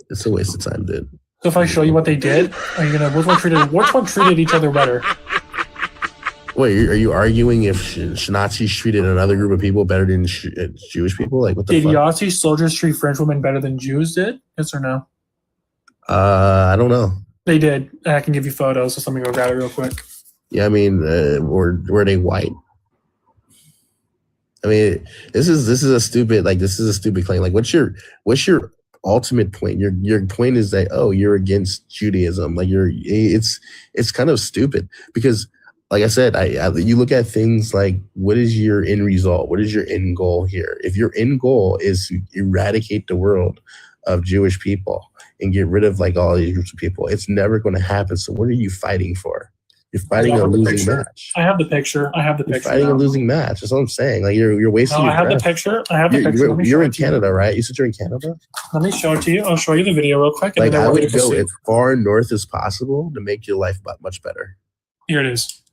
It's a waste of time, dude. So if I show you what they did, are you gonna? Which one treated each other better? Wait, are you arguing if Nazis treated another group of people better than Jewish people? Like, what the fuck? Did Yahtzee soldiers treat French women better than Jews did? Yes or no? I don't know. They did. I can give you photos, so let me go grab it real quick. Yeah, I mean, were they white? I mean, this is a stupid claim. Like, what's your ultimate point? Your point is that, oh, you're against Judaism. Like, it's kind of stupid because, like I said, you look at things like, what is your end result? What is your end goal here? If your end goal is to eradicate the world of Jewish people and get rid of like all these groups of people, it's never going to happen. So what are you fighting for? You're fighting a losing match. I have the picture. You're fighting a losing match. That's what I'm saying. Like you're wasting. No, I have the picture. You're in Canada, right? You said you're in Canada. Let me show it to you. I'll show you the video real quick. Like I would go as far north as possible to make your life much better. Here it is.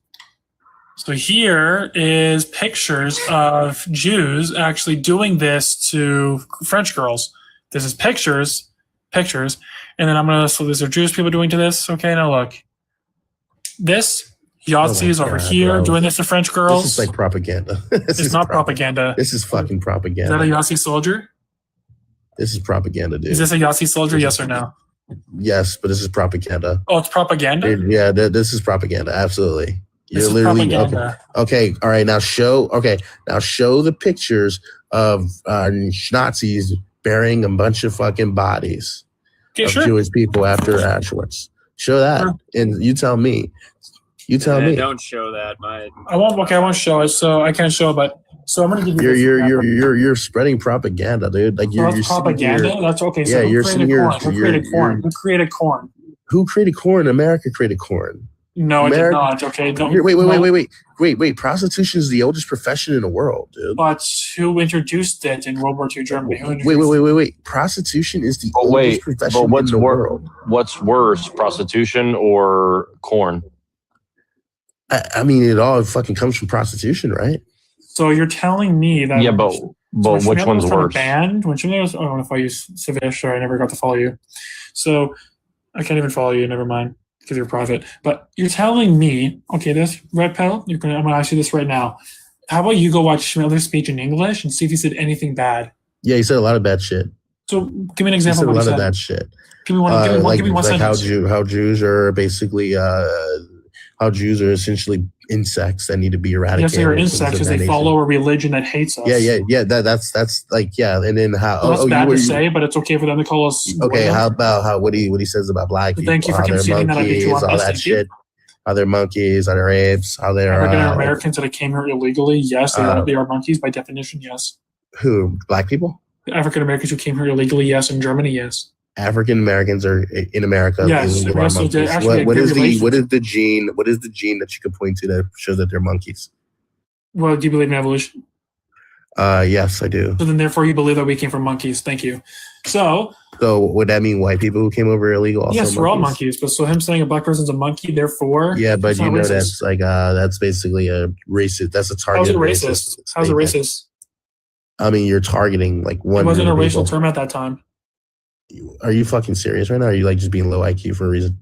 So here is pictures of Jews actually doing this to French girls. This is pictures, and then so these are Jewish people doing to this. Okay, now look. This Yahtzee is over here doing this to French girls. This is like propaganda. It's not propaganda. This is fucking propaganda. Is that a Yahtzee soldier? This is propaganda, dude. Is this a Yahtzee soldier? Yes or no? Yes, but this is propaganda. Oh, it's propaganda? Yeah, this is propaganda. Absolutely. You're literally propaganda. Okay. All right. Now show the pictures of Nazis burying a bunch of fucking bodies of Jewish people after Auschwitz. Show that, and you tell me. Don't show that. I won't show it. So I can't show it, but so I'm gonna give you. You're spreading propaganda, dude. Like you're propaganda. That's okay. So yeah, who created corn? Who created corn? Who created corn? America created corn. No, it did not. Okay, wait. Prostitution is the oldest profession in the world, dude. But who introduced it in World War II Germany? Wait. Prostitution is the oldest profession in the world. What's worse, prostitution or corn? I mean, it all fucking comes from prostitution, right? So you're telling me that? Yeah, but which one's worse? Banned when Shimon was. Oh, if I use Civish, sorry, I never got to follow you. So I can't even follow you. Never mind. Because you're private. But you're telling me, okay, this Red Pill, I'm gonna ask you this right now. How about you go watch Schmiller's speech in English and see if he said anything bad? Yeah, he said a lot of bad shit. So give me an example of what he said. A lot of bad shit. Give me one sentence. How Jews are basically how Jews are essentially insects that need to be eradicated. Yes, they are insects because they follow a religion that hates us. Yeah. That's like and then how? So that's bad to say, but it's okay for them to call us. Okay, how about what he says about black people? Thank you for conceding that I get you on all that shit. Are there monkeys? Are there apes? Are there African Americans that came here illegally? Yes, they are monkeys by definition. Yes. Who? Black people? African Americans who came here illegally? Yes. In Germany? Yes. African Americans are in America. Yes. What is the gene that you could point to that shows that they're monkeys? Well, do you believe in evolution? Yes, I do. So then, therefore, you believe that we came from monkeys. Thank you. So would that mean white people who came over illegal also? Yes, we're all monkeys. But so him saying a black person's a monkey, therefore, yeah, but you know racist. That's like that's basically a racist. That's a target. How's it racist? How's it racist? I mean, you're targeting like one. It wasn't a racial term at that time. Are you fucking serious right now? Or are you like just being low IQ for a reason?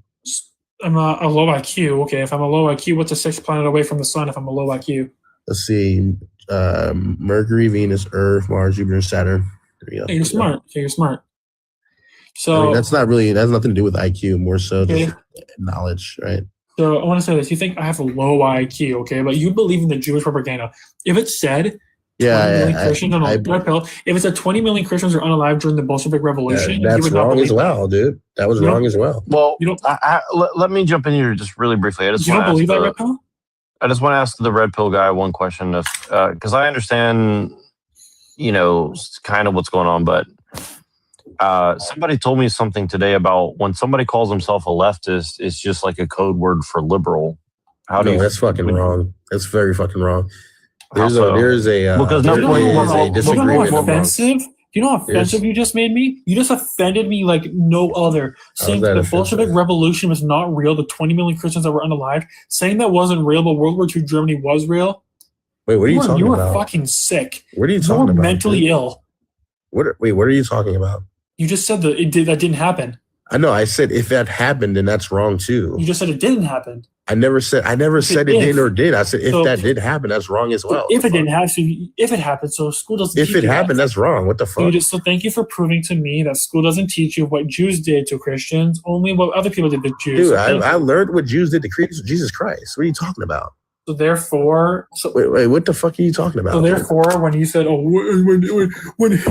I'm a low IQ. Okay, if I'm a low IQ, what's the sixth planet away from the sun if I'm a low IQ? Let's see. Mercury, Venus, Earth, Mars, Jupiter, Saturn. There you go. Hey, you're smart. Okay, you're smart. So I mean, that's nothing to do with IQ, more so just knowledge, right? So I want to say this. You think I have a low IQ, okay? But you believe in the Jewish propaganda. If it said 20 million Christians on a red pill. If it said 20 million Christians are unalive during the Bolshevik Revolution, that's wrong as well, dude. That was wrong as well. Well, let me jump in here just really briefly. You don't believe that red pill? I just want to ask the red pill guy one question, because I understand, kind of what's going on, but somebody told me something today about when somebody calls himself a leftist, it's just like a code word for liberal. That's fucking wrong. That's very fucking wrong. There's a disagreement. Offensive? You know how offensive you just made me? You just offended me like no other. Saying the Bolshevik Revolution was not real, the 20 million Christians that were unalive, saying that wasn't real, but World War II Germany was real. Wait, what are you talking about? You were fucking sick. What are you talking about? You were mentally ill. What are you talking about? You just said that that didn't happen. I know. I said if that happened, then that's wrong too. You just said it didn't happen. I never said it did or did. I said if that did happen, that's wrong as well. If it didn't happen, if it happened, so school doesn't. If it happened, that's wrong. What the fuck? So thank you for proving to me that school doesn't teach you what Jews did to Christians, only what other people did to Jews. Dude, I learned what Jews did to Jesus Christ. What are you talking about? So therefore, wait, what the fuck are you talking about? So therefore, when you said, when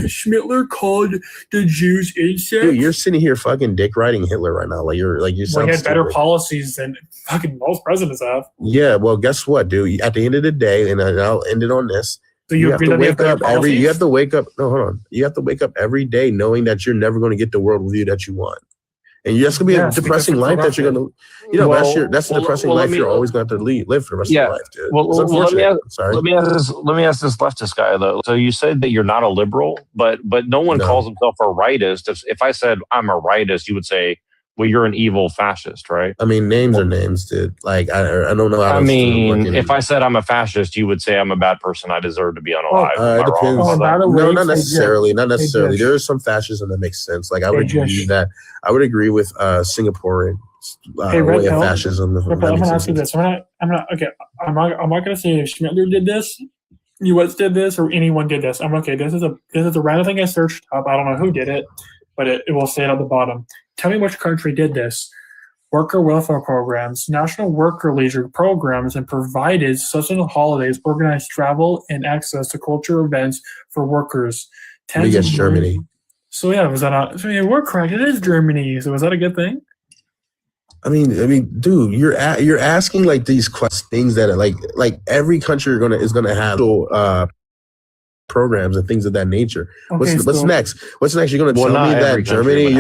Schmittler called the Jews insects, dude, you're sitting here fucking dick riding Hitler right now. You sound he had better policies than fucking most presidents have. Yeah, well, guess what, dude? At the end of the day, and I'll end it on this. So you have to wake up every. You have to wake up. No, hold on. You have to wake up every day knowing that you're never going to get the worldview that you want. And that's gonna be a depressing life that you're gonna, that's the depressing life you're always going to live for the rest of your life, dude. Let me ask this leftist guy though. So you said that you're not a liberal, but no one calls himself a rightist. If I said I'm a rightist, you would say, well, you're an evil fascist, right? I mean, names are names, dude. Like I don't know how. If I said I'm a fascist, you would say I'm a bad person. I deserve to be unalive. It depends. No, not necessarily. Not necessarily. There is some fascism that makes sense. Like I would agree that. I would agree with Singaporean way of fascism. I'm gonna ask you this. I'm not gonna say if Schmittler did this, U.S. did this, or anyone did this. I'm okay. This is a random thing I searched up. I don't know who did it, but it will say it at the bottom. Tell me which country did this. Worker welfare programs, national worker leisure programs, and provided seasonal holidays, organized travel, and access to cultural events for workers. I guess Germany. So yeah, we're correct. It is Germany. So was that a good thing? I mean, dude, you're asking like these things that are like every country is gonna have programs and things of that nature. Okay, what's next? What's next? You're gonna tell me that Germany?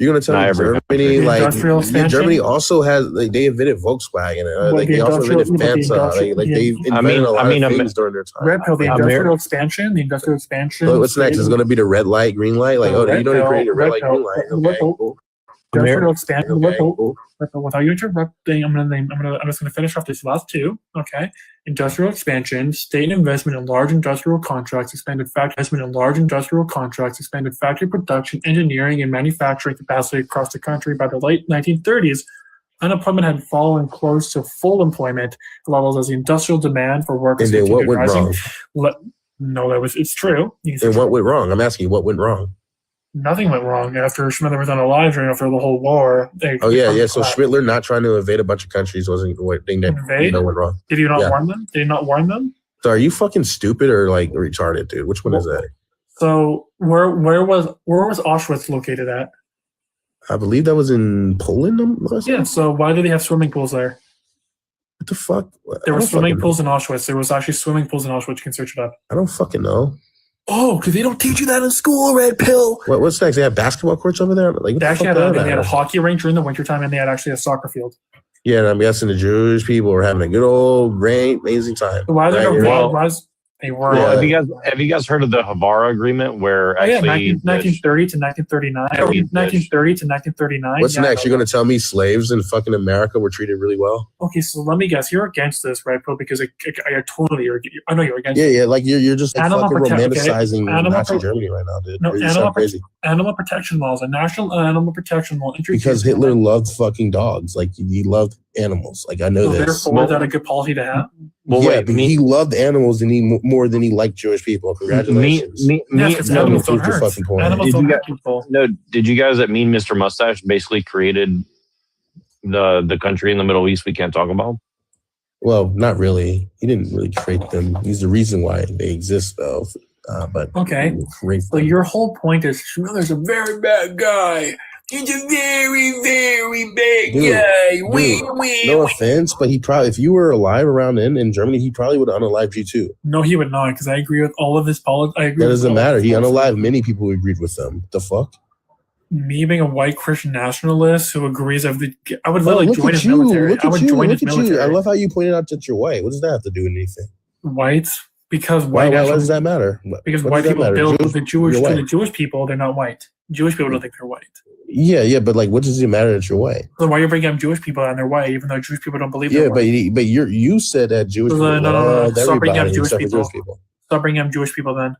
You're gonna tell me Germany? Like Germany also has they invented Volkswagen. They also invented FANSA. They invented a lot of things during their time. Red pill, the industrial expansion. What's next? Is going to be the red light, green light. Like, you don't create a red light, green light. Okay, cool. Industrial expansion. Without you interrupting, I'm just gonna finish off these last two. Okay. Industrial expansion, state investment in large industrial contracts, expanded factory production, engineering, and manufacturing capacity across the country. By the late 1930s, unemployment had fallen close to full employment levels as the industrial demand for workers continued what went rising. Wrong? It's true. And what went wrong? I'm asking you, what went wrong? Nothing went wrong after Schmittler was unalive during after the whole war. So Schmittler not trying to invade a bunch of countries wasn't what thing that went wrong. Did he not warn them? Did he not warn them? So are you fucking stupid or like retarded, dude? Which one is that? So where was Auschwitz located at? I believe that was in Poland. Yeah. So why did they have swimming pools there? What the fuck? There were swimming pools in Auschwitz. There was actually swimming pools in Auschwitz. You can search it up. I don't fucking know. Oh, because they don't teach you that in school, red pill. What's next? They have basketball courts over there? Like, they had a hockey rink during the wintertime, and they had actually a soccer field. Yeah, and I'm guessing the Jewish people were having a good old, amazing time. So why they were. Have you guys heard of the Havara Agreement, where 1930 to 1939? 1930 to 1939. What's next? You're going to tell me slaves in fucking America were treated really well? Okay, so let me guess. You're against this, right, Bill? Because I know you're against. Yeah, like you're just like fucking romanticizing Nazi Germany right now, dude. No, animal protection laws, a national animal protection law. Because Hitler loved fucking dogs. Like he loved animals. Like I know this. Therefore, is that a good policy to have? Well, yeah, but he loved animals more than he liked Jewish people. Congratulations. Animals don't hurt. Animals don't hurt people. No, did you guys that Mean Mr. Mustache basically created the country in the Middle East we can't talk about? Well, not really. He didn't really create them. He's the reason why they exist, though. But okay. So your whole point is Schmiller's a very bad guy. He's a very, very bad guy. No offense, but he probably, if you were alive around in Germany, he probably would have unalived you too. No, he would not, because I agree with all of his politics. That doesn't matter. He unalived many people who agreed with them. The fuck? Me being a white Christian nationalist who agrees, I would literally join his military. I would join his military. I love how you pointed out that you're white. What does that have to do with anything? Whites? Because why does that matter? Because white people build the Jewish people, they're not white. Jewish people don't think they're white. Yeah, but like, what does it matter that you're white? So why are you bringing up Jewish people and they're white, even though Jewish people don't believe they're white? Yeah, but you said that Jewish people. No. Stop bringing up Jewish people. Stop bringing up Jewish people then.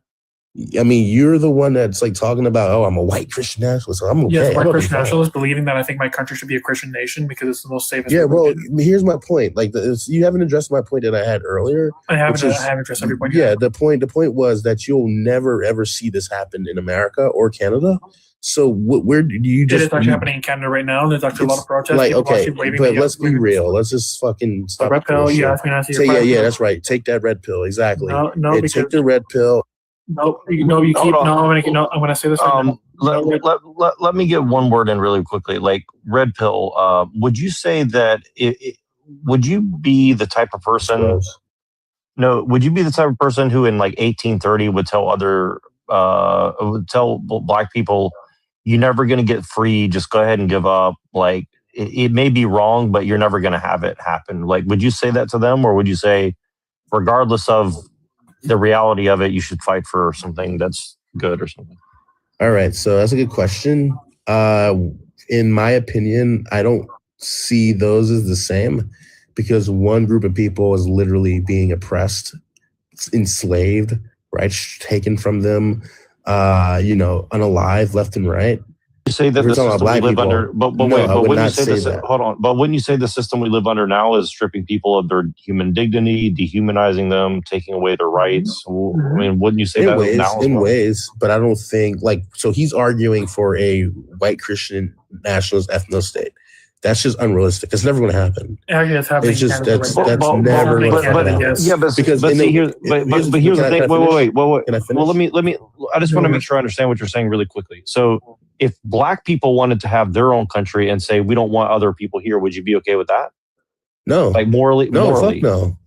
I mean, you're the one that's like talking about, oh, I'm a white Christian nationalist. So I'm okay. Yes, white I'm Christian fine. nationalist, believing that I think my country should be a Christian nation because it's the most safest. Yeah, well, religion. here's my point. Like, you haven't addressed my point that I had earlier. I haven't addressed every point. Yeah, the point was that you'll never ever see this happen in America or Canada. So where do you just? It is actually happening in Canada right now. There's actually a lot of protests. Like, okay, but let's be real. Let's just fucking stop. The red pill. You asked me to answer your question. Yeah, that's right. Take that red pill. Exactly. No, because take the red pill. No, you keep. No, I'm gonna say this. Let me get one word in really quickly. Like red pill. Would you say that? Would you be the type of person? No. Would you be the type of person who in like 1830 would tell black people, "You're never going to get free. Just go ahead and give up." Like it may be wrong, but you're never going to have it happen. Like, would you say that to them, or would you say, regardless of the reality of it, you should fight for something that's good or something? All right, so that's a good question. In my opinion, I don't see those as the same because one group of people is literally being oppressed, enslaved, right, taken from them, unalive left and right. You say that the system we live under, but when you say this, hold on. But when you say the system we live under now is stripping people of their human dignity, dehumanizing them, taking away their rights, I mean, wouldn't you say that now? In ways, but I don't think so. He's arguing for a white Christian nationalist ethno state. That's just unrealistic. It's never going to happen. It's happening. It's just that's never going to happen. Yeah, but here's the thing. Wait. Well, let me. I just want to make sure I understand what you're saying really quickly. So, if black people wanted to have their own country and say we don't want other people here, would you be okay with that? No. Like morally? No, fuck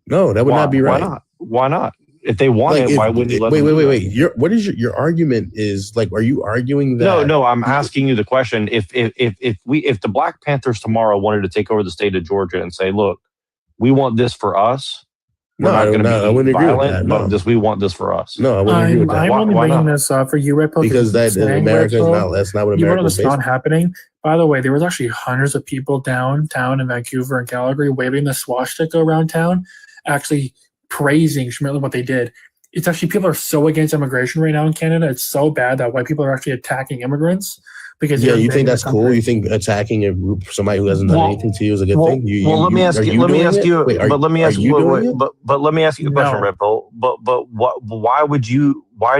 no, that would not be right. Why not? If they want it, why wouldn't you let them? Wait. What is your argument? Is like, are you arguing that? No. I'm asking you the question. If the Black Panthers tomorrow wanted to take over the state of Georgia and say, look, we want this for us. We're not going to be violent, but we want this for us. No, I wouldn't agree with that. I'm only bringing this up for you, Red Pill, because that America is not. That's not what America is. You know what's not happening. By the way, there was actually hundreds of people downtown in Vancouver and Calgary waving the swastika around town, actually praising Schmittler what they did. It's actually, people are so against immigration right now in Canada. It's so bad that white people are actually attacking immigrants. Because you think that's cool? You think attacking a group, somebody who hasn't done anything to you, is a good thing? Let me ask you. But let me ask you a question, Red Bull. But why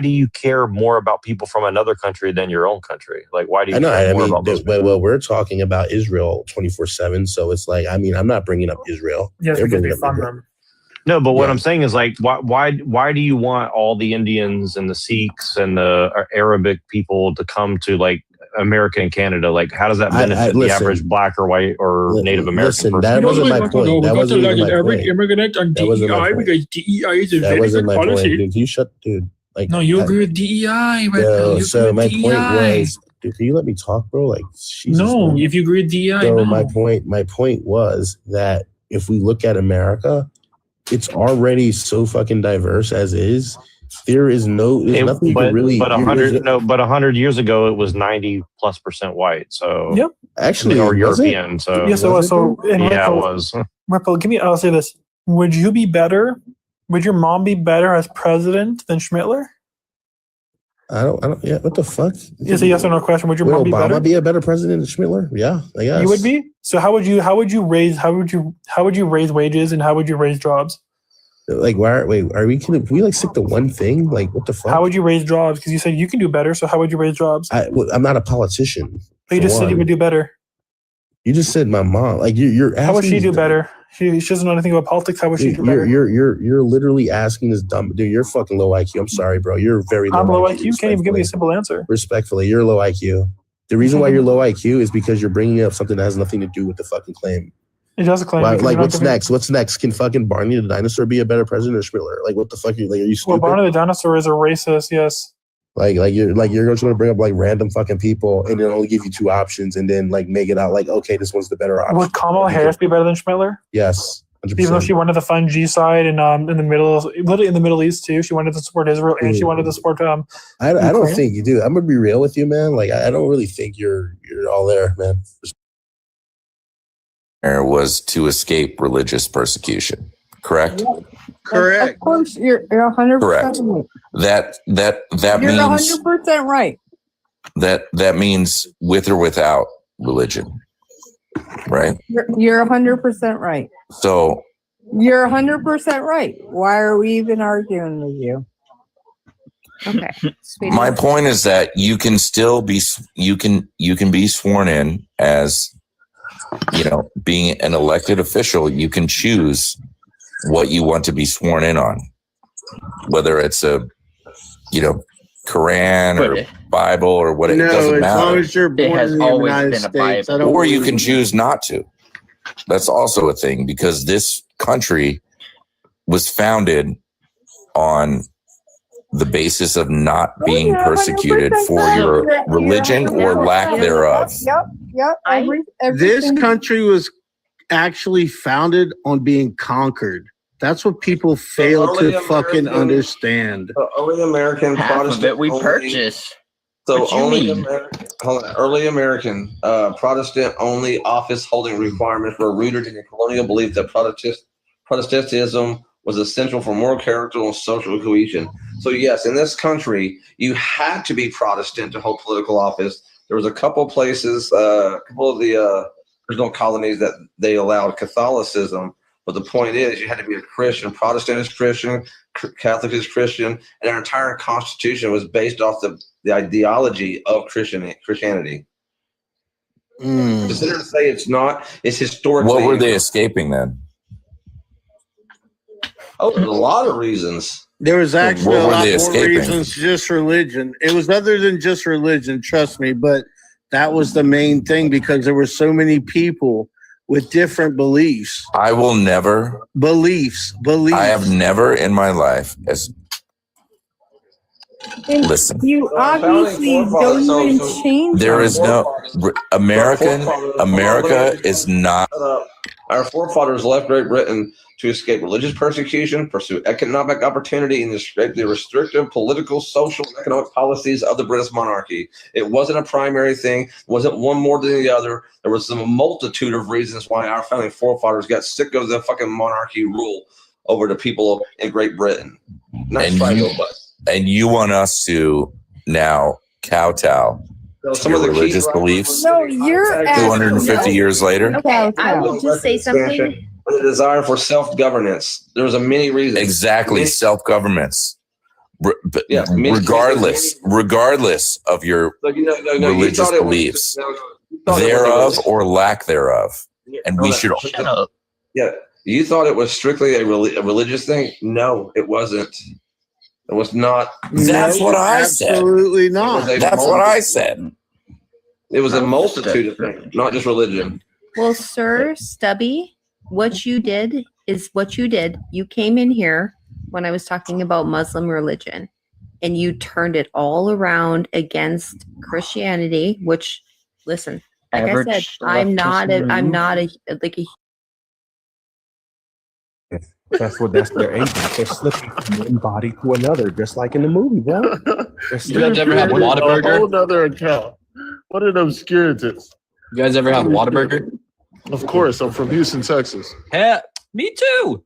do you care more about people from another country than your own country? Like, why do you care more about those people? Well, we're talking about Israel 24/7, so it's like, I mean, I'm not bringing up Israel. Yes, because they fund them. No, but what I'm saying is, like, why do you want all the Indians and the Sikhs and the Arabic people to come to like America and Canada? Like, how does that benefit the average black or white or Native American person? That wasn't my point. That wasn't my point. Immigrant on DEI because DEI is a very good policy. Dude, you shut, dude. Like, no, you agree with DEI, right? So my point was, dude, can you let me talk, bro? Like, Jesus, no, if you agree with DEI, so no. my point was that if we look at America, it's already so fucking diverse as is. There's nothing you can really. But 100 years ago, it was 90+% white. So yep, actually, or European. So yes, it was. So yeah, it was. Ripple, I'll say this: would you be better? Would your mom be better as president than Schmittler? I don't. Yeah, what the fuck? It's a yes or no question. Would your mom be better? Be a better president than Schmittler? Yeah, I guess. You would be. So how would you raise wages and how would you raise jobs? Like, can we like stick to one thing? Like, what the fuck? How would you raise jobs? Because you said you can do better. So how would you raise jobs? I'm not a politician. But you just said you would do better. You just said my mom. Like, you're asking. How would she do better? She doesn't know anything about politics. How would she do better? You're literally asking this dumb dude. You're fucking low IQ. I'm sorry, bro. You're very low. I'm low IQ. You can't even give me a simple answer. Respectfully, you're low IQ. The reason why you're low IQ is because you're bringing up something that has nothing to do with the fucking claim. It does a claim. Like, what's next? What's next? Can fucking Barney the dinosaur be a better president or Schmittler? Like, what the fuck? Are you stupid? Well, Barney the dinosaur is a racist. Yes. Like you're just gonna bring up like random fucking people and then only give you two options and then like make it out like, okay, this one's the better option. Would Kamala Harris be better than Schmittler? Yes. 100%. Even though she wanted to fund G-side and in the Middle East too, she wanted to support Israel and she wanted to support I don't think you do. I'm gonna be real with you, man. Like, I don't really think you're all there, man. Was to escape religious persecution. correct? Correct. Of course, you're 100% Correct. right. That You're means 100% right. that means with or without religion, right? You're 100% right. So You're 100% right. Why are we even arguing with you? Okay. Sweetie. my point is that you can still be you can be sworn in as, you know, being an elected official. You can choose what you want to be sworn in on, whether it's a, you know, Quran or Bible or what. It doesn't matter. As long as you're born in the United States, or you can choose not to. That's also a thing, because this country was founded on the basis of not being persecuted for your religion or lack thereof. Yep. This country was actually founded on being conquered. That's what people fail to fucking understand. Early American Half Protestant of it we only- purchased. So What you only mean? early American Protestant only office holding requirements were rooted in the colonial belief that Protestantism was essential for moral character and social cohesion. So yes, in this country, you had to be Protestant to hold political office. There was a couple places, a couple of the original colonies that they allowed Catholicism. But the point is, you had to be a Christian. Protestant is Christian, Catholic is Christian, and our entire Constitution was based off the ideology of Christianity. Consider to say it's not, it's historically. What were they escaping then? Oh, there's a lot of reasons. There was actually What a were lot they more escaping? reasons, just religion. It was other than just religion, trust me, but that was the main thing, because there were so many people with different beliefs. I will never. Beliefs. I have never in my life And listen. you obviously don't even change. There is no America is not. Our forefathers left Great Britain to escape religious persecution, pursue economic opportunity, and escape the restrictive political, social, and economic policies of the British monarchy. It wasn't a primary thing. It wasn't one more than the other. There was a multitude of reasons why our founding forefathers got sick of the fucking monarchy rule over the people in Great Britain. Not And you want us to now kowtow to your religious beliefs? No, you're 250 years later? Okay, I will just say something. The desire for self-governance. There was a many reasons. Exactly, self-governance. Yeah, regardless of your religious beliefs, thereof or lack thereof. And we should Shut up. Yeah, you thought it was strictly a religious thing? No, it wasn't. It was not. That's what I said. Absolutely not. That's what I said. It was a multitude of things, not just religion. Well, sir, Stubby, what you did is what you did. You came in here when I was talking about Muslim religion, and you turned it all around against Christianity, which, listen, like I said, I'm not a like a. That's their agent. They're slipping from one body to another, just like in the movie, bro. You guys ever have A Whataburger? whole nother account. What an obscurities. You guys ever have Whataburger? Of course, I'm from Houston, Texas. Yeah, me too.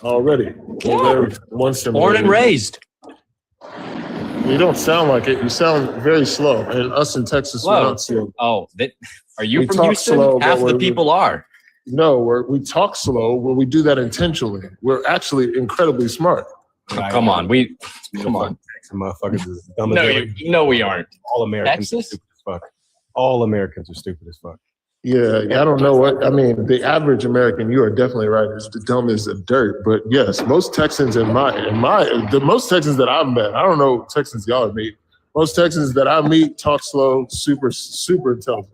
Already. Born and raised. You don't sound like it. You sound very slow. And us in Texas, we're Slow. not slow. Oh, are you We from talk Houston? slow, Half but the we're- people are. No, we talk slow, but we do that intentionally. We're actually incredibly smart. Oh, come on, come on. Motherfuckers is dumb as No, hell. we aren't. All Americans are Texas? stupid as fuck. All Americans are stupid as fuck. Yeah, I don't know what I mean. The average American, you are definitely right, is the dumb as the dirt. But yes, most Texans the most Texans that I've met, I don't know Texans y'all meet. Most Texans that I meet talk slow, super intelligent.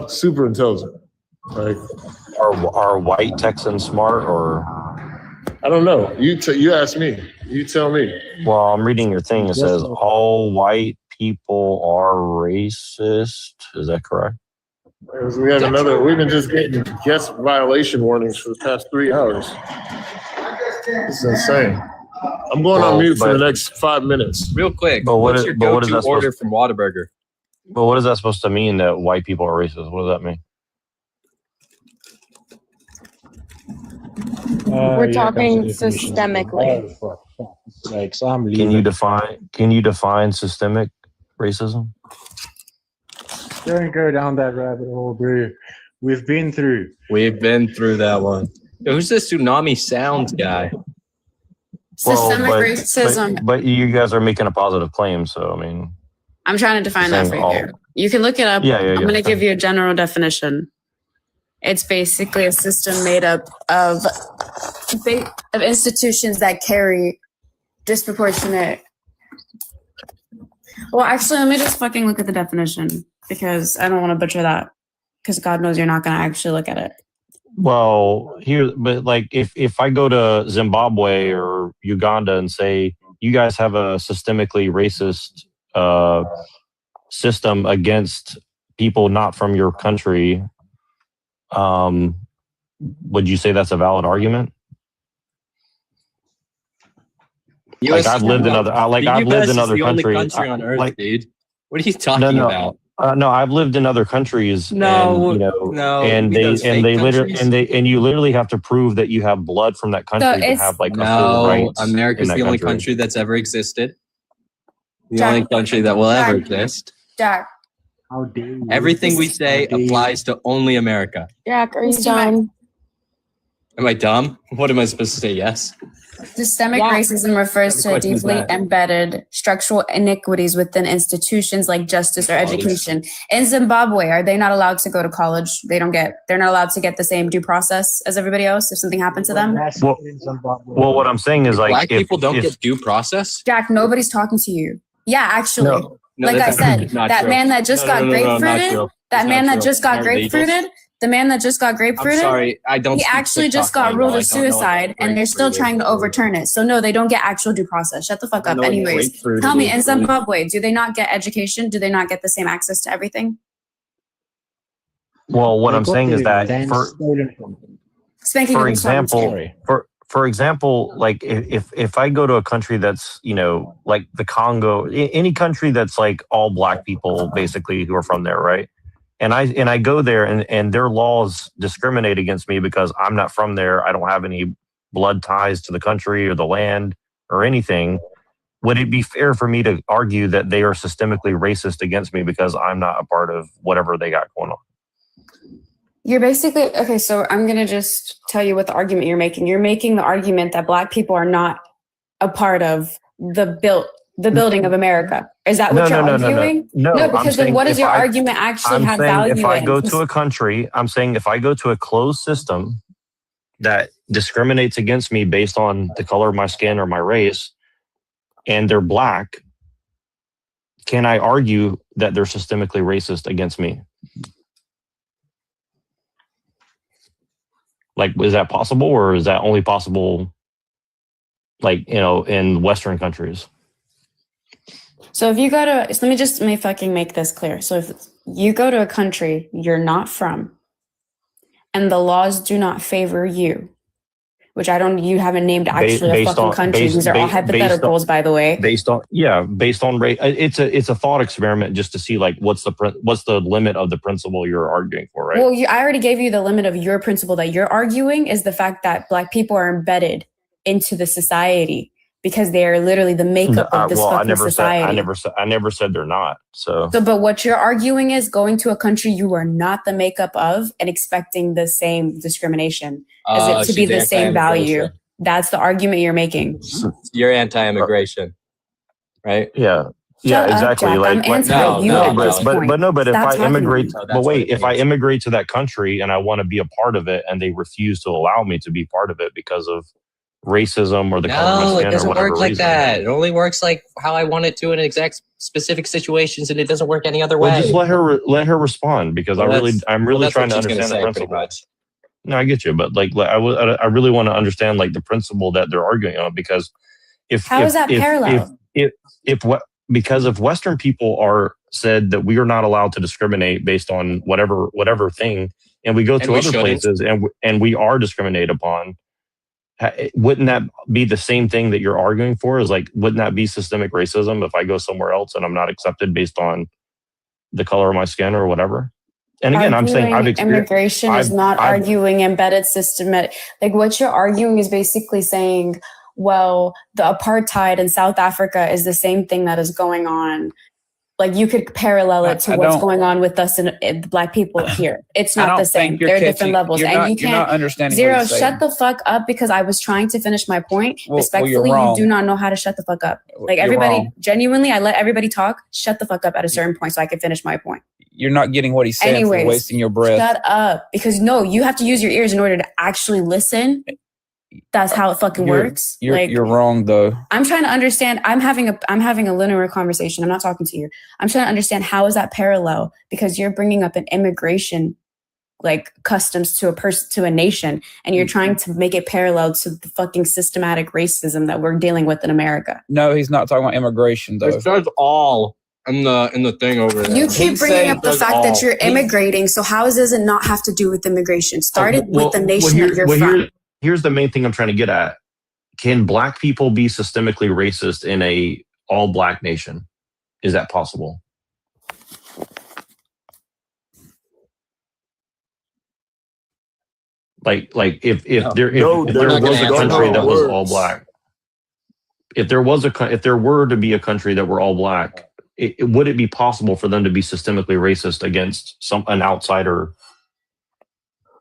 Super intelligent. Like, Are white Texans smart or? I don't know. You ask me. You tell me. Well, I'm reading your thing. It says all white people are racist. Is that correct? We have another. We've been just getting guest violation warnings for the past 3 hours. It's insane. I'm going on mute for the next 5 minutes. Real quick, But what what's is- your but what is go-to that order from Whataburger? But what is that supposed to mean that white people are racist? What does that mean? We're Yeah, talking that's the definition. systemically. Oh, for fuck's sakes, I'm leaving. Can you define systemic racism? Don't go down that rabbit hole, bro. We've been through. We've been through that one. Who's this Tsunami Sounds guy? Systemic racism. But you guys are making a positive claim, so I mean, I'm trying to define that for you. You can look it up. Yeah. I'm going to give you a general definition. It's basically a system made up of institutions that carry disproportionate. Well, actually, let me just fucking look at the definition because I don't want to butcher that because God knows you're not going to actually look at it. well, but like if I go to Zimbabwe or Uganda and say you guys have a systemically racist system against people not from your country, would you say that's a valid argument? Like I've lived in other, I've lived in other country countries. on Earth, Like, dude. What are you talking about? No, I've lived in other countries. No, and, no, and you mean they those fake literally countries? and you literally have to prove that you have blood from that country to it's- have like a full No, rights. America's in that the only country that's ever existed. The only country that will ever exist. Jack, How dare you? Everything we say applies to only America. Jack, are you Mr. Mac- done? Am I dumb? What am I supposed to say? Yes. systemic Yeah. racism refers to question is deeply that? embedded structural iniquities within institutions like justice or education. In Zimbabwe, are they not allowed to go to college? They're not allowed to get the same due process as everybody else if something happened to them? Well, what I'm saying is like Black if, people don't if, get due process. Jack, nobody's talking to you. Yeah, actually. No. No, Like I that's said, not that true. man that just got not grapefruited, true. that It's man not that true. just got They're illegals. grapefruited, the man that just got I'm grapefruited, sorry, I don't. he speak actually just TikTok got very ruled well. of I don't know what suicide and they're still grapefruit trying to is. overturn it. So no, they don't get actual due process. Shut the fuck I up. don't know what Anyways, grapefruit tell me, is. in Zimbabwe, do they not get education? Do they not get the same access to everything? well, what They I'm got saying is the that land stolen from them. Spanking for your son. example, for example, like if I go to a country that's, you know, like the Congo, any country that's like all black people basically who are from there, right? And I go there and their laws discriminate against me because I'm not from there. I don't have any blood ties to the country or the land or anything. Would it be fair for me to argue that they are systemically racist against me because I'm not a part of whatever they got going on? You're basically, okay, so I'm going to just tell you what the argument you're making. You're making the argument that black people are not a part of the building of America. Is that what you're arguing? No, because then what does your argument actually have value if I in? go to a country, I'm saying if I go to a closed system that discriminates against me based on the color of my skin or my race, and they're black, can I argue that they're systemically racist against me? Like, is that possible, or is that only possible, like, you know, in Western countries? So if you go to, so let me fucking make this clear. So if you go to a country you're not from, and the laws do not favor you, which you haven't named actually a fucking country. These are all hypotheticals, by the way. Based on race, it's a thought experiment just to see like what's the limit of the principle you're arguing for, right? Well, I already gave you the limit of your principle that you're arguing is the fact that black people are embedded into the society because they are literally the makeup of this fucking society. I never said they're not. So, but what you're arguing is going to a country you are not the makeup of and expecting the same discrimination as it to be the same value. That's the argument you're making. You're anti-immigration, right? Yeah. Shut up, exactly. Jack. I'm anti you at this point. But if Stop I immigrate, talking. but wait, if I immigrate to that country and I want to be a part of it, and they refuse to allow me to be part of it because of racism or the color of my No, skin it doesn't or whatever work like reason. that. It only works like how I want it to in exact specific situations, and it doesn't work any other way. Well, just let her respond because I'm really that's trying to what she's gonna understand the say, pretty principle. much. No, I get you, but like I really want to understand like the principle that they're arguing on, because How is that parallel? Because if Western people are said that we are not allowed to discriminate based on whatever thing, and we go to other places and we are discriminated upon, wouldn't that be the same thing that you're arguing for? Is like, wouldn't that be systemic racism if I go somewhere else and I'm not accepted based on the color of my skin or whatever? And again, I'm saying Arguing immigration is not arguing embedded systematic. Like what you're arguing is basically saying, well, the apartheid in South Africa is the same thing that is going on. Like you could parallel it to what's going on with us and Black people here. It's not the same. There are different levels, and you can't understanding. Zero, shut the fuck up because I was trying to finish my point. Respectfully, you do not know how to shut the fuck up. Like everybody, genuinely, I let everybody talk. Shut the fuck up at a certain point so I can finish my point. You're not getting what he's saying. Anyways, for wasting your breath. Shut up, because no, you have to use your ears in order to actually listen. That's how it fucking works. You're wrong though. I'm trying to understand. I'm having a linear conversation. I'm not talking to you. I'm trying to understand how is that parallel, because you're bringing up an immigration like customs to a person, to a nation, and you're trying to make it parallel to the fucking systematic racism that we're dealing with in America. No, he's not talking about immigration though. It says all in the thing over there. You keep bringing up the fact that you're immigrating. So how does it not have to do with immigration? Started with the nation that you're from. Here's the main thing I'm trying to get at. Can Black people be systemically racist in a all Black nation? Is that possible? Like if there was a country that was all Black, if there were to be a country that were all Black, would it be possible for them to be systemically racist against an outsider?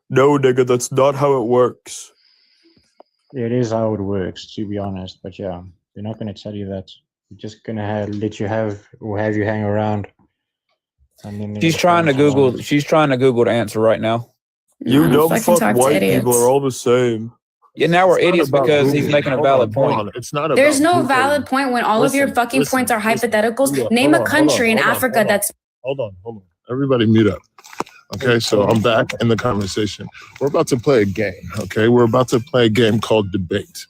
No, nigga, that's not how it works. It is how it works, to be honest. But yeah, they're not going to tell you that. They're just going to let you have you hang around. And then she's trying to Google. She's trying to Google the answer right now. You dumb fuck white people are all the same. Yeah, now we're idiots because he's making a valid point. It's not. There's no valid point when all of your fucking points are hypotheticals. Name a country in Africa that's. Hold on. Everybody mute up. Okay, so I'm back in the conversation. We're about to play a game, okay? We're about to play a game called debate.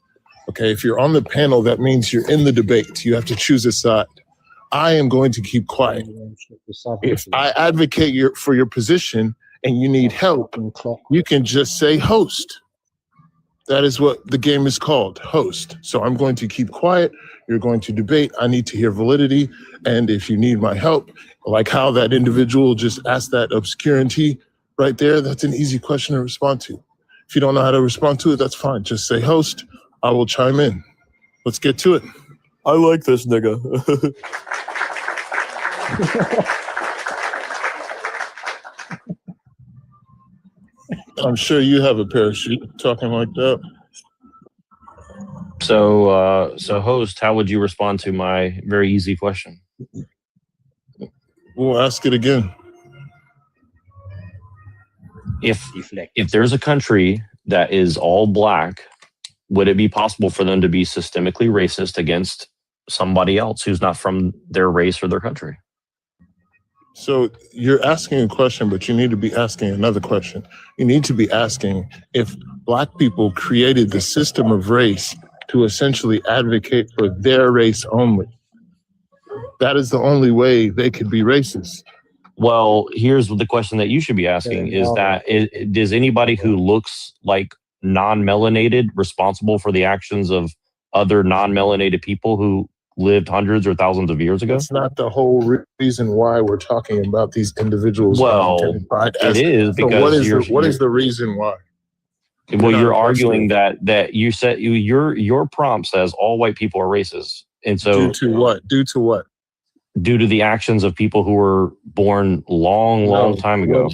Okay, if you're on the panel, that means you're in the debate. You have to choose a side. I am going to keep quiet. If I advocate for your position and you need help, you can just say host. That is what the game is called, host. So I'm going to keep quiet. You're going to debate. I need to hear validity. And if you need my help, like how that individual just asked that obscurity right there, that's an easy question to respond to. If you don't know how to respond to it, that's fine. Just say host. I will chime in. Let's get to it. I like this nigga. I'm sure you have a parachute talking like that. So host, how would you respond to my very easy question? We'll ask it again. If there's a country that is all Black, would it be possible for them to be systemically racist against somebody else who's not from their race or their country? So you're asking a question, but you need to be asking another question. You need to be asking if Black people created the system of race to essentially advocate for their race only. That is the only way they could be racist. Well, here's the question that you should be asking is anybody who looks like non-melanated responsible for the actions of other non-melanated people who lived hundreds or thousands of years ago? That's not the whole reason why we're talking about these individuals. Well, it is because what is the reason why? Well, you're arguing that you said your prompt says all white people are racist, and so due to what? Due to the actions of people who were born long time ago.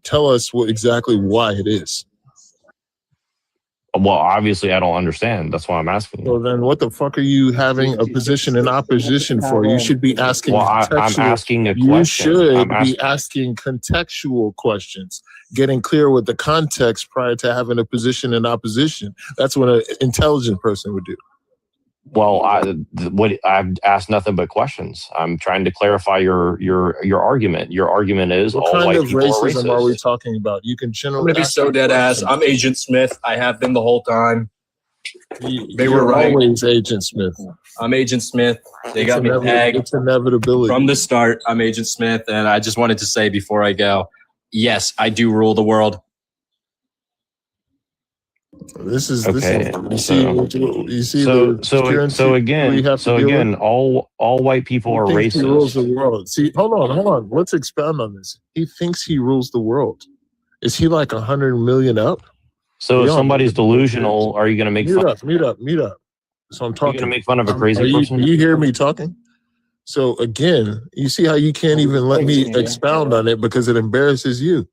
Tell us exactly why it is. Well, obviously, I don't understand. That's why I'm asking. Well, then what the fuck are you having a position in opposition for? You should be asking. Well, I'm asking a question. You should be asking contextual questions, getting clear with the context prior to having a position in opposition. That's what an intelligent person would do. Well, I've asked nothing but questions. I'm trying to clarify your argument. Your argument is what all kind white of people are racism racist. are we talking about? You can generally. I'm gonna be so dead ass. I'm Agent Smith. I have been the whole time. They were right. Always Agent Smith. I'm Agent Smith. They got me tagged. It's inevitability from the start. I'm Agent Smith, and I just wanted to say before I go, yes, I do rule the world. This is Okay. you see So the currency we have to deal with? all white people are He thinks he rules the racist. world. See, hold on. Let's expound on this. He thinks he rules the world. Is he like 100 million up? So We if all somebody's know. delusional, are you going to make fun? Mute up. So I'm Are you talking. going to make fun of a crazy Do person? you hear me talking? So again, you see how you can't even let me expound on it because it embarrasses you.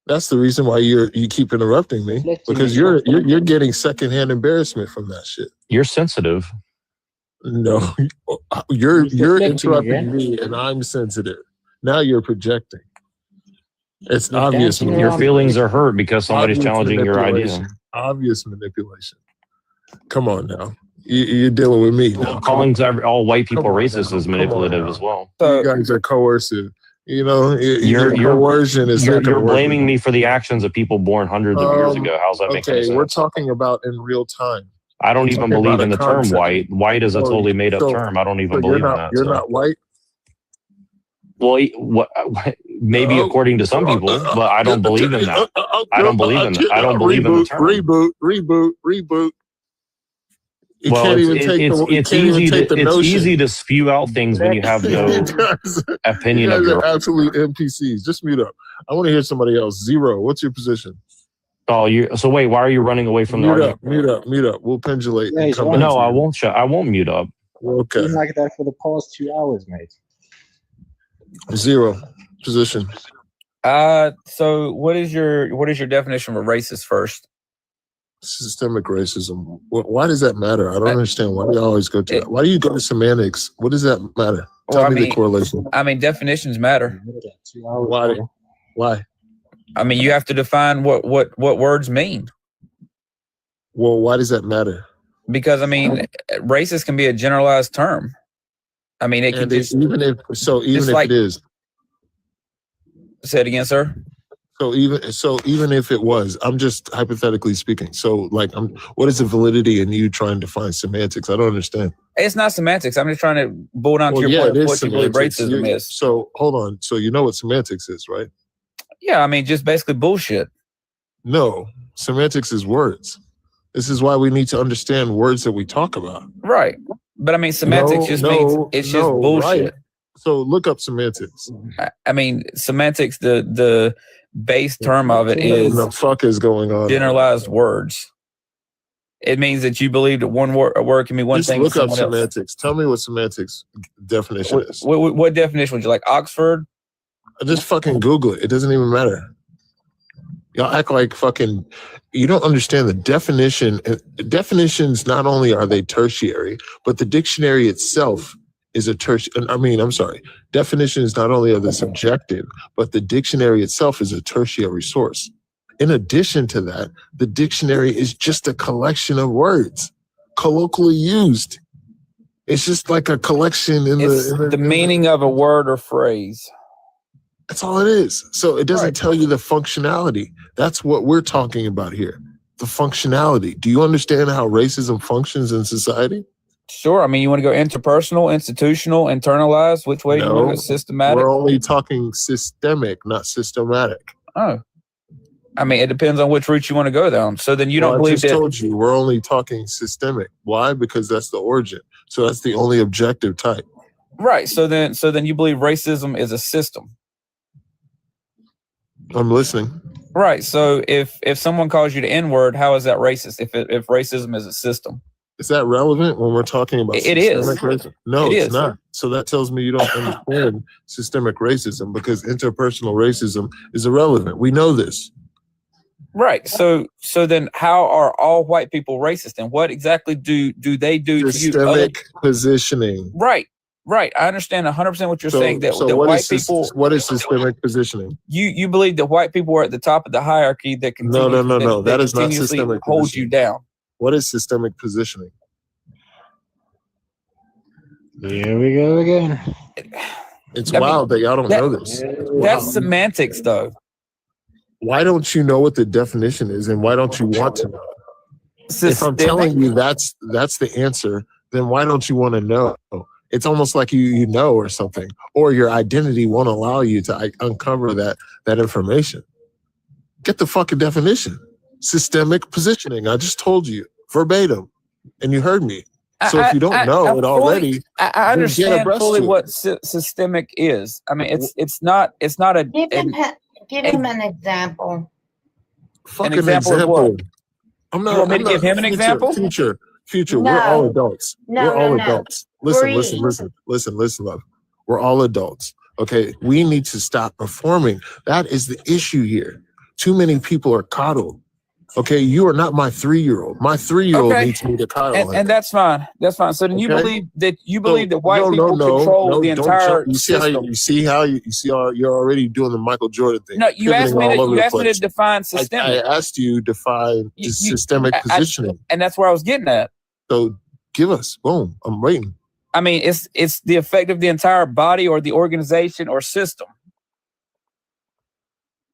That's the reason why you keep interrupting me, because you're getting secondhand embarrassment from that shit. You're sensitive. No, you're deflecting interrupting again. me, and I'm sensitive. Now you're projecting. It's You're obvious. dancing Your around feelings it. are hurt because somebody's Obvious challenging your idea. Obvious manipulation. Come on now. You're dealing with me. Well, Now. calling all white people Come on racist now. is Come on manipulative now. as well. You guys are coercive. You know, You're coercion is you're not blaming me for the actions of people born hundreds of years ago. How's that make any Okay, we're sense? talking about in real time. I don't We're even talking believe about in a the term concept. white. White is a totally made up term. I don't even believe in that. You're not white. Well, maybe according to some people, but I don't believe in that. I don't believe in that. I don't believe in the term. Reboot. You Well, can't even take the notion. It's easy to spew out things when you have no opinion of You guys your are absolute NPCs. Just mute up. I want to hear somebody else. Zero. What's your position? Oh, so wait, why are you running away from the argument? Mute up. We'll pendulate. Yeah, And he's come running. back No, to I you. won't. I won't mute up. Okay. Been like that for the past 2 hours, mate. Zero. Position. So what is your definition of a racist first? Systemic racism. Why does that matter? I don't understand. Why do you always go to that? Why do you go to semantics? What does that matter? Tell me the correlation. I mean, definitions matter. Why? I mean, you have to define what words mean. Well, why does that matter? Because I mean, racist can be a generalized term. I mean, it can just even if it is. Say it again, sir. So even if it was, I'm just hypothetically speaking. So like, what is the validity in you trying to find semantics? I don't understand. It's not semantics. I'm just trying to boil down to your point of what you believe racism is. So hold on. So you know what semantics is, right? Yeah, I mean, just basically bullshit. No, semantics is words. This is why we need to understand words that we talk about. Right. But I mean, semantics means it's just bullshit. Right. So look up semantics. I mean, semantics, the base term of it is what the fuck is going on? Generalized words. It means that you believe that a word can mean one Just thing. Look up else. semantics. Tell me what semantics definition is. What definition would you like? Oxford? Just fucking Google it. It doesn't even matter. Y'all act like fucking, you don't understand the definition. Definitions, not only are they tertiary, but the dictionary itself is a definitions not only are they subjective, but the dictionary itself is a tertiary source. In addition to that, the dictionary is just a collection of words, colloquially used. It's just like a collection the meaning of a word or phrase. That's all it is. So it doesn't tell you the functionality. That's what we're talking about here. The functionality. Do you understand how racism functions in society? Sure. I mean, you want to go interpersonal, institutional, internalized? Which way do you want to go? Systematic? We're only talking systemic, not systematic. Oh. I mean, it depends on which route you want to go down. So then you don't believe I just told you, we're only talking systemic. Why? Because that's the origin. So that's the only objective type. Right. So then you believe racism is a system. I'm listening. Right. So if someone calls you the N-word, how is that racist? If racism is a system. Is that relevant when we're talking about systemic racism? No, it's not. So that tells me you don't understand systemic racism, because interpersonal racism is irrelevant. We know this. Right. So then how are all white people racist? And what exactly do they do to you? Systemic positioning. Right. Right. I understand 100% what you're saying. That white people. What is systemic positioning? You believe that white people are at the top of the hierarchy that continue, No. That is not systemic hold positioning. you down. What is systemic positioning? Here we go again. It's wild that y'all don't know this. That's semantics, though. Why don't you know what the definition is, and why don't you want to know? If I'm telling you that's the answer, then why don't you want to know? It's almost like you know or something, or your identity won't allow you to uncover that information. Get the fucking definition. Systemic positioning. I just told you verbatim, and you heard me. So if you don't know it already, I then get understand abreast fully to it. what systemic is. I mean, it's not a Give him an example. Fucking example of what? I'm You not. want me I'm to give not. him an example? Future. No. We're all adults. No, We're all no, no. adults. Listen, Breathe. listen, love. We're all adults. Okay, we need to stop performing. That is the issue here. Too many people are coddled. Okay, you are not my 3-year-old. My 3-year-old Okay. needs me to coddle him. And that's fine. That's fine. So then you Okay. believe that So, white people control the don't entire jump. You system. see how you're already doing the Michael Jordan thing. No, you asked pivoting me all to over you the asked me to place. define systemic. I asked you to define the systemic positioning. And that's where I was getting at. So give us. Boom. I'm waiting. I mean, it's the effect of the entire body or the organization or system.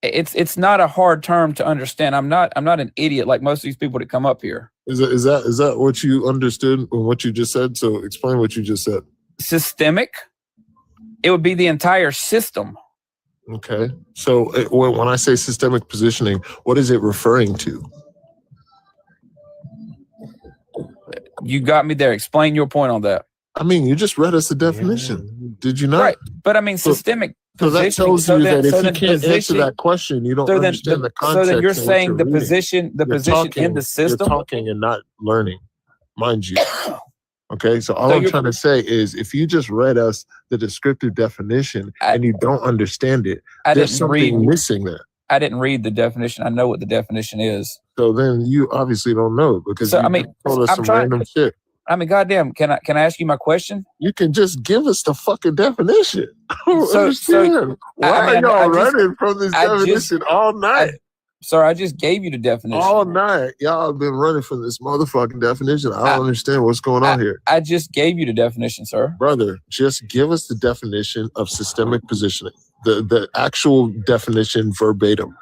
It's not a hard term to understand. I'm not an idiot like most of these people that come up here. Is that what you understood and what you just said? So explain what you just said. Systemic, it would be the entire system. Okay. So when I say systemic positioning, what is it referring to? You got me there. Explain your point on that. I mean, you just read us the definition. Did you not? Right. But I mean, systemic. So that tells you that if you can't answer position- that question, you don't understand the context. So then you're in which saying the reading. position You're in the system. You're talking and not learning, mind you. Okay, so all So I'm you're- trying to say is if you just read us the descriptive definition and you don't understand it, there's something missing there. I didn't read the definition. I know what the definition is. So then you obviously don't know because So, you I mean, told us I'm some trying- random shit. I mean, goddamn, can I ask you my question? You can just give us the fucking definition. I don't understand. Why I mean, are y'all I just- running from this I just- definition all night? Sir, I just gave you the definition. All night. Y'all have been running from this motherfucking definition. I don't understand what's going on here. I just gave you the definition, sir. Brother, just give us the definition of systemic positioning. The actual definition verbatim.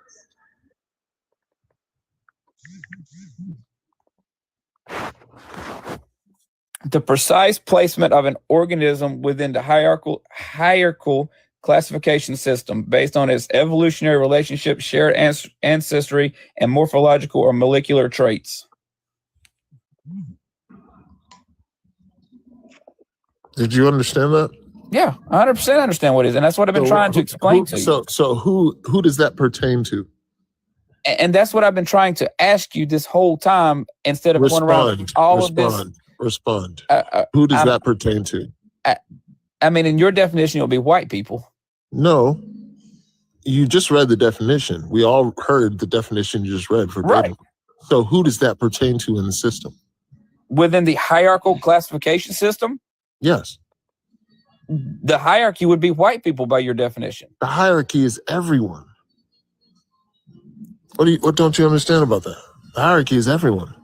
The precise placement of an organism within the hierarchical classification system based on its evolutionary relationship, shared ancestry, and morphological or molecular traits. Did you understand that? Yeah, 100% understand what it is, and that's what I've been trying to explain to you. So who does that pertain to? And that's what I've been trying to ask you this whole time instead of going around all of this. Respond. Who does that pertain to? I mean, in your definition, it'll be white people. No. You just read the definition. We all heard the definition you just read verbatim. Right. So who does that pertain to in the system? Within the hierarchical classification system? Yes. The hierarchy would be white people by your definition. The hierarchy is everyone. What don't you understand about that? The hierarchy is everyone.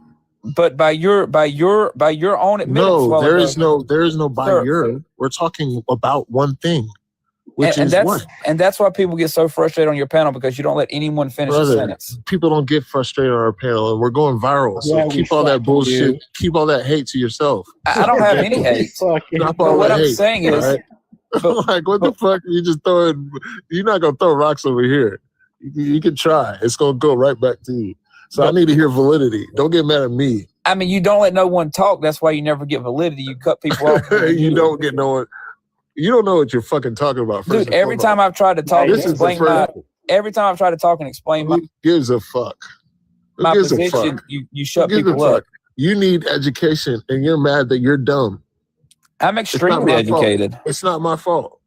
But by your own admittance, No, there is no by Sir, your. We're talking about one thing, which is what? And that's why people get so frustrated on your panel because you don't let anyone finish a sentence. People don't get frustrated on our panel, and we're going viral. So Yeah, keep all that bullshit, keep all that hate to yourself. I don't have any hate. Drop But all what that I'm hate, saying is, all right? Like, what the fuck? You just throwing? You're not gonna throw rocks over here. You can try. It's gonna go right back to you. So I need to hear validity. Don't get mad at me. I mean, you don't let no one talk. That's why you never get validity. You cut people off. You don't get no one. You don't know what you're fucking talking about. First Dude, and every foremost. time I've tried to talk and This is the explain first- every time I've tried to talk and explain Who gives a fuck? Who my gives a position, fuck? you shut Who gives a people up. fuck? You need education, and you're mad that you're dumb. I'm It's not extremely my fault. educated. It's not my fault.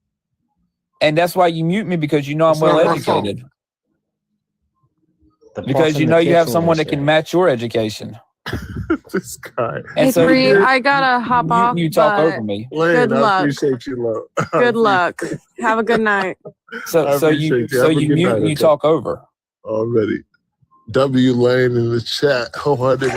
And that's why you mute me because you know I'm It's well not my fault. educated. Because you know you have someone that can match your education. This guy. And Hey, so Bree, you're- I gotta hop off. you talk but over me. Lane, Good I luck. appreciate you, love. Good luck. Have a good night. So I so you appreciate you. so Have a you good mute night, and you okay? talk over. Already. W Lane in the chat. Wholeheartedly.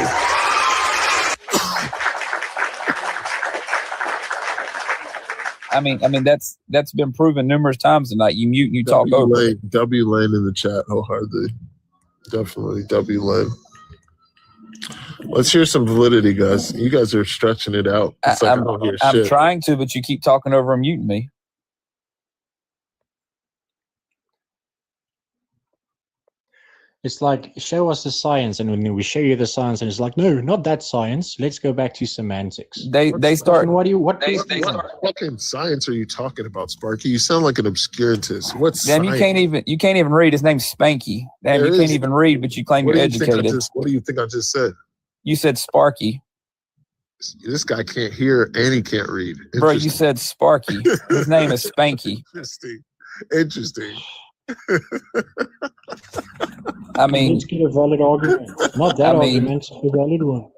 I mean that's been proven numerous times tonight. You mute and you talk over. W Lane in the chat. Wholeheartedly. Definitely W Lane. Let's hear some validity, guys. You guys are stretching it out. It's like I don't hear I'm shit. trying to, but you keep talking over and muting me. It's like, show us the science, and when we show you the science, and it's like, no, not that science. Let's go back to semantics. They start. What fucking science are you talking about, Sparky? You sound like an obscurantist. What's Damn, science? you can't even read. His name's Spanky. Damn, There you can't is. even read, but you claim What you're do you think I educated. what do you think I just said? You said Sparky. This guy can't hear and he can't read. Bro, you said Sparky. His name is Spanky. Interesting. I mean, let's get a valid argument. Not that argument, a valid one.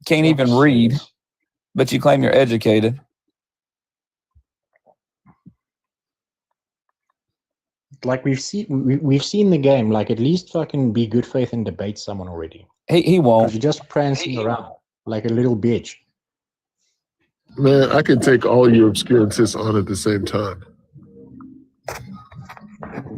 Can't even read, but you claim you're educated. Like we've seen the game. Like at least fucking be good faith and debate someone already. He won't. You're just prancing around like a little bitch. Man, I can take all you obscurantists on at the same time.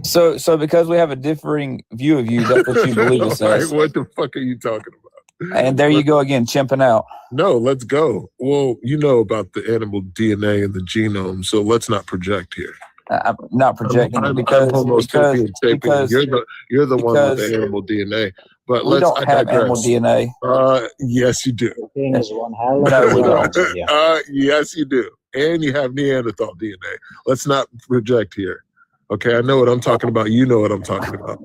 So because we have a differing view of you, that's what you believe it says. What the fuck are you talking about? And there you go again, chimping out. No, let's go. Well, you know about the animal DNA and the genome, so let's not project here. I'm not projecting I'm because you're the one with the animal DNA. But we don't have animal digress. DNA. Yes, you do. Is one hell of No, we don't. Yes, you do. And you have Neanderthal DNA. Let's not project here. Okay, I know what I'm talking about. You know what I'm talking about.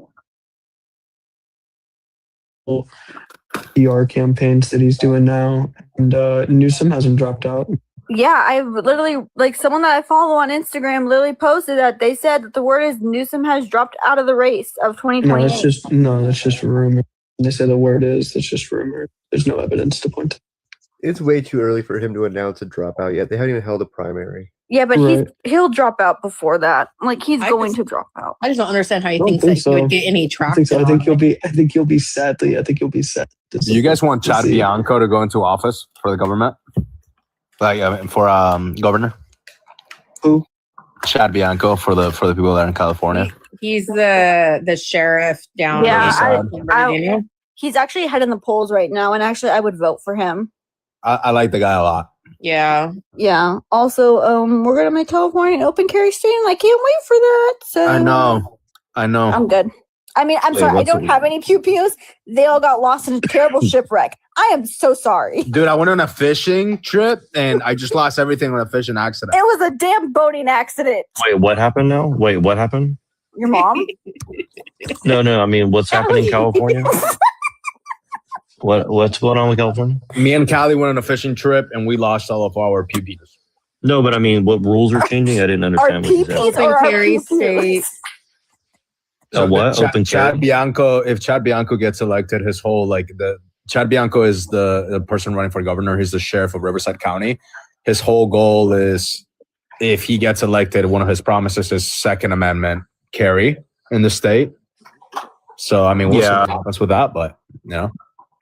PR campaigns that he's doing now, and Newsom hasn't dropped out. Yeah, I literally, like, someone that I follow on Instagram literally posted that they said that the word is Newsom has dropped out of the race of 2028. That's just rumor. They say the word is, that's just rumor. There's no evidence to point to. It's way too early for him to announce a dropout yet. They haven't even held a primary. Yeah, but he'll drop out before that. Like, he's going to drop out. I just don't understand how you I don't think think that you so. would get any I traction. think so. I think you'll be sadly. I think you'll be sad. Do you guys want Chad Bianco to go into office for the government? Like for governor? Who? Chad Bianco for the people that are in California. He's the sheriff down. Yeah, he's actually ahead in the polls right now, and actually, I would vote for him. I like the guy a lot. Yeah. Yeah. Also, we're gonna make California an open carry state, and I can't wait for that. So I know. I'm good. I mean, I'm sorry, I don't have any pew-pews. They all got lost in a terrible shipwreck. I am so sorry. Dude, I went on a fishing trip and I just lost everything on a fishing accident. It was a damn boating accident. Wait, what happened now? Wait, what happened? Your mom? No, I mean, what's happening in California? What's going on with California? Me and Callie went on a fishing trip and we lost all of our PPs. No, but I mean, what rules are changing? I didn't understand. What you said. Open carry state. What? Open Chad Bianco, if Chad Bianco gets elected, his whole Chad Bianco is the person running for governor. He's the sheriff of Riverside County. His whole goal is, if he gets elected, one of his promises is Second Amendment carry in the state. So I mean, we'll see what happens with that, but you know.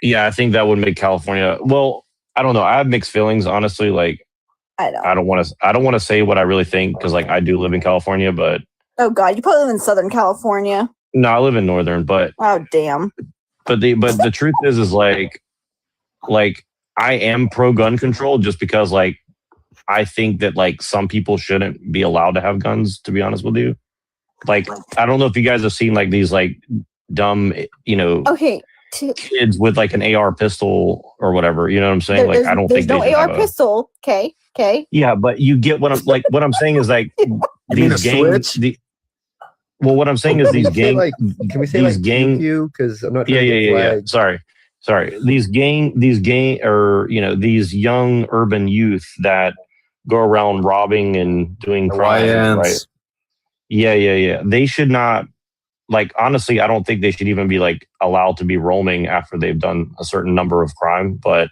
Yeah, I think that would make California. Well, I don't know. I have mixed feelings, honestly. Like, I don't want to say what I really think because, like, I do live in California, but. Oh God, you probably live in Southern California. No, I live in Northern, but. Oh damn. But the truth is like I am pro gun control just because like I think that like some people shouldn't be allowed to have guns. To be honest with you, like I don't know if you guys have seen like these like dumb kids with like an AR pistol or whatever. You know what I'm saying? Like I don't think there's no AR pistol. Okay. Yeah, but you get what I'm like. What I'm saying is like these gangs. Well, what I'm saying is these gang. Can we say these like gang? Because I'm not. Yeah. Sorry. These young urban youth that go around robbing and doing crimes, right? Yeah. They should not. Like honestly, I don't think they should even be like allowed to be roaming after they've done a certain number of crime. But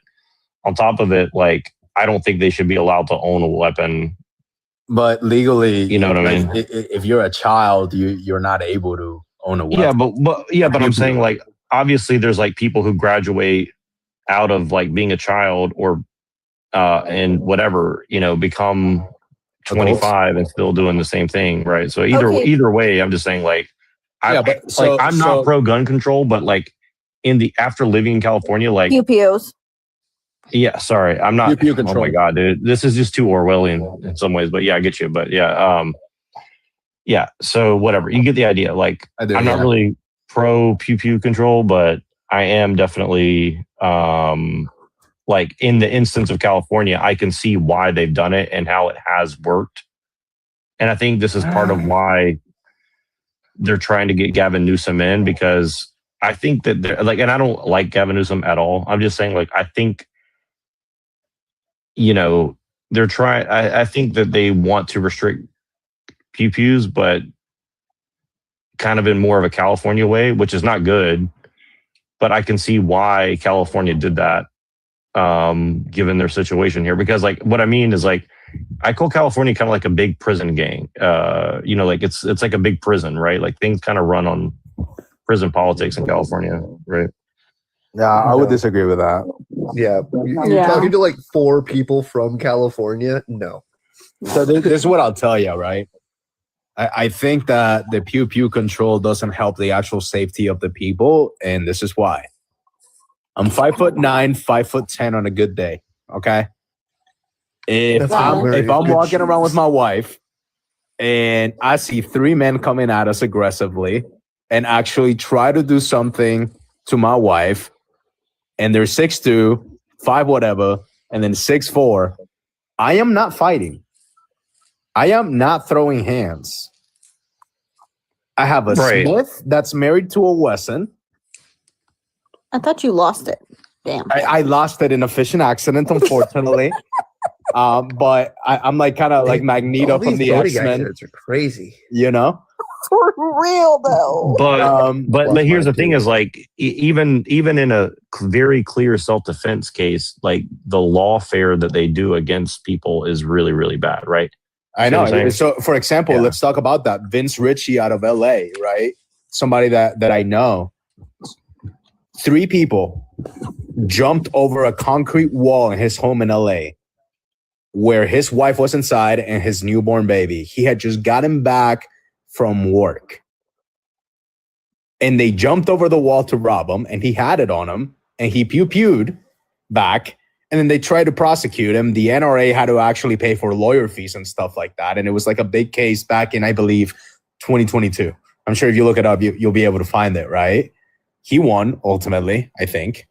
on top of it, like I don't think they should be allowed to own a weapon. But legally, you know what I mean? If you're a child, you're not able to own a weapon. But I'm saying like obviously there's like people who graduate out of like being a child or and whatever, become 25 and still doing the same thing, right? So either way, I'm just saying like I'm not pro gun control, but like after living in California, like pew-pews. Yeah, sorry, I'm not. Oh my god, dude, this is just too Orwellian in some ways. But yeah, I get you. But yeah, So whatever, you get the idea. Like, I'm not really pro pew pew control, but I am definitely like in the instance of California, I can see why they've done it and how it has worked. And I think this is part of why they're trying to get Gavin Newsom in, because I think that they're like, and I don't like Gavin Newsom at all. I'm just saying, like, I think, you know, they're trying, I think that they want to restrict pew pews, but kind of in more of a California way, which is not good. But I can see why California did that, given their situation here. Because, like, what I mean is, like, I call California kind of like a big prison gang. You know, like it's like a big prison, right? Like things kind of run on prison politics in California, right? Yeah, I would disagree with that. Yeah, you're talking to like 4 people from California. No. So this is what I'll tell you, right? I think that the pew pew control doesn't help the actual safety of the people, and this is why. I'm 5'9", 5'10" on a good day. Okay. If I'm walking around with my wife and I see 3 men coming at us aggressively and actually try to do something to my wife, and they're 6'2", 5 whatever, and then 6'4", I am not fighting. I am not throwing hands. I have a Smith that's married to a Wesson. I thought you lost it. Damn. I lost it in a fishing accident, unfortunately. But I'm like kind of like Magneto from the X-Men. Are crazy, you know. For real though. But here's the thing: is like even in a very clear self-defense case, like the lawfare that they do against people is really, really bad, right? I know. So, for example, let's talk about that. Vince Ritchie out of LA, right? Somebody that I know. 3 people jumped over a concrete wall in his home in LA, where his wife was inside and his newborn baby. He had just gotten back from work. And they jumped over the wall to rob him, and he had it on him, and he pew-pewed back. And then they tried to prosecute him. The NRA had to actually pay for lawyer fees and stuff like that. And it was like a big case back in, I believe, 2022. I'm sure if you look it up, you'll be able to find it, right? He won, ultimately, I think.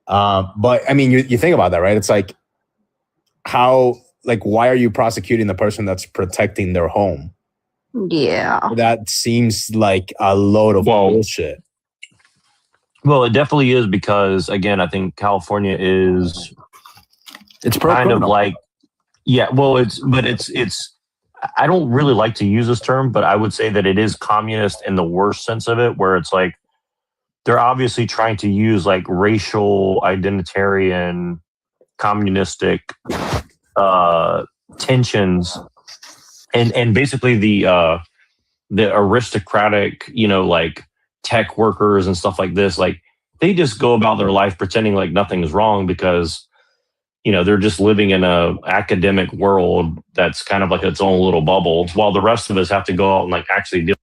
But, I mean, you think about that, right? It's like, why are you prosecuting the person that's protecting their home? Yeah. That seems like a load of bullshit. Well, it definitely is, because, again, I think California is... It's kind of like, yeah, well, it's I don't really like to use this term, but I would say that it is communist in the worst sense of it, where it's like they're obviously trying to use like racial, identitarian, communistic tensions, and basically the aristocratic, you know, like tech workers and stuff like this, like they just go about their life pretending like nothing's wrong because, you know, they're just living in a academic world that's kind of like its own little bubble, while the rest of us have to go out and like actually deal.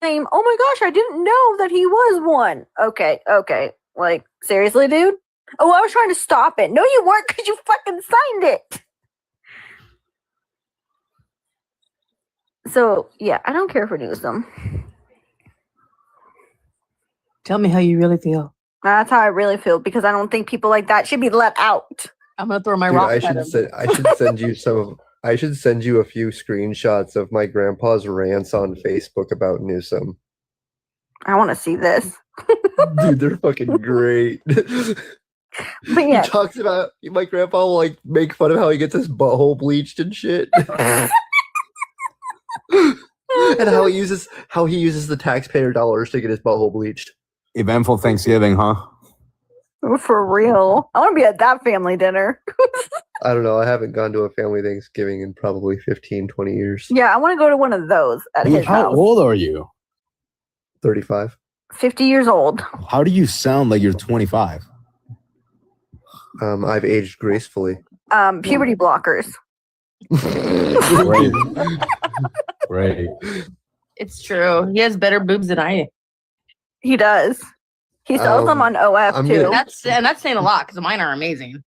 Oh my gosh, I didn't know that he was one. Okay. Like, seriously, dude? Oh, I was trying to stop it. No, you weren't, because you fucking signed it. So, yeah, I don't care for Newsom. Tell me how you really feel. That's how I really feel, because I don't think people like that should be let out. I'm gonna throw my Dude, rock I at should him. I should send you a few screenshots of my grandpa's rants on Facebook about Newsom. I want to see this. Dude, they're fucking great. But yeah. He talks about my grandpa will like make fun of how he gets his butthole bleached and shit. And how he uses the taxpayer dollars to get his butthole bleached. Eventful Thanksgiving, huh? For real. I want to be at that family dinner. I don't know. I haven't gone to a family Thanksgiving in probably 15, 20 years. Yeah, I want to go to one of those at his How house. old are you? 35. 50 years old. How do you sound like you're 25? I've aged gracefully. Puberty blockers. Great. It's true. He has better boobs than I. He does. He sells them on OF I'm too. gonna- That's saying a lot because mine are amazing.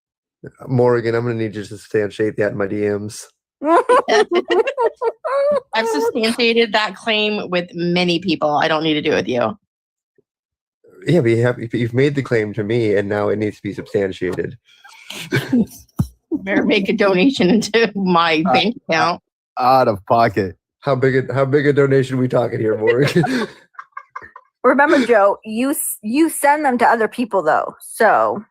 Morgan, I'm gonna need you to substantiate that in my DMs. I've substantiated that claim with many people. I don't need to do it with you. Yeah, but you've made the claim to me, and now it needs to be substantiated. Better make a donation into my bank account. Out of pocket. How big a donation are we talking here, Morgan? Remember, Joe, you send them to other people though, so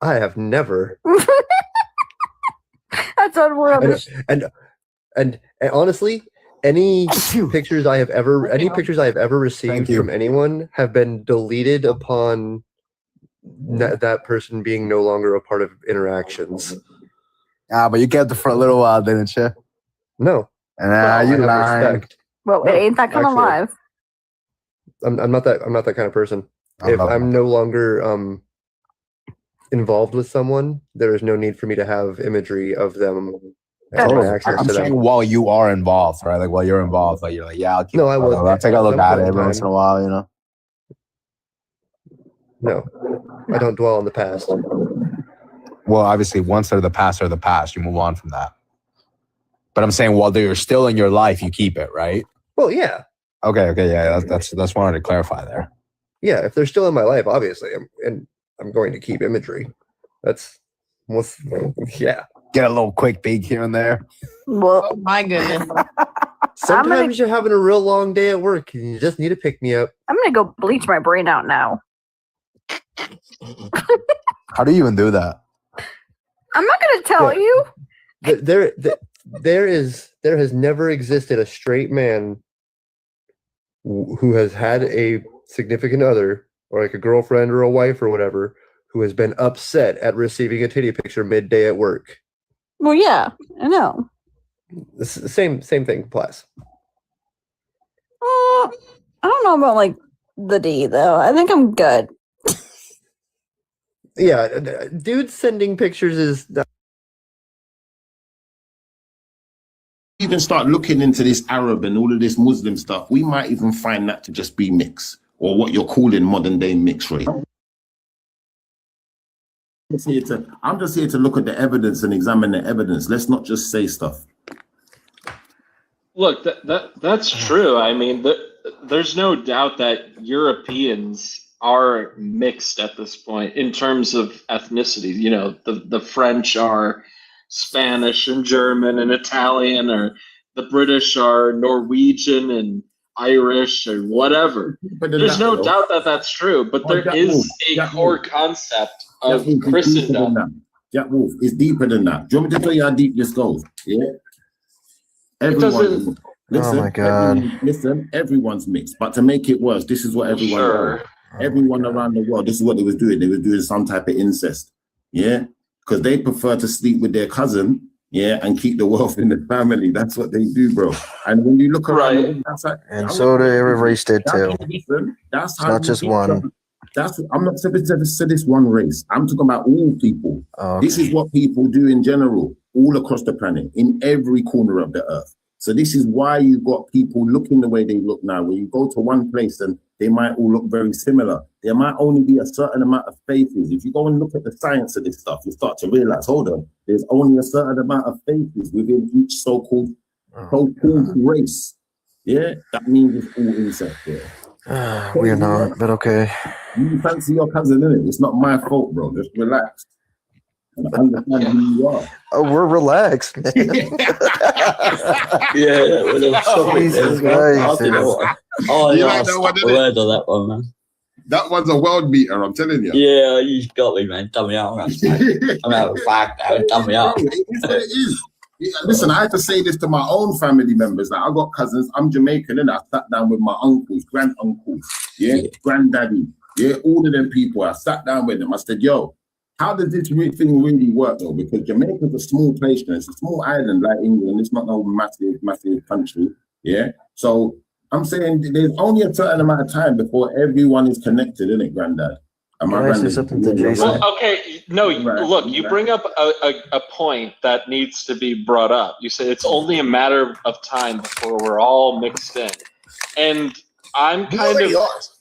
I have never. that's what we're on. And honestly, any pictures I have ever received from anyone have been deleted upon that person being no longer a part of interactions. But you kept it for a little while, didn't you? No. And I you have lying. respect. Well, it ain't that kind of live. I'm not that kind of person. If I'm no longer involved with someone, there is no need for me to have imagery of them and my access I'm to saying them. while you are involved, right? Like while you're involved, like you're like, yeah, I'll keep No, I was. I'll take a look at it every Time. once in a while, you know. No, I don't dwell on the past. Well, obviously, once they're the past, you move on from that. But I'm saying while they're still in your life, you keep it, right? Well, yeah. Okay, yeah. That's wanted to clarify there. Yeah, if they're still in my life, obviously, I'm going to keep imagery. Yeah. Get a little quick peek here and there. Well, oh my goodness. Sometimes you're having a real long day at work and you just need to pick me up. I'm gonna go bleach my brain out now. How do you even do that? I'm not gonna tell you. There has never existed a straight man who has had a significant other or like a girlfriend or a wife or whatever who has been upset at receiving a titty picture midday at work. Well, yeah, I know. The same thing applies. I don't know about like the D though. I think I'm good. Yeah, dudes sending pictures is. Even start looking into this Arab and all of this Muslim stuff, we might even find that to just be mix, or what you're calling modern day mixed race. I'm just here to look at the evidence and examine the evidence. Let's not just say stuff. Look, that's true. I mean, there's no doubt that Europeans are mixed at this point in terms of ethnicity. You know, the French are Spanish and German and Italian, or the British are Norwegian and Irish or whatever. There's no doubt that that's true, but there is a core concept of Christendom. Jack Wolf, it's deeper than that. Do you want me to tell you how deep this goes? Yeah. Everyone, listen, oh my God. Listen, everyone's mixed. But to make it worse, this is what everyone does. Everyone around the world, this is what they was doing. They were doing some type of incest. Yeah. Because they prefer to sleep with their cousin, yeah, and keep the wealth in the family. That's what they do, bro. And when you look around, that's like, And so do every race did too. That's It's not just one. I'm not saying this one race. I'm talking about all people. Oh, This is what people do in general, all across the planet, in every corner of the earth. So this is why you got people looking the way they look now. When you go to one place and they might all look very similar, there might only be a certain amount of faces. If you go and look at the science of this stuff, you start to realize, hold on, there's only a certain amount of faces within each so-called race. Yeah, that means it's all incest. Yeah. We're not, but okay. You fancy your cousin, innit? It's not my fault, bro. Just relax. And understand who you are. Oh, we're relaxed, man. Jesus Christ. Oh, You yeah, like I that stuck one, the innit? word on that one, man. That one's a world beater, I'm telling you. Yeah, you got me, man. Tell me out, man. I'm out of fact now. Tell me out. It is what it is. Yeah, listen, I had to say this to my own family members. Like, I got cousins. I'm Jamaican, and I sat down with my uncles, grand uncles, granddaddy, all of them people. I sat down with them. I said, "Yo, how does this thing really work, though? Because Jamaica's a small place, and it's a small island like England. It's not no massive country. Yeah. So I'm saying there's only a certain amount of time before everyone is connected, isn't it, Granddad? Am I Can I say granddad? something to Jason? Well, okay, no, look, you bring up a point that needs to be brought up. You say it's only a matter of time before we're all mixed in. And I'm kind of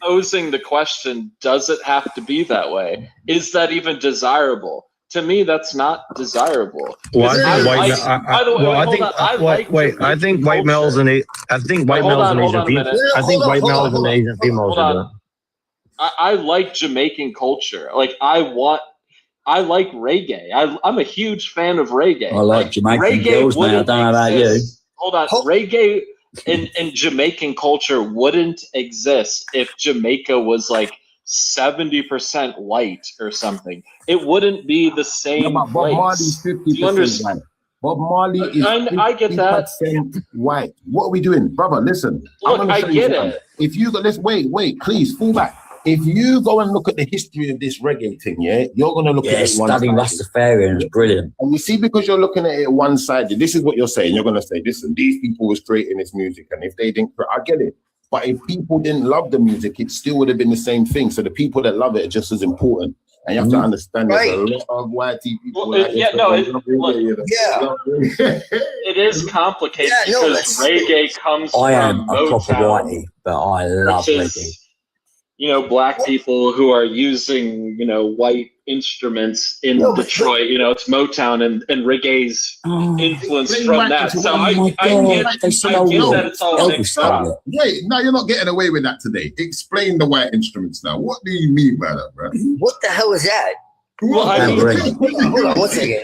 posing the question, does it have to be that way? Is that even desirable? To me, that's not desirable. Well, I think white males and Asian people. I think white males and Asian females are doing. I like Jamaican culture. Like I like reggae. I'm a huge fan of reggae. I like Jamaican girls, man. I don't know about you. Hold on, reggae in Jamaican culture wouldn't exist if Jamaica was like 70% white or something. It wouldn't be the same. Bob Marley's 50% white. Bob Marley is I get that. 50% white. What are we doing, brother? Listen. Look, I get it. If you go, let's wait, please, fall back. If you go and look at the history of this reggae thing, yeah, you're going to look at it one studying Rastafarian is brilliant. And you see, because you're looking at it one-sided, this is what you're saying. You're going to say, listen, these people was creating this music, and if they didn't, I get it. But if people didn't love the music, it still would have been the same thing. So the people that love it are just as important. And you have to understand there's a lot of white people. Well, it is complicated because reggae comes from I am a Motown, proper whitey, but I love reggae. You know, black people who are using, you know, white instruments in Detroit. You know, it's Motown and reggae's influence from that. So I get that it's all mixed up. Wait, no, you're not getting away with that today. Explain the white instruments now. What do you mean by that, bro? What the hell is that? Well, I mean, hold on 1 second.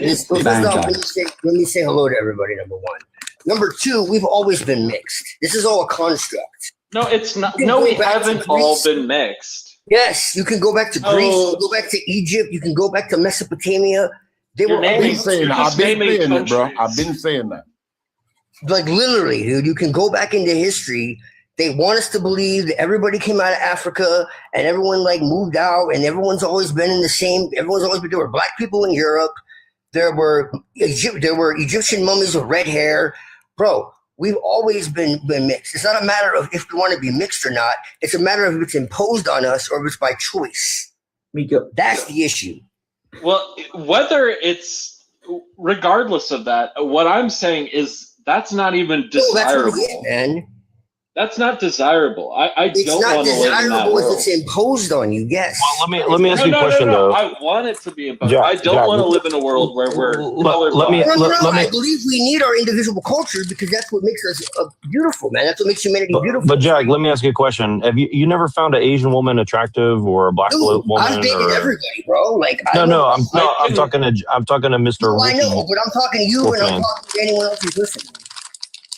Let me say hello to everybody, number one. Number two, we've always been mixed. This is all a construct. No, it's not. No, we haven't all been mixed. Yes, you can go back to Greece, you can go back to Egypt, you can go back to Mesopotamia. I've been saying it, bro. I've been saying that. Like literally, dude, you can go back into history. They want us to believe that everybody came out of Africa and everyone like moved out and everyone's always been in the same. There were black people in Europe. There were Egyptian mummies with red hair, bro. We've always been mixed. It's not a matter of if we want to be mixed or not. It's a matter of if it's imposed on us or if it's by choice. That's the issue. Well, regardless of that, what I'm saying is that's not even desirable. That's what it is, man. That's not desirable. I don't want to live in that world. It's imposed on you, yes. Well, let me ask you a question though. I want it to be imposed. I don't want to live in a world where we're I believe we need our individual culture because that's what makes us beautiful, man. That's what makes humanity beautiful. But Jack, let me ask you a question. Have you never found an Asian woman attractive or a black woman? I've dated everybody, bro. Like I'm talking to Mr. I know, but I'm talking to you and I'm talking to anyone else who's listening.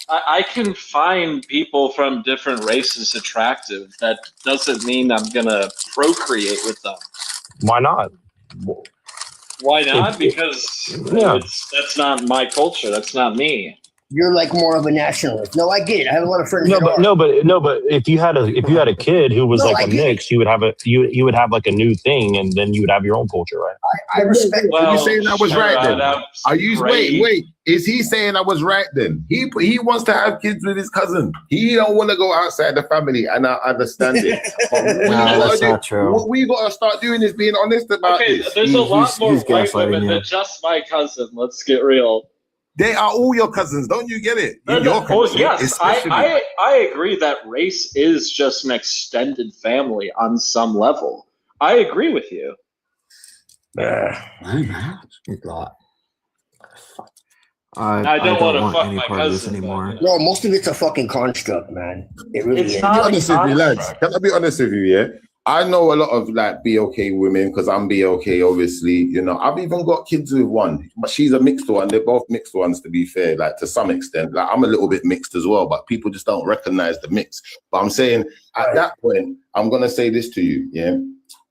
I can find people from different races attractive. That doesn't mean I'm gonna procreate with them. Why not? Why not? Because that's not my culture. That's not me. You're like more of a nationalist. No, I get it. I have a lot of friends. No, but if you had a kid who was like a mix, you would have like a new thing, and then you would have your own culture, right? I respect. Are you saying I was right then? Are you wait? Is he saying I was right then? He wants to have kids with his cousin. He don't want to go outside the family, and I understand it. That's not true. What we got to start doing is being honest about it. There's a lot more white women than just my cousin. Let's get real. They are all your cousins, don't you get it? Yes, I agree that race is just an extended family on some level. I agree with you. I don't want to fuck my cousin anymore. No, most of it's a fucking construct, man. It really is. Can I be honest with you, yeah? I know a lot of like BOK women because I'm BOK, obviously. You know, I've even got kids with one, but she's a mixed one. They're both mixed ones, to be fair, like to some extent. Like I'm a little bit mixed as well, but people just don't recognize the mix. But I'm saying at that point, I'm gonna say this to you, yeah,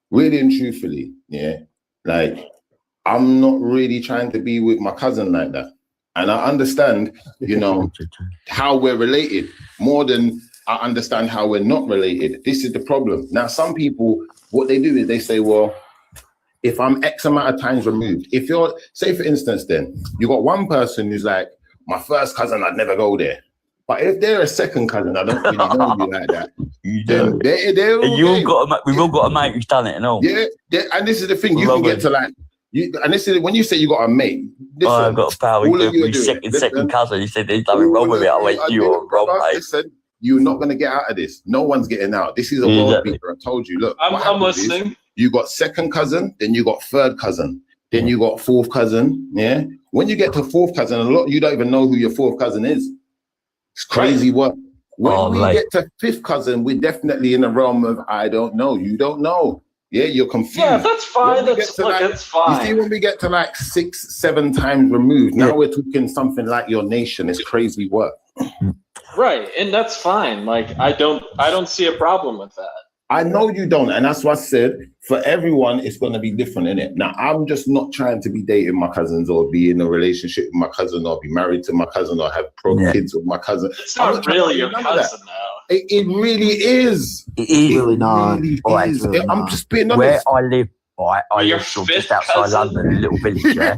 really and truthfully, yeah, like I'm not really trying to be with my cousin like that, and I understand, you know, how we're related more than I understand how we're not related. This is the problem. Now, some people, what they do is they say, well, if I'm X amount of times removed, if you're, say for instance, then you got one person who's like, my first cousin, I'd never go there. But if they're a second cousin, I don't really know you like that. Then they're we've all got a mate who's done it and all. Yeah, and this is the thing, you can get to like, and this is when you say you got a mate. Listen, I've got a pal who's second cousin. He said there's nothing wrong with it. I went, you're wrong, mate. Listen, you're not going to get out of this. No one's getting out. This is a world beater. I told you. Look, what I'm happens is listening. you got second cousin, then you got third cousin, then you got fourth cousin. Yeah. When you get to fourth cousin, a lot you don't even know who your fourth cousin is. It's crazy work. When we get to fifth cousin, we're definitely in the realm of I don't know. You don't know. Yeah, you're confused. Yeah, that's fine. That's fine. You see, when we get to like 6, 7 times removed, now we're talking something like your nation. It's crazy work. Right, and that's fine. Like I don't see a problem with that. I know you don't, and that's what I said. For everyone, it's going to be different, innit? Now, I'm just not trying to be dating my cousins or be in a relationship with my cousin or be married to my cousin or have kids with my cousin. It's not really your cousin now. It really is. It is really not. I'm just being honest. Where I live, right, I live sort of just outside London, a little village, yeah.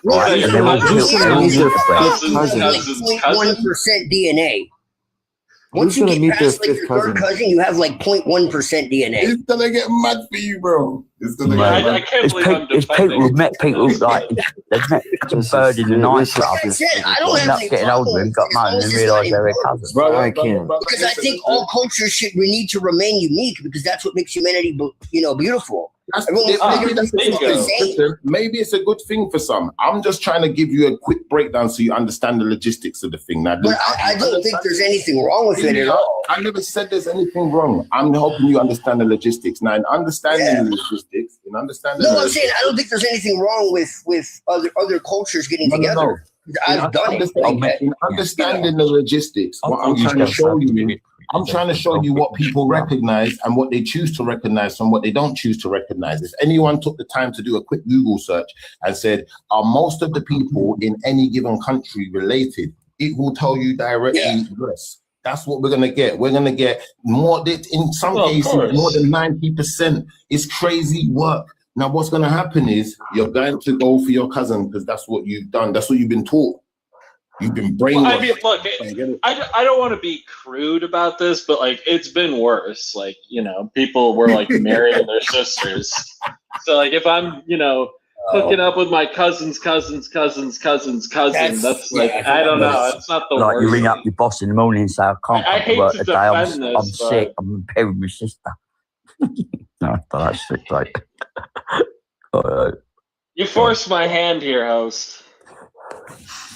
Right, and then we'll Who's gonna meet their fifth cousin? Like 0.1% DNA. Once you get past like your third cousin, you have like 0.1% DNA. It's gonna get mad for you, bro. It's gonna get mad. I can't believe I'm it's people who've met people like they've met a bird in the night club. I don't have any getting older and got married and realised they were cousins. I can't. Because I think all cultures should need to remain unique because that's what makes humanity, beautiful. Maybe it's a good thing for some. I'm just trying to give you a quick breakdown so you understand the logistics of the thing. Now, but I don't think there's anything wrong with it at all. I never said there's anything wrong. I'm helping you understand the logistics. Now, in understanding the logistics, I'm saying I don't think there's anything wrong with other cultures getting together. I've done it. In understanding the logistics, what I'm trying to show you is I'm trying to show you what people recognize and what they choose to recognize from what they don't choose to recognize. If anyone took the time to do a quick Google search and said, are most of the people in any given country related? It will tell you directly, yes. That's what we're going to get. We're going to get more, in some cases, more than 90%. It's crazy work. Now, what's going to happen is you're going to go for your cousin because that's what you've done. That's what you've been taught. You've been brainwashed. Well, I mean, look, I don't want to be crude about this, but like it's been worse. Like, you know, people were like marrying their sisters. So like if I'm, you know, hooking up with my cousin's cousin, that's like I don't know. It's not the like worst. You ring up your boss in the morning and say, I can't I come to hate work to today. defend I'm this, sick. I'm in bed with my sister. No, that's sick. Like, you forced my hand here, host.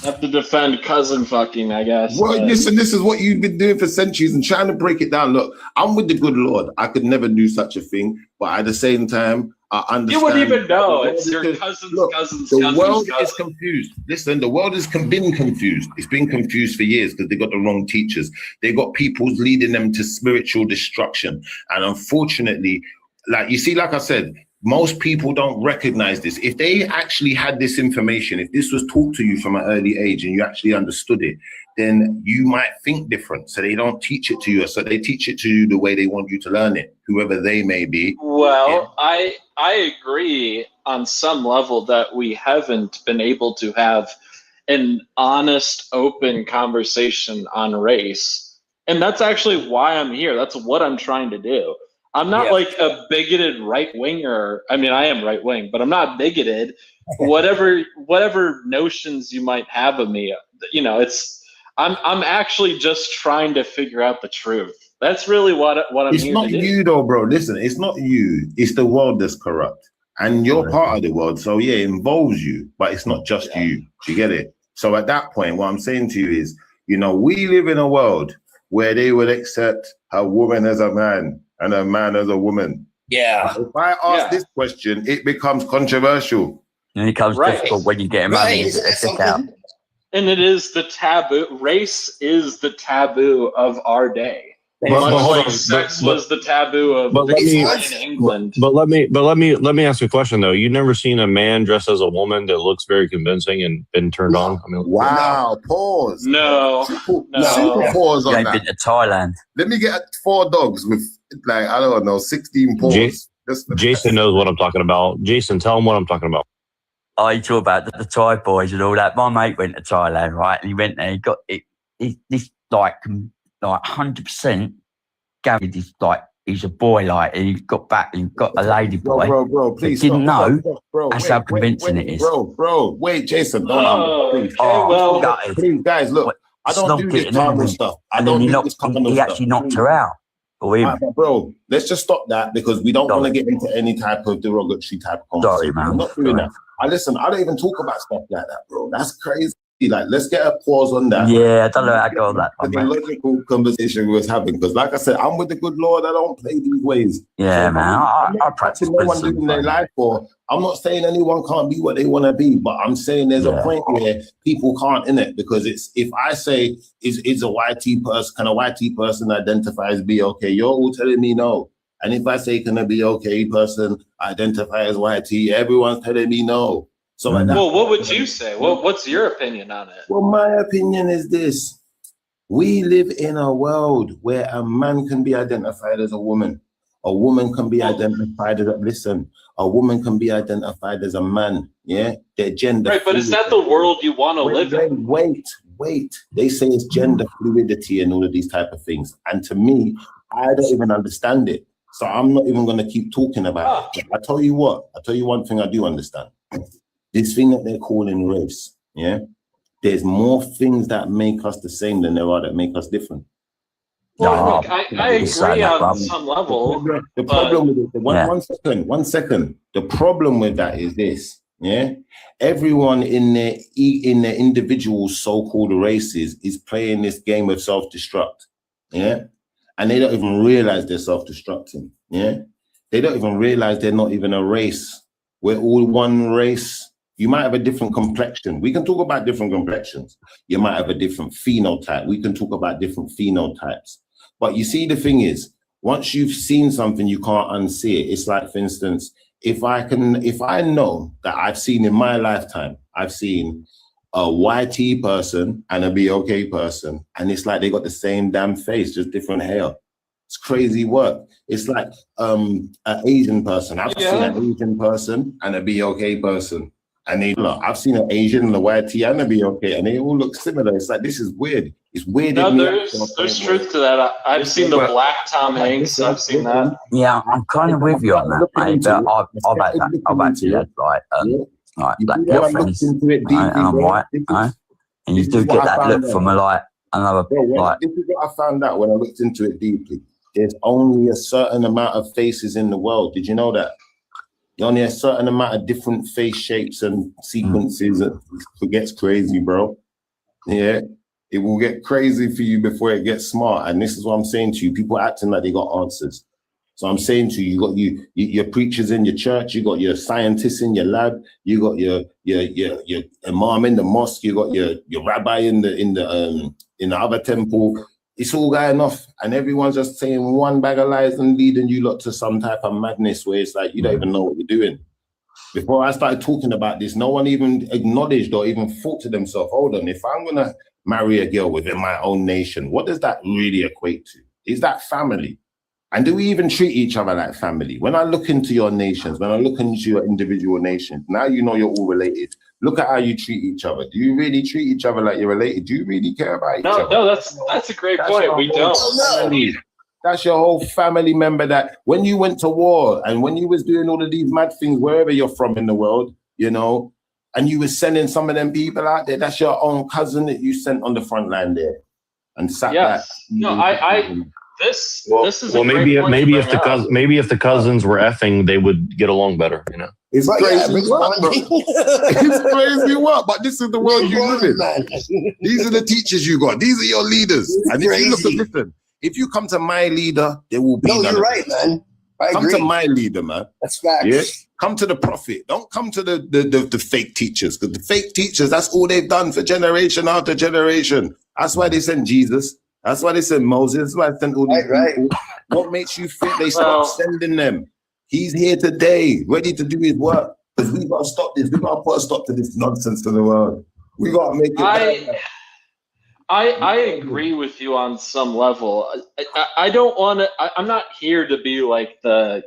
I have to defend cousin fucking, I guess. Well, listen, this is what you've been doing for centuries and trying to break it down. Look, I'm with the good Lord. I could never do such a thing, but at the same time, I understand. You wouldn't even know. It's your cousin's cousin's The world is confused. Listen, the world has been confused. It's been confused for years because they got the wrong teachers. They got people leading them to spiritual destruction. And unfortunately, like you see, like I said, most people don't recognize this. If they actually had this information, if this was taught to you from an early age and you actually understood it, then you might think different. So they don't teach it to you. So they teach it to you the way they want you to learn it, whoever they may be. Well, I agree on some level that we haven't been able to have an honest, open conversation on race. And that's actually why I'm here. That's what I'm trying to do. I'm not like a bigoted right winger. I mean, I am right wing, but I'm not bigoted. Whatever notions you might have of me, you know, I'm actually just trying to figure out the truth. That's really what I'm it's here not to do. you though, bro. Listen, it's not you. It's the world that's corrupt, and you're part of the world. So yeah, it involves you, but it's not just you. Do you get it? So at that point, what I'm saying to you is, you know, we live in a world where they will accept a woman as a man and a man as a woman. Yeah. If I ask this question, it becomes controversial. And it becomes difficult when you get married. And it is the taboo. Race is the taboo of our day. Sex was the taboo of in England. But let me ask you a question though. You've never seen a man dressed as a woman that looks very convincing and been turned on? I mean, wow, pause. No. Super pause on You ain't that. been to Thailand. Let me get 4 dogs with like, I don't know, 16 paws. Jason knows what I'm talking about. Jason, tell him what I'm talking about. Oh, you talk about the Thai boys and all that. My mate went to Thailand, right? And he went there. He got it. This like 100% Gary. He's a boy. Like he got back and got a lady boy. Bro, please. Didn't know. Bro, that's how convincing it is. Bro, wait, Jason, don't. Okay, please, guys, look. I don't do this carnal stuff. I And don't then do this carnal he stuff. actually knocked her out. Believe me. But bro, let's just stop that because we don't want to get into any type of derogatory type of conversation. man. I'm not doing that. I don't even talk about stuff like that, bro. That's crazy. Like, let's get a pause on that. Yeah, I don't know how to go on that. The logical conversation we was having because, like I said, I'm with the good Lord. I don't play these ways. Yeah, So, man. I practice no one wisdom, living their man. life, or I'm not saying anyone can't be what they want to be, but I'm saying there's a point where people can't in it because it's if I say is a YT person, can a YT person identify as BOK? You're all telling me no. And if I say can a BOK person identify as YT, everyone's telling me no. So well, what would you say? What's your opinion on it? Well, my opinion is this. We live in a world where a man can be identified as a woman can be identified as a woman can be identified as a man. Yeah, their gender. Right, but is that the world you want to live in? Wait. They say it's gender fluidity and all of these type of things. And to me, I don't even understand it. So I'm not even going to keep talking about it. But I tell you one thing I do understand. This thing that they're calling race, yeah, there's more things that make us the same than there are that make us different. Well, look, I agree on some level. The problem with it, one second. The problem with that is this, yeah. Everyone in their individual so-called races is playing this game of self-destruct, yeah, and they don't even realize they're self-destructing, yeah. They don't even realize they're not even a race. We're all one race. You might have a different complexion. We can talk about different complexions. You might have a different phenotype. We can talk about different phenotypes. But you see, the thing is, once you've seen something, you can't unsee it. It's like, for instance, if I know that I've seen in my lifetime, I've seen a YT person and a BOK person, and it's like they got the same damn face, just different hair. It's crazy work. It's like an Asian person. I've seen an Asian person and a BOK person. And they look, I've seen an Asian and a YT and a BOK, and they all look similar. It's like, this is weird. It's weird. No, there's truth to that. I've seen the black Tom Hanks. I've seen that. Yeah, I'm kind of with you on that, mate. But I've actually had like black girlfriends, and I'm white, and you do get that look from another. This is what I found out when I looked into it deeply. There's only a certain amount of faces in the world. Did you know that? Only a certain amount of different face shapes and sequences. It gets crazy, bro. Yeah, it will get crazy for you before it gets smart. And this is what I'm saying to you. People acting like they got answers. So I'm saying to you, you got your preachers in your church, you got your scientists in your lab, you got your imam in the mosque, you got your rabbi in the other temple. It's all going off, and everyone's just saying one bag of lies and leading you lot to some type of madness where it's like you don't even know what you're doing. Before I started talking about this, no one even acknowledged or even thought to themselves, hold on, if I'm gonna marry a girl within my own nation, what does that really equate to? Is that family? And do we even treat each other like family? When I look into your nations, when I look into your individual nations, now you know you're all related. Look at how you treat each other. Do you really treat each other like you're related? Do you really care about each other? No, that's a great point. We don't. That's your whole family member that when you went to war and when you was doing all of these mad things, wherever you're from in the world, you know, and you were sending some of them people out there, that's your own cousin that you sent on the front line there and sat back. No, this is maybe if the cousins were effing, they would get along better, you know. It's crazy work, bro. It's crazy work, but this is the world you live in. These are the teachers you got. These are your leaders. And if you look at, listen, if you come to my leader, there will be No, you're right, man. I come agree. to my leader, man. That's facts. Yeah? Come to the prophet. Don't come to the fake teachers, because the fake teachers, that's all they've done for generation after generation. That's why they sent Jesus. That's why they sent Moses. That's why they sent all these people. What makes you think they stop sending them? He's here today, ready to do his work. Because we got to stop this. We got to put a stop to this nonsense to the world. We got to make it better. I agree with you on some level. I don't want to. I'm not here to be like the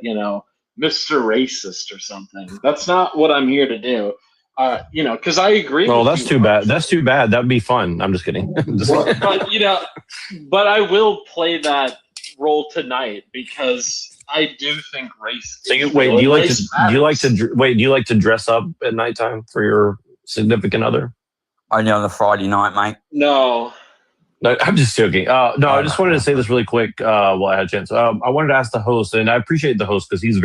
Mr. Racist or something. That's not what I'm here to do. Because I agree. Oh, with that's too bad. That's too bad. That'd be fun. I'm just kidding. But I will play that role tonight because I do think race. So do you like to dress up at nighttime for your significant other? Only on a Friday night, mate. No. No, I'm just joking. No, I just wanted to say this really quick while I had a chance. I wanted to ask the host, and I appreciate the host because he's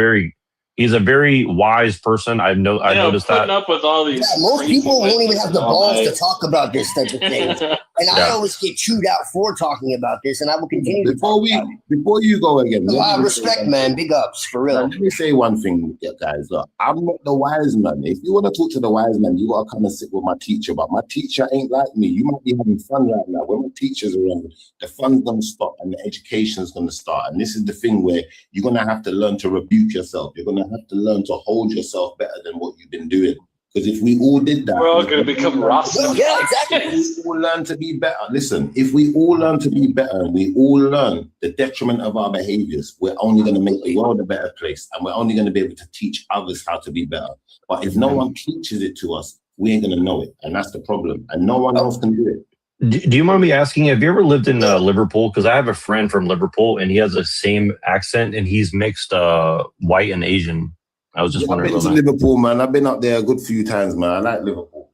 a very wise person. I've noticed putting that. up with all these. Yeah, most people won't even have the all balls to night. talk about this type of thing. And I always get chewed out for talking about this, and I will continue to talk about it. Before you go again, Respect, man. Big ups, for real. Let me say one thing, guys. Look, I'm not the wise man. If you want to talk to the wise man, you got to come and sit with my teacher. But my teacher ain't like me. You might be having fun right now. When my teacher's around, the fun's going to stop and the education's going to start. And this is the thing where you're going to have to learn to rebuke yourself. You're going to have to learn to hold yourself better than what you've been doing. Because if we all did that, we're all going to become Rasta. Yeah, exactly. If we all learn to be better. Listen, if we all learn to be better and we all learn the detriment of our behaviors, we're only going to make the world a better place, and we're only going to be able to teach others how to be better. But if no one teaches it to us, we ain't going to know it, and that's the problem. And no one else can do it. Do you mind me asking, have you ever lived in Liverpool? Because I have a friend from Liverpool, and he has the same accent, and he's mixed white and Asian. I was just wondering. I've been to Liverpool, man. I've been up there a good few times, man. I like Liverpool.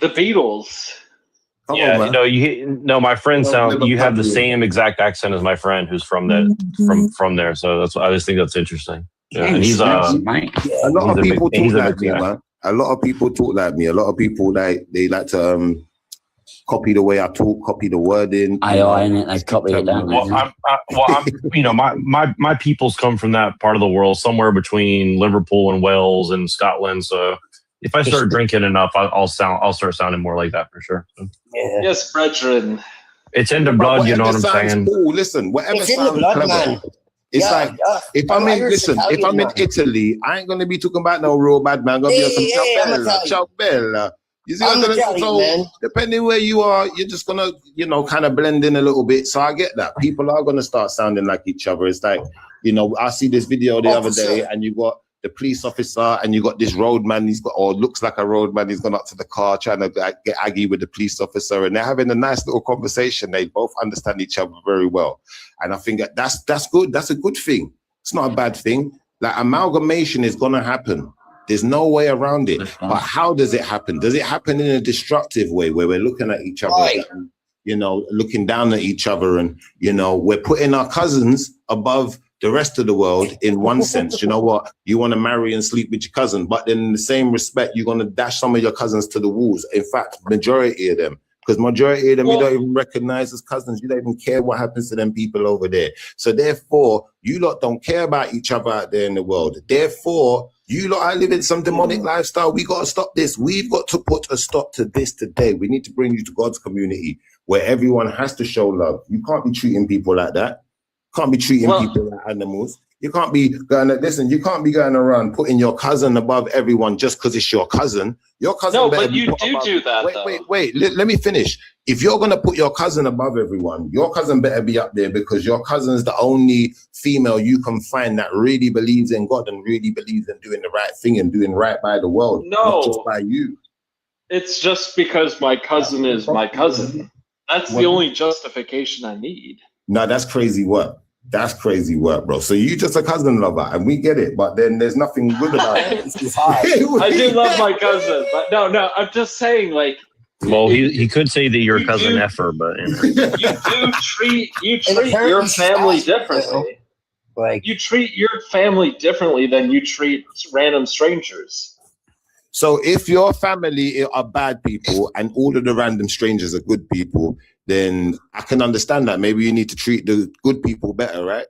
The Beatles. My friend you have the same exact accent as my friend who's from there. So that's I just think that's interesting. Yeah, and he's a lot of people talk like me, man. A lot of people talk like me. A lot of people they like to copy the way I talk, copy the wording. They copy it down. My peoples come from that part of the world, somewhere between Liverpool and Wales and Scotland. So if I start drinking enough, I'll start sounding more like that for sure. So. Yeah. Yes, brethren. It's in the blood, you know what I'm saying? Cool. Listen, whatever sounds clever. It's like if I'm in Italy, I ain't gonna be talking about no real bad man. I'm gonna be on some ciao bella. You see what I'm saying? So depending where you are, you're just gonna, kind of blend in a little bit. So I get that. People are gonna start sounding like each other. It's like, I see this video the other day, and you got the police officer, and you got this roadman. He's got, or looks like a roadman. He's gone up to the car trying to get aggy with the police officer, and they're having a nice little conversation. They both understand each other very well, and I think that's good. That's a good thing. It's not a bad thing. Like, amalgamation is gonna happen. There's no way around it. But how does it happen? Does it happen in a destructive way where we're looking at each other, and, looking down at each other, and, we're putting our cousins above the rest of the world in one sense? You know what? You want to marry and sleep with your cousin, but then in the same respect, you're going to dash some of your cousins to the wolves. In fact, majority of them. Because majority of them you don't even recognize as cousins. You don't even care what happens to them people over there. So therefore, you lot don't care about each other out there in the world. Therefore, you lot are living some demonic lifestyle. We got to stop this. We've got to put a stop to this today. We need to bring you to God's community where everyone has to show love. You can't be treating people like that. Can't be treating people like animals. You can't be you can't be going around putting your cousin above everyone just because it's your cousin. Your cousin. No, but you do that. Wait. Let me finish. If you're going to put your cousin above everyone, your cousin better be up there, because your cousin's the only female you can find that really believes in God and really believes in doing the right thing and doing right by the world. Not just by you. It's just because my cousin is my cousin. That's the only justification I need. No, that's crazy work. That's crazy work, bro. So you just a cousin lover, and we get it, but then there's nothing good about it. I do love my cousin, but no, I'm just saying, like. Well, he could say that you're a cousin effer, but you do treat your family differently. Like, you treat your family differently than you treat random strangers. So if your family are bad people and all of the random strangers are good people, then I can understand that. Maybe you need to treat the good people better, right?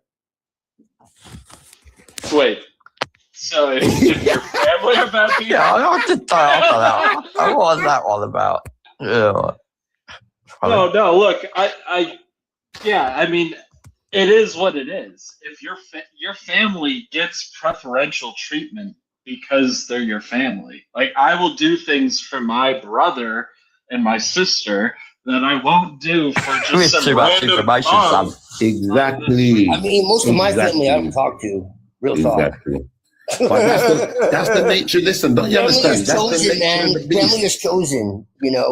Wait. So if your family are bad people? Yeah, I have to tie off of that. What was that all about? Yeah. No, look, I mean, it is what it is. If your family gets preferential treatment because they're your family, like, I will do things for my brother and my sister that I won't do for just some random information. Exactly. I mean, most of my family I don't talk to. Real talk. Exactly. But that's the nature. Listen, don't you understand? That's the nature of the beast. Family is chosen,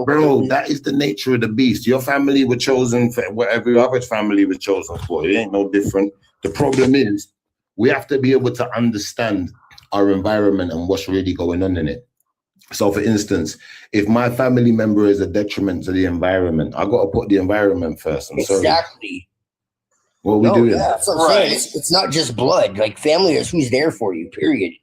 Bro, that is the nature of the beast. Your family were chosen for what every other family was chosen for. It ain't no different. The problem is we have to be able to understand our environment and what's really going on in it. So, for instance, if my family member is a detriment to the environment, I got to put the environment first. I'm sorry. Exactly. What are we doing? Yeah, that's what I'm saying. It's not just blood. Like family is who's there for you. Period.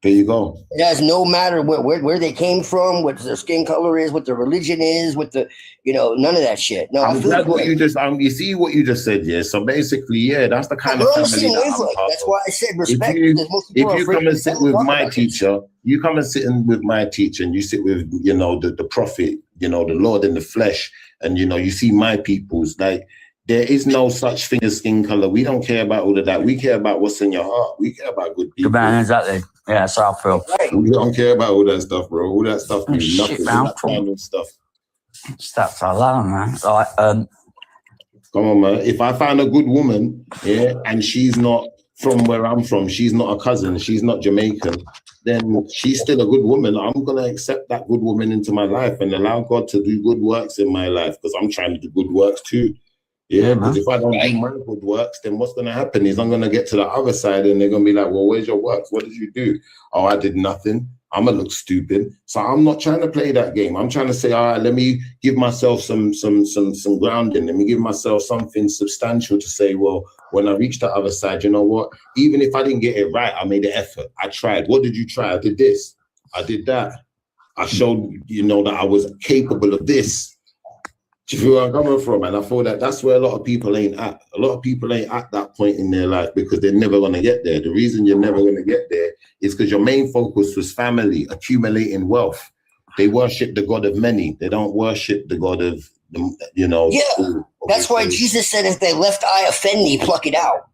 There you go. It has no matter where they came from, what their skin color is, what their religion is, what the none of that shit. No, I'm glad what you just you see what you just said, yeah. So basically, yeah, that's the kind of family that I'm part That's of. why I said respect. If you come and sit with my teacher, you come and sit in with my teacher, and you sit with the prophet, the Lord in the flesh, and you see my peoples. Like there is no such thing as skin color. We don't care about all of that. We care about what's in your heart. We care about good people. Good man, exactly. Yeah, that's how I feel. We don't care about all that stuff, bro. All that stuff means nothing. Shit, man. That kind of stuff. Stuff alone, man. Like, come on, man. If I find a good woman, yeah, and she's not from where I'm from, she's not a cousin, she's not Jamaican, then she's still a good woman. I'm gonna accept that good woman into my life and allow God to do good works in my life because I'm trying to do good works too. Yeah, because if I don't do my good works, then what's going to happen is I'm going to get to the other side and they're going to be like, well, where's your works? What did you do? Oh, I did nothing. I'm going to look stupid. So I'm not trying to play that game. I'm trying to say, all right, let me give myself some grounding. Let me give myself something substantial to say, well, when I reach the other side, you know what? Even if I didn't get it right, I made an effort. I tried. What did you try? I did this. I did that. I showed, that I was capable of this. Do you feel where I'm coming from? And I feel that that's where a lot of people ain't at. A lot of people ain't at that point in their life because they're never going to get there. The reason you're never going to get there is because your main focus was family, accumulating wealth. They worship the God of many. They don't worship the God of, Yeah, that's why Jesus said, if they left eye offend thee, pluck it out.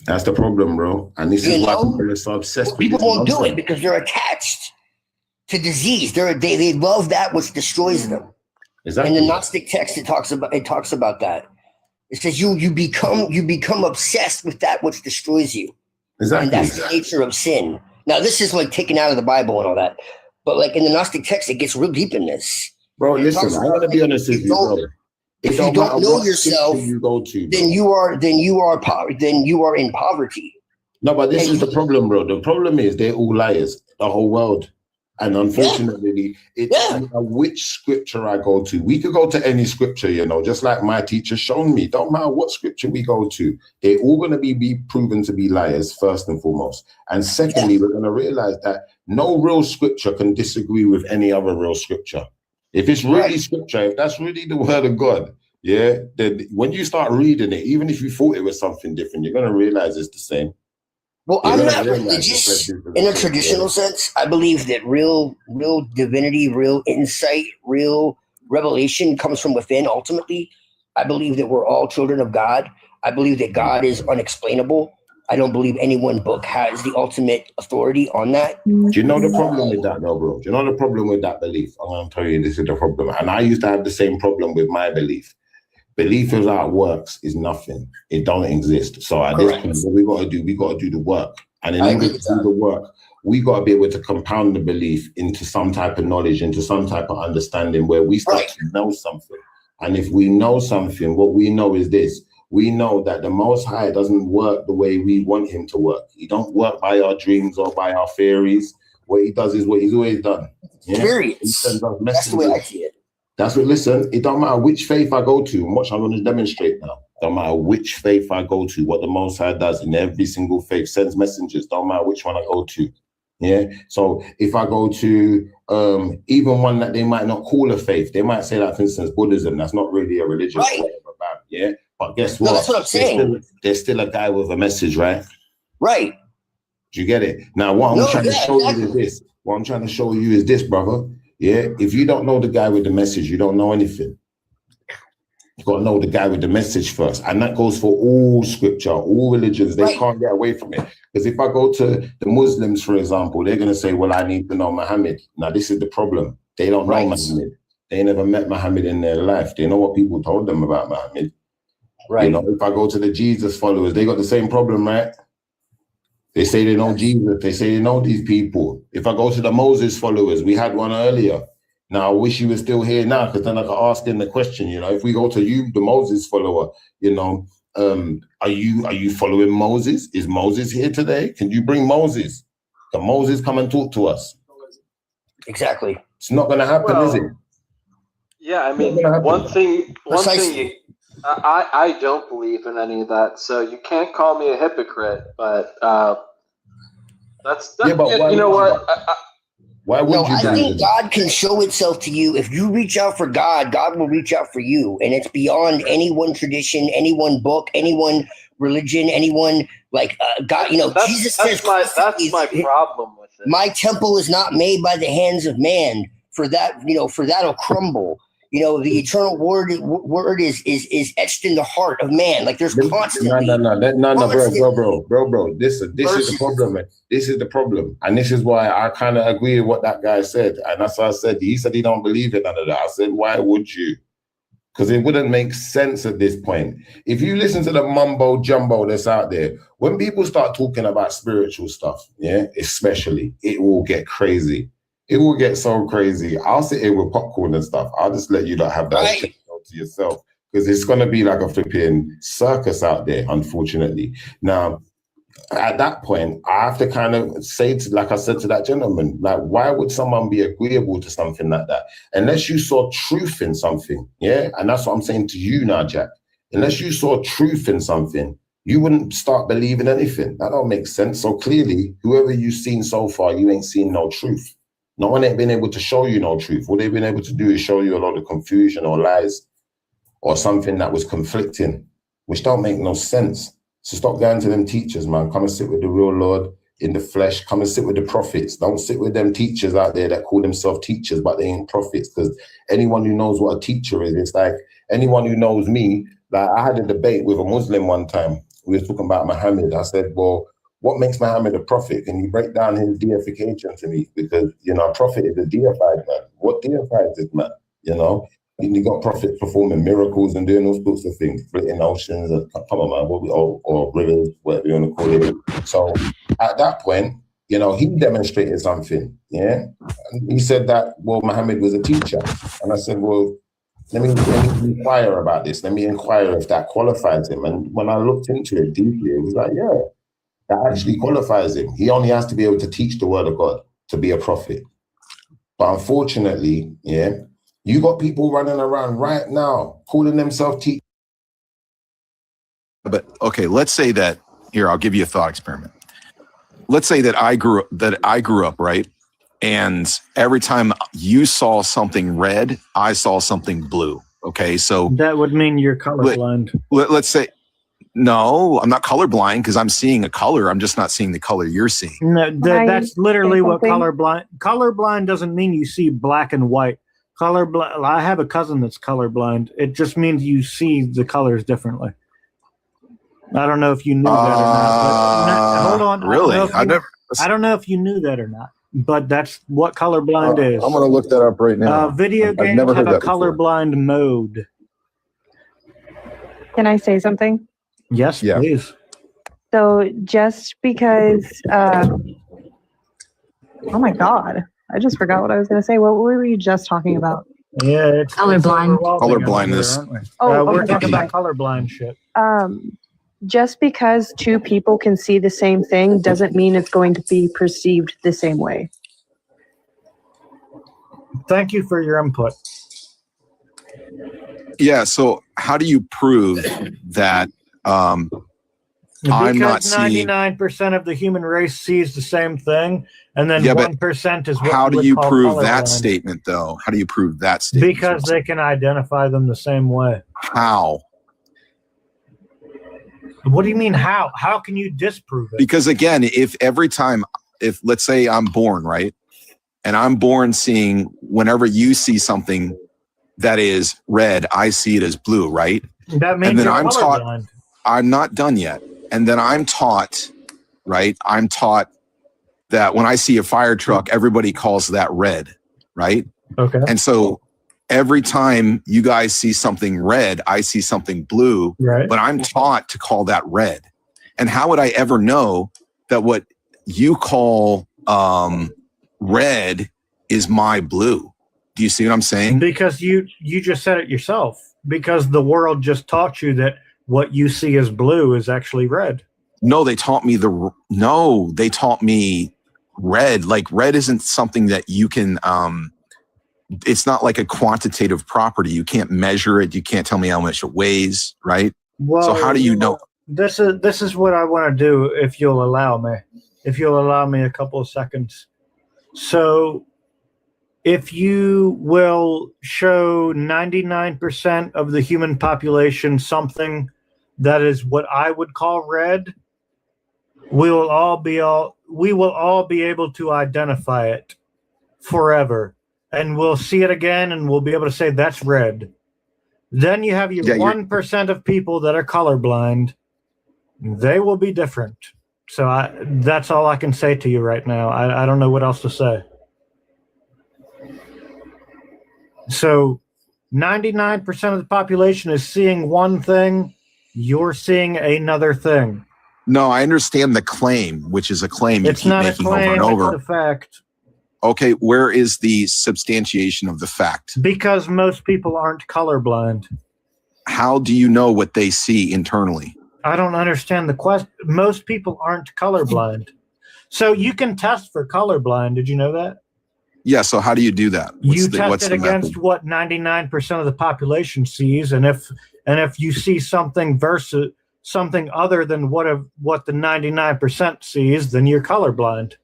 That's the problem, bro. And this is why people are so obsessed with people this won't do nonsense. it because they're attached to disease. They love that which destroys them. Exactly. In the Gnostic text, it talks about that. It says you become obsessed with that which destroys you. Exactly. And that's the nature of sin. Now, this is like taken out of the Bible and all that, but like in the Gnostic text, it gets real deep in this. Bro, listen, I gotta be honest with you, bro. If you don't know yourself, you go to, then you are in poverty. No, but this is the problem, bro. The problem is they're all liars, the whole world. And unfortunately, it doesn't matter which scripture I go to. We could go to any scripture, just like my teacher shown me. Don't matter what scripture we go to. They're all going to be proven to be liars, first and foremost. And secondly, we're going to realize that no real scripture can disagree with any other real scripture. If it's really scripture, if that's really the word of God, then when you start reading it, even if you thought it was something different, you're going to realize it's the same. Well, I'm not religious in a traditional sense. I believe that real divinity, real insight, real revelation comes from within. Ultimately, I believe that we're all children of God. I believe that God is unexplainable. I don't believe any one book has the ultimate authority on that. Do you know the problem with that, though, bro? Do you know the problem with that belief? I'm going to tell you this is the problem. And I used to have the same problem with my belief. Belief without works is nothing. It don't exist. So at this point, what we got to do the work. And in order to do the work, we got to be able to compound the belief into some type of knowledge, into some type of understanding where we start to know something. And if we know something, what we know is this. We know that the Most High doesn't work the way we want him to work. He don't work by our dreams or by our theories. What he does is what he's always done. Period. That's the way I see it. That's what, listen, it don't matter which faith I go to, and what I'm going to demonstrate now. Don't matter which faith I go to, what the Most High does in every single faith, sends messengers, don't matter which one I go to. Yeah. So if I go to even one that they might not call a faith, they might say, like, for instance, Buddhism, that's not really a religion. Yeah. But guess what? No, that's what I'm saying. There's still a guy with a message, right? Right. Do you get it? Now, what I'm trying to show you is this. What I'm trying to show you is this, brother. Yeah, if you don't know the guy with the message, you don't know anything. You've got to know the guy with the message first. And that goes for all scripture, all religions. They can't get away from it. Because if I go to the Muslims, for example, they're going to say, well, I need to know Muhammad. Now, this is the problem. They don't know Muhammad. They never met Muhammad in their life. They know what people told them about Muhammad. Right. If I go to the Jesus followers, they got the same problem, right? They say they know Jesus. They say they know these people. If I go to the Moses followers, we had one earlier. Now, I wish you were still here now, because then I could ask him the question, if we go to you, the Moses follower, are you following Moses? Is Moses here today? Can you bring Moses? Can Moses come and talk to us? Exactly. It's not going to happen, is it? Yeah, I mean, one thing I don't believe in any of that, so you can't call me a hypocrite, but Yeah, but why you know would what? Why would No, you I believe think in it? God can show itself to you. If you reach out for God, God will reach out for you. And it's beyond any one tradition, any one book, any one religion, anyone like God. You know, Jesus says, that's my problem with it. "My temple is not made by the hands of man. For that, for that'll crumble." You know, the eternal word is etched in the heart of man. Like there's constantly bro. This is the problem. This is the problem, and this is why I kind of agree with what that guy said. And that's why I said he said he don't believe in none of that. I said, why would you? Because it wouldn't make sense at this point. If you listen to the mumbo jumbo that's out there, when people start talking about spiritual stuff, yeah, especially, it will get crazy. It will get so crazy. I'll sit here with popcorn and stuff. I'll just let you not have that to yourself, because it's going to be like a flipping circus out there, unfortunately. Now, at that point, I have to kind of say, like I said to that gentleman, like, why would someone be agreeable to something like that? Unless you saw truth in something, yeah? And that's what I'm saying to you now, Jack. Unless you saw truth in something, you wouldn't start believing anything. That don't make sense. So clearly, whoever you've seen so far, you ain't seen no truth. No one ain't been able to show you no truth. What they've been able to do is show you a lot of confusion or lies or something that was conflicting, which don't make no sense. So stop going to them teachers, man. Come and sit with the real Lord in the flesh. Come and sit with the prophets. Don't sit with them teachers out there that call themselves teachers, but they ain't prophets. Because anyone who knows what a teacher is, it's like anyone who knows me. Like I had a debate with a Muslim one time. We were talking about Muhammad. I said, well, what makes Muhammad a prophet? Can you break down his deification to me? Because, a prophet is a deified man. What deifies this man? You got prophets performing miracles and doing all sorts of things, splitting oceans, and come on, man, or rivers, whatever you want to call it. So at that point, he demonstrated something, yeah? And he said that, well, Muhammad was a teacher. And I said, well, let me inquire about this. Let me inquire if that qualifies him. And when I looked into it deeply, it was like, yeah, that actually qualifies him. He only has to be able to teach the word of God to be a prophet. But unfortunately, yeah, you got people running around right now calling themselves teachers. But okay, let's say that here, I'll give you a thought experiment. Let's say that I grew up, right? And every time you saw something red, I saw something blue. Okay, so that would mean you're colorblind. Let's say, no, I'm not colorblind because I'm seeing a color. I'm just not seeing the color you're seeing. No, that's literally what colorblind doesn't mean you see black and white. Colorblind. I have a cousin that's colorblind. It just means you see the colors differently. I don't know if you knew that or not. But hold on. Really? I don't know if you knew that or not. But that's what colorblind is. I'm going to look that up right now. Video games have a colorblind mode. Can I say something? Yes, please. So just because, oh my God, I just forgot what I was going to say. What were you just talking about? Yeah, it's colorblind. Colorblindness. We're talking about colorblind shit. Just because two people can see the same thing doesn't mean it's going to be perceived the same way. Thank you for your input. Yeah, so how do you prove that I'm not seeing... 99% of the human race sees the same thing, and then 1% is what how do would you call prove that colorblind. statement, though? How do you prove that statement? Because they can identify them the same way. How? What do you mean how? How can you disprove it? Because again, if let's say I'm born, right? And I'm born seeing, whenever you see something that is red, I see it as blue, right? That means and then you're I'm colorblind. taught, I'm not done yet. And then I'm taught, right? I'm taught that when I see a fire truck, everybody calls that red, right? Okay. And so every time you guys see something red, I see something blue, right? But I'm taught to call that red. And how would I ever know that what you call red is my blue? Do you see what I'm saying? Because you just said it yourself. Because the world just taught you that what you see as blue is actually red. No, they taught me red isn't something that you can it's not like a quantitative property. You can't measure it. You can't tell me how much it weighs, right? Well, so how do you know? This is what I want to do, if you'll allow me. If you'll allow me a couple of seconds. So if you will show 99% of the human population something that is what I would call red, we will all be able to identify it forever. And we'll see it again and we'll be able to say that's red. Then you have your 1% of people that are colorblind. They will be different. So that's all I can say to you right now. I don't know what else to say. So 99% of the population is seeing one thing. You're seeing another thing. No, I understand the claim, which is a claim you keep making over and over. It's a fact. Okay, where is the substantiation of the fact? Because most people aren't colorblind. How do you know what they see internally? I don't understand the question. Most people aren't colorblind. So you can test for colorblind. Did you know that? Yeah, so how do you do that? You test it against what 99% of the population sees, and if you see something versus something other than what the 99% sees, then you're colorblind.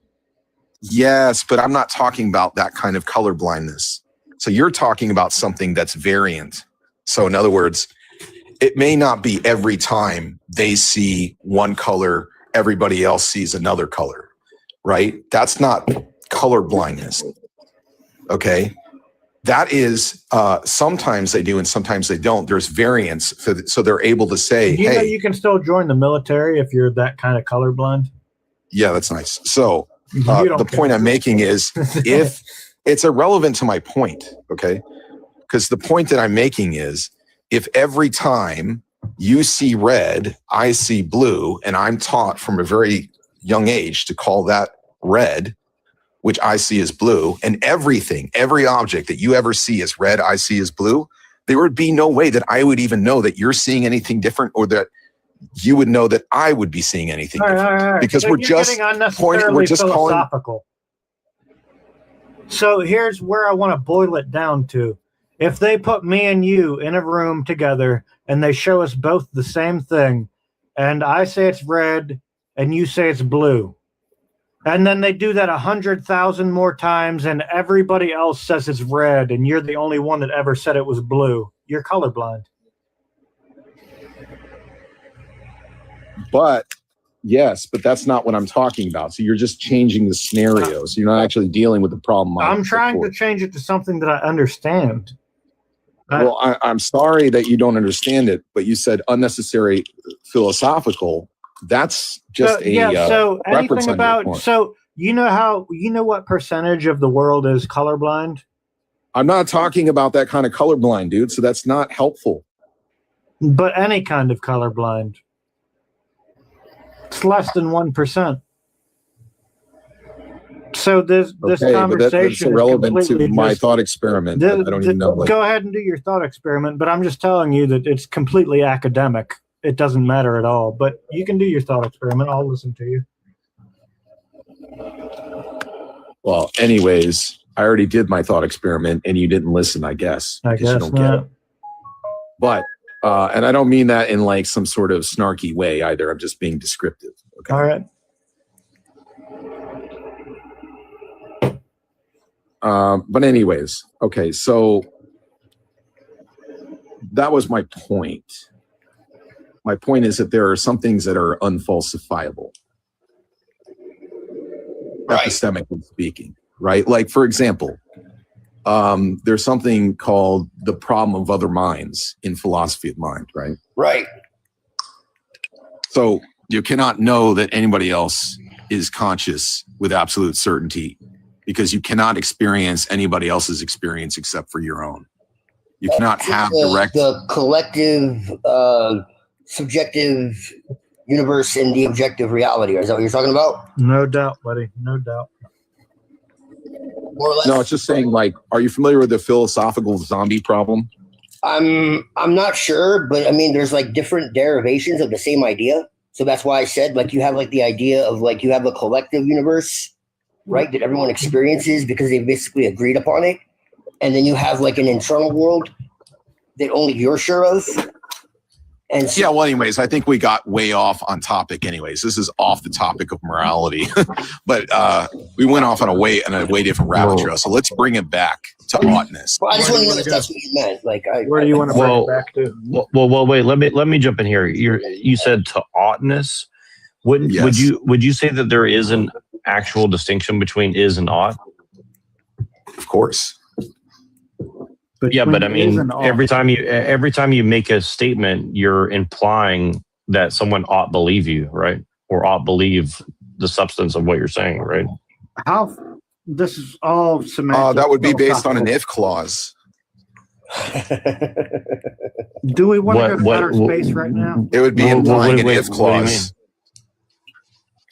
Yes, but I'm not talking about that kind of color blindness. So you're talking about something that's variant. So in other words, it may not be every time they see one color, everybody else sees another color, right? That's not color blindness. Okay. That is, sometimes they do and sometimes they don't. There's variance. So they're able to say, you know, hey, you can still join the military if you're that kind of colorblind. yeah, that's nice. So the point I'm making is if it's irrelevant to my point, okay? Because the point that I'm making is if every time you see red, I see blue, and I'm taught from a very young age to call that red, which I see as blue, and every object that you ever see as red, I see as blue, there would be no way that I would even know that you're seeing anything different or that you would know that I would be seeing anything different. All right. Because So we're you're just getting unnecessarily philosophical. So here's where I want to boil it down to. If they put me and you in a room together and they show us both the same thing, and I say it's red and you say it's blue, and then they do that 100,000 more times and everybody else says it's red and you're the only one that ever said it was blue, you're colorblind. But yes, but that's not what I'm talking about. So you're just changing the scenario. So you're not actually dealing with the problem. I'm trying to change it to something that I understand. Well, I'm sorry that you don't understand it, but you said unnecessary philosophical. That's just so anything about, so you know what percentage of the world is colorblind? I'm not talking about that kind of colorblind, dude. So that's not helpful. But any kind of colorblind. It's less than 1%. So this conversation that's irrelevant to my thought experiment. I don't even know. Go ahead and do your thought experiment, but I'm just telling you that it's completely academic. It doesn't matter at all. But you can do your thought experiment. I'll listen to you. Well, anyways, I already did my thought experiment, and you didn't listen. I guess. I guess you don't get it. But and I don't mean that in like some sort of snarky way either. I'm just being descriptive. Okay. All right. But anyways, okay, so that was my point. My point is that there are some things that are unfalsifiable, epistemically speaking, right? Like, for example, there's something called the problem of other minds in philosophy of mind, right? Right. So you cannot know that anybody else is conscious with absolute certainty, because you cannot experience anybody else's experience except for your own. You cannot have the collective, subjective universe and the objective reality. Is that what you're talking about? No doubt, buddy. No doubt. More or less. No, it's just saying, like, are you familiar with the philosophical zombie problem? I'm not sure, but I mean, there's like different derivations of the same idea. So that's why I said, like, you have like the idea of like you have a collective universe. right? That everyone experiences because they basically agreed upon it. And then you have like an internal world that only you're sure of. And so, Yeah, well, anyways, I think we got way off on topic. Anyways, this is off the topic of morality, but we went off on a way different rabbit trail. So let's bring it back to oughtness. well, I just want to know if that's what you meant. Like, Where do you want to bring it back to? Well, wait. Let me jump in here. You said to oughtness. Would you say that there is an actual distinction between is and ought? Of course. Yeah, but I mean, every time you make a statement, you're implying that someone ought believe you, right? Or ought believe the substance of what you're saying, right? How this is all semantic. That would be based on an if clause. Do we want to go to outer space right now? It would be implying an if clause.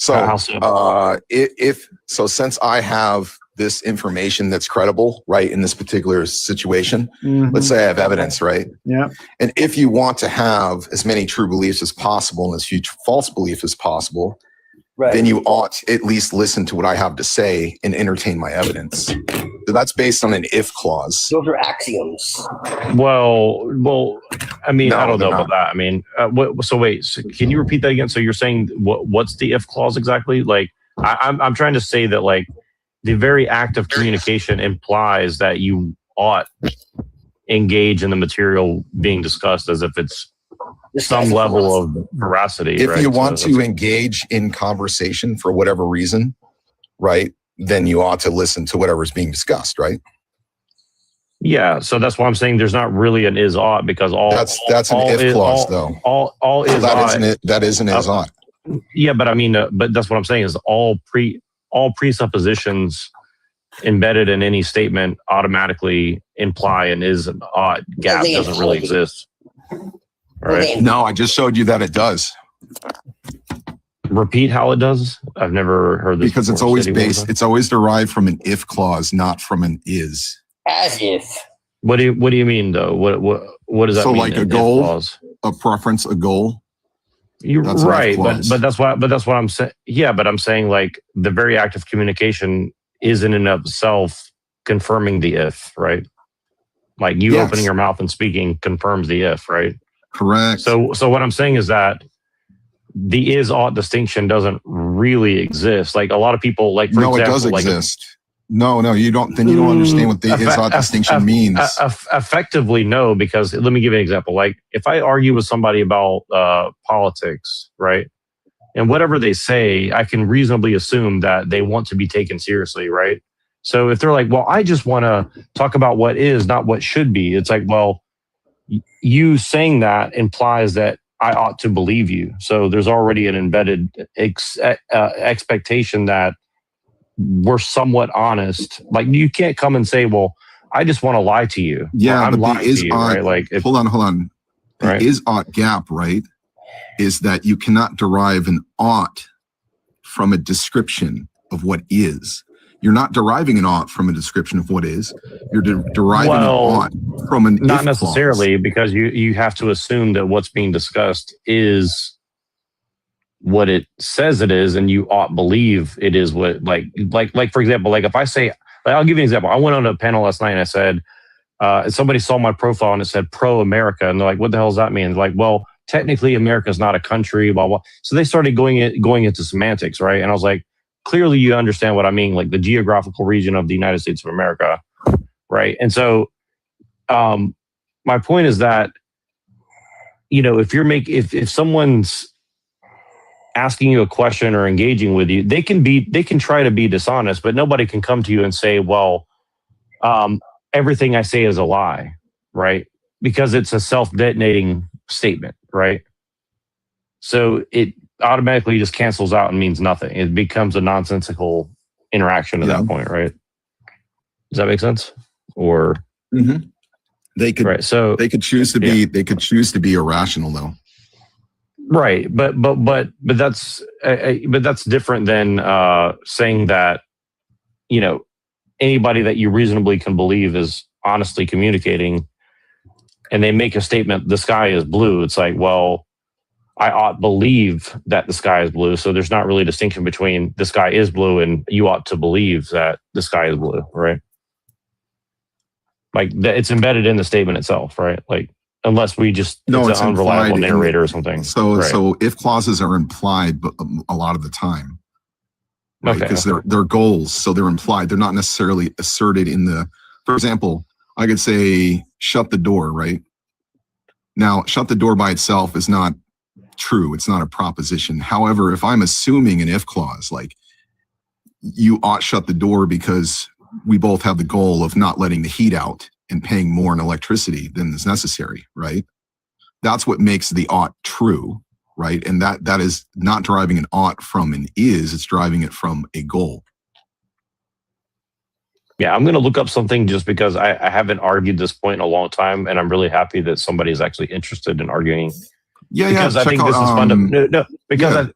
What do you mean? So since I have this information that's credible, right, in this particular situation, let's say I have evidence, right? Yeah. And if you want to have as many true beliefs as possible and as few false beliefs as possible, then you ought at least listen to what I have to say and entertain my evidence. So that's based on an if clause. Those are axioms. Well, I mean, No, I don't know they're about that. I mean, so can you repeat that again? So you're saying what's the if clause exactly? Like, I'm trying to say that, like, the very act of communication implies that you ought engage in the material being discussed as if it's some level of veracity. If you want to engage in conversation for whatever reason, right, then you ought to listen to whatever's being discussed, right? Yeah, so that's why I'm saying there's not really an is ought, because that's an if clause, though. All is ought. That isn't is ought. Yeah, but I mean, but that's what I'm saying is all presuppositions embedded in any statement automatically imply an is and ought gap doesn't really exist. Right? No, I just showed you that it does. Repeat how it does. I've never heard this because it's always based. It's always derived from an if clause, not from an is. As if. What do you mean though? What does that mean? So like a goal, a preference, a goal. You're right, but that's what I'm saying. Yeah, but I'm saying, like, the very act of communication is in and of itself confirming the if, right? Like you opening your mouth and speaking confirms the if, right? Correct. So what I'm saying is that the is ought distinction doesn't really exist. Like a lot of people, like for example, it does exist. No, you don't. Then you don't understand what the is ought distinction means. Effectively, no, because let me give you an example. Like if I argue with somebody about politics, right, and whatever they say, I can reasonably assume that they want to be taken seriously, right? So if they're like, well, I just want to talk about what is, not what should be. It's like, well, you saying that implies that I ought to believe you. So there's already an embedded expectation that we're somewhat honest. Like you can't come and say, well, I just want to lie to you. Yeah, well, I'm but lying to you, right? Like, hold on. The is ought gap, right, is that you cannot derive an ought from a description of what is. You're not deriving an ought from a description of what is. You're deriving an ought from an not if necessarily clause. Because you have to assume that what's being discussed is what it says it is, and you ought believe it is what like for example, like if I say, like, I'll give you an example. I went on a panel last night and I said, somebody saw my profile and it said pro America, and they're like, what the hell does that mean? They're like, well, technically America is not a country, blah blah. So they started going into semantics, right? And I was like, clearly you understand what I mean, like the geographical region of the United States of America, right? And so my point is that, you know, if someone's asking you a question or engaging with you, they can try to be dishonest, but nobody can come to you and say, well, everything I say is a lie, right? Because it's a self-detonating statement, right? So it automatically just cancels out and means nothing. It becomes a nonsensical interaction at that point, right? Does that make sense? Or they could they could choose to be irrational though. Right, but that's different than saying that, you know, anybody that you reasonably can believe is honestly communicating, and they make a statement, the sky is blue. It's like, well, I ought believe that the sky is blue. So there's not really a distinction between the sky is blue and you ought to believe that the sky is blue, right? Like it's embedded in the statement itself, right? Like unless we just it's an unreliable narrator or something. So right. so if clauses are implied a lot of the time, right? Because they're goals, so they're implied. They're not necessarily asserted in the. For example, I could say shut the door, right? Now, shut the door by itself is not true. It's not a proposition. However, if I'm assuming an if clause, like you ought shut the door because we both have the goal of not letting the heat out and paying more in electricity than is necessary, right? That's what makes the ought true, right? And that is not deriving an ought from an is, it's deriving it from a goal. Yeah, I'm going to look up something just because I haven't argued this point in a long time, and I'm really happy that somebody is actually interested in arguing. Yeah, because I think this is fundamental. Because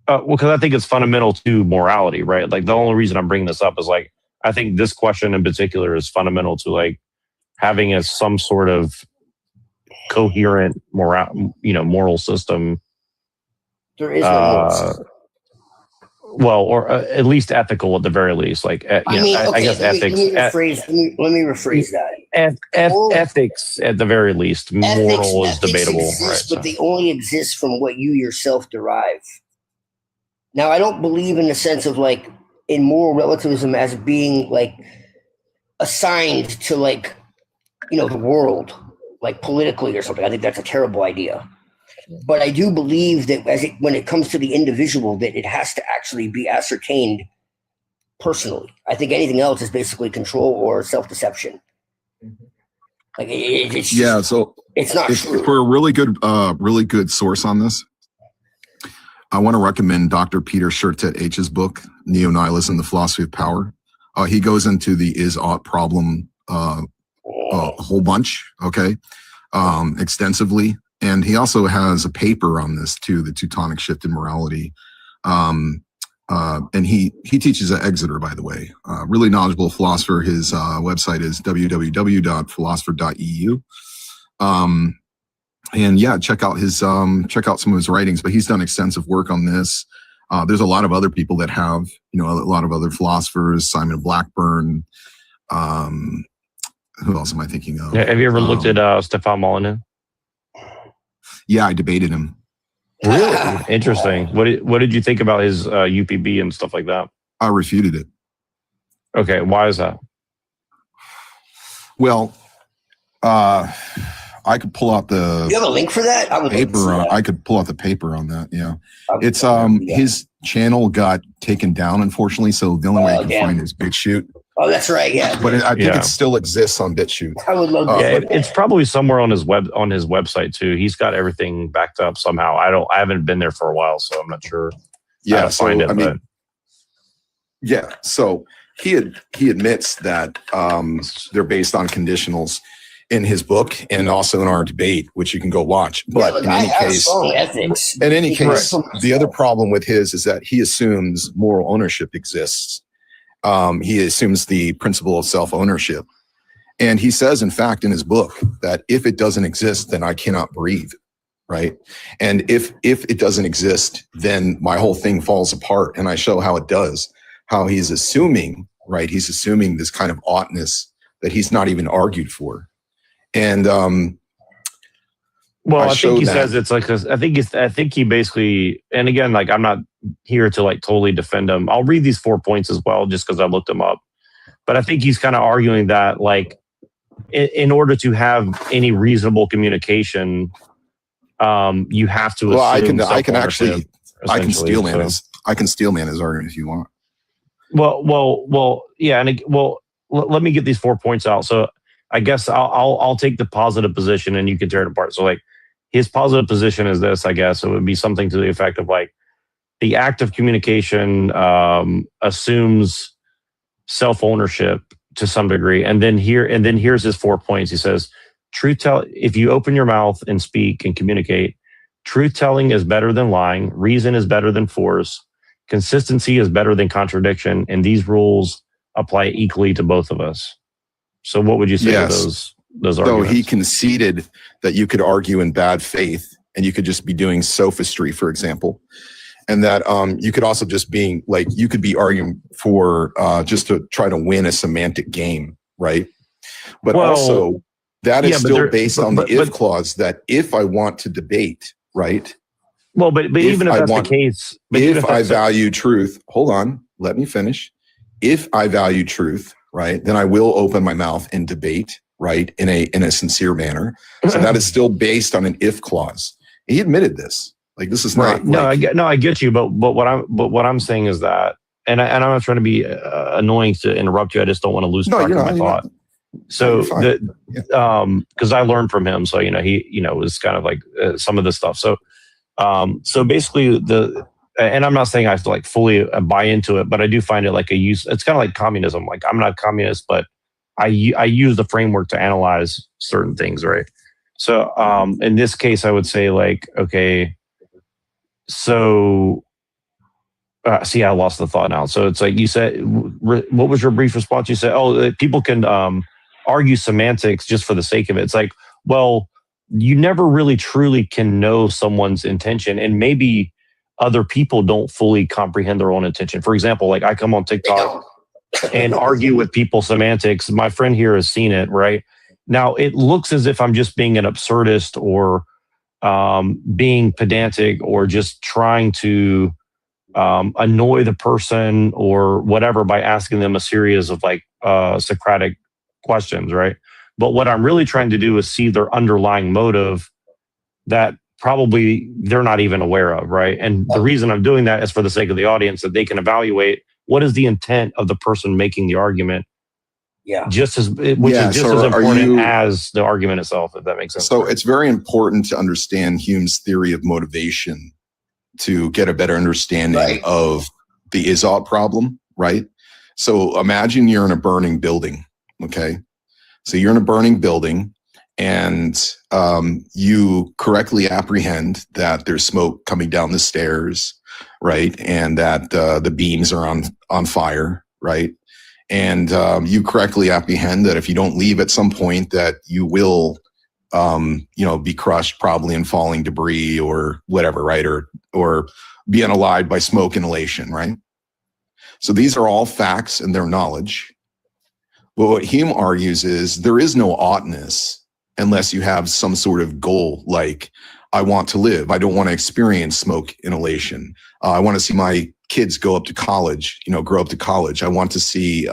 I think it's fundamental to morality, right? Like the only reason I'm bringing this up is like I think this question in particular is fundamental to like having some sort of coherent moral system. There is no moral system. Well, or at least ethical at the very least. Like, I guess ethics. Let me rephrase that. Ethics at the very least. Moral is debatable, exist, right? But they only exist from what you yourself derive. Now, I don't believe in the sense of like in moral relativism as being like assigned to like, the world, like politically or something. I think that's a terrible idea. But I do believe that when it comes to the individual, that it has to actually be ascertained personally. I think anything else is basically control or self-deception. Like it's not true. For a really good source on this, I want to recommend Dr. Peter Shertet H's book, Neo-Nihilism, The Philosophy of Power. He goes into the is-ought problem a whole bunch, extensively. And he also has a paper on this too, the Teutonic Shift in Morality. And he teaches at Exeter, by the way. Really knowledgeable philosopher. His website is www.philosopher.eu. And yeah, check out some of his writings. But he's done extensive work on this. There's a lot of other people that have, a lot of other philosophers. Simon Blackburn. Who else am I thinking of? Have you ever looked at Stefan Molyneux? Yeah, I debated him. Really? Interesting. What did you think about his UPB and stuff like that? I refuted it. Okay, why is that? Well, I could pull out the. You have a link for that? I could pull out the paper on that. Yeah, it's his channel got taken down, unfortunately. So the only way I can find is BitChute. Oh, that's right. Yeah, but I think it still exists on BitChute. I would love that. It's probably somewhere on his website too. He's got everything backed up somehow. I haven't been there for a while, so I'm not sure. Yeah, so find it, so he admits that they're based on conditionals in his book and also in our debate, which you can go watch. But in any case, the other problem with his is that he assumes moral ownership exists. He assumes the principle of self-ownership. And he says, in fact, in his book, that if it doesn't exist, then I cannot breathe, right? And if it doesn't exist, then my whole thing falls apart. And I show how it does, how he's assuming, right? He's assuming this kind of oughtness that he's not even argued for. And I think he says it's like I think he basically, and again, like I'm not here to like totally defend him. I'll read these 4 points as well, just because I looked them up. But I think he's kind of arguing that like in order to have any reasonable communication, you have to. Well, I can steel man his argument if you want. Yeah, and let me get these 4 points out. So I guess I'll take the positive position and you can tear it apart. So like his positive position is this, I guess it would be something to the effect of like the act of communication assumes self-ownership to some degree. And then here's his 4 points. He says, if you open your mouth and speak and communicate, truth telling is better than lying. Reason is better than force. Consistency is better than contradiction. And these rules apply equally to both of us. So what would you say to those arguments? So he conceded that you could argue in bad faith and you could just be doing sophistry, for example. And that you could also just being like, you could be arguing for just to try to win a semantic game, right? But also that is still based on the if clause, that if I want to debate, right? Well, but even if that's the case, if I value truth, hold on, let me finish. If I value truth, right, then I will open my mouth and debate, right, in a sincere manner. So that is still based on an if clause. He admitted this. Like, this is not. Right. I get you. But what I'm saying is that, and I'm not trying to be annoying to interrupt you. I just don't want to lose track of my thought. So because I learned from him, so he was kind of like some of this stuff. So basically and I'm not saying I have to like fully buy into it, but I do find it like a use. It's kind of like communism. Like, I'm not communist, but I use the framework to analyze certain things, right? So in this case, I would say like, okay, so see, I lost the thought now. So it's like you said, what was your brief response? You said, people can argue semantics just for the sake of it. It's like, well, you never really truly can know someone's intention, and maybe other people don't fully comprehend their own intention. For example, like I come on TikTok and argue with people semantics. My friend here has seen it, right? Now, it looks as if I'm just being an absurdist or being pedantic or just trying to annoy the person or whatever by asking them a series of like Socratic questions, right? But what I'm really trying to do is see their underlying motive that probably they're not even aware of, right? And the reason I'm doing that is for the sake of the audience, that they can evaluate what is the intent of the person making the argument. Yeah. Which is just as important as the argument itself, if that makes sense. So it's very important to understand Hume's theory of motivation to get a better understanding of the is-ought problem, right? So imagine you're in a burning building, okay? So you're in a burning building and you correctly apprehend that there's smoke coming down the stairs, right? And that the beams are on fire, right? And you correctly apprehend that if you don't leave at some point that you will, be crushed probably in falling debris or whatever, right? Or be unalived by smoke inhalation, right? So these are all facts and their knowledge. But what Hume argues is there is no oughtness unless you have some sort of goal, like I want to live. I don't want to experience smoke inhalation. I want to see my kids go up to college, grow up to college. I want to see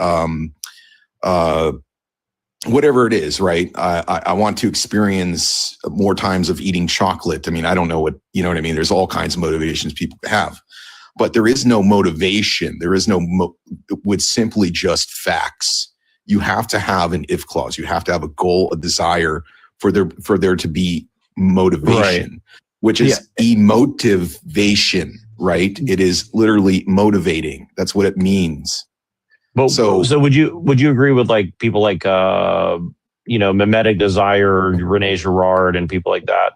whatever it is, right? I want to experience more times of eating chocolate. I mean, I don't know what, you know what I mean? There's all kinds of motivations people have. But there is no motivation. There is no with simply just facts. You have to have an if clause. You have to have a goal, a desire for there to be motivation, which is emotivation, right? It is literally motivating. That's what it means. But so would you agree with like people like mimetic desire, Rene Girard, and people like that,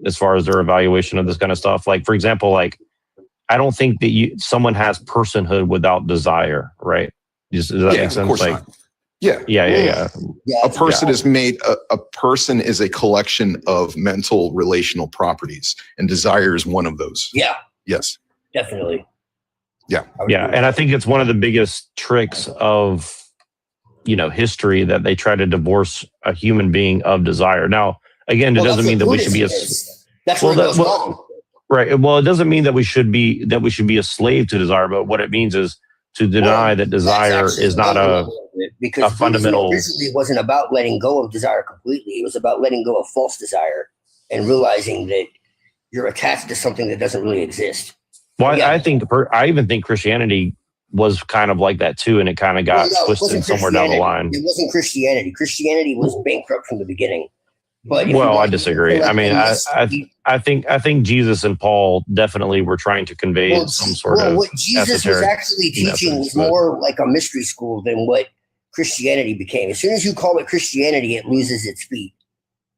as far as their evaluation of this kind of stuff? Like, for example, like I don't think that someone has personhood without desire, right? Does that make sense? Of course like, not. Yeah. A person is made. A person is a collection of mental relational properties, and desire is one of those. Yeah. Yes. Definitely. Yeah. And I think it's one of the biggest tricks of history that they try to divorce a human being of desire. Now, again, it doesn't mean that we should be that's where it goes wrong. Right. Well, it doesn't mean that we should be a slave to desire, but what it means is to deny that desire is not a fundamental. Originally, it wasn't about letting go of desire completely. It was about letting go of false desire and realizing that you're attached to something that doesn't really exist. Well, I even think Christianity was kind of like that too, and it kind of got twisted somewhere down the line. It wasn't Christianity. Christianity was bankrupt from the beginning. But I disagree. I mean, I think Jesus and Paul definitely were trying to convey some sort of what Jesus was actually teaching was more like a mystery school than what Christianity became. As soon as you call it Christianity, it loses its feet.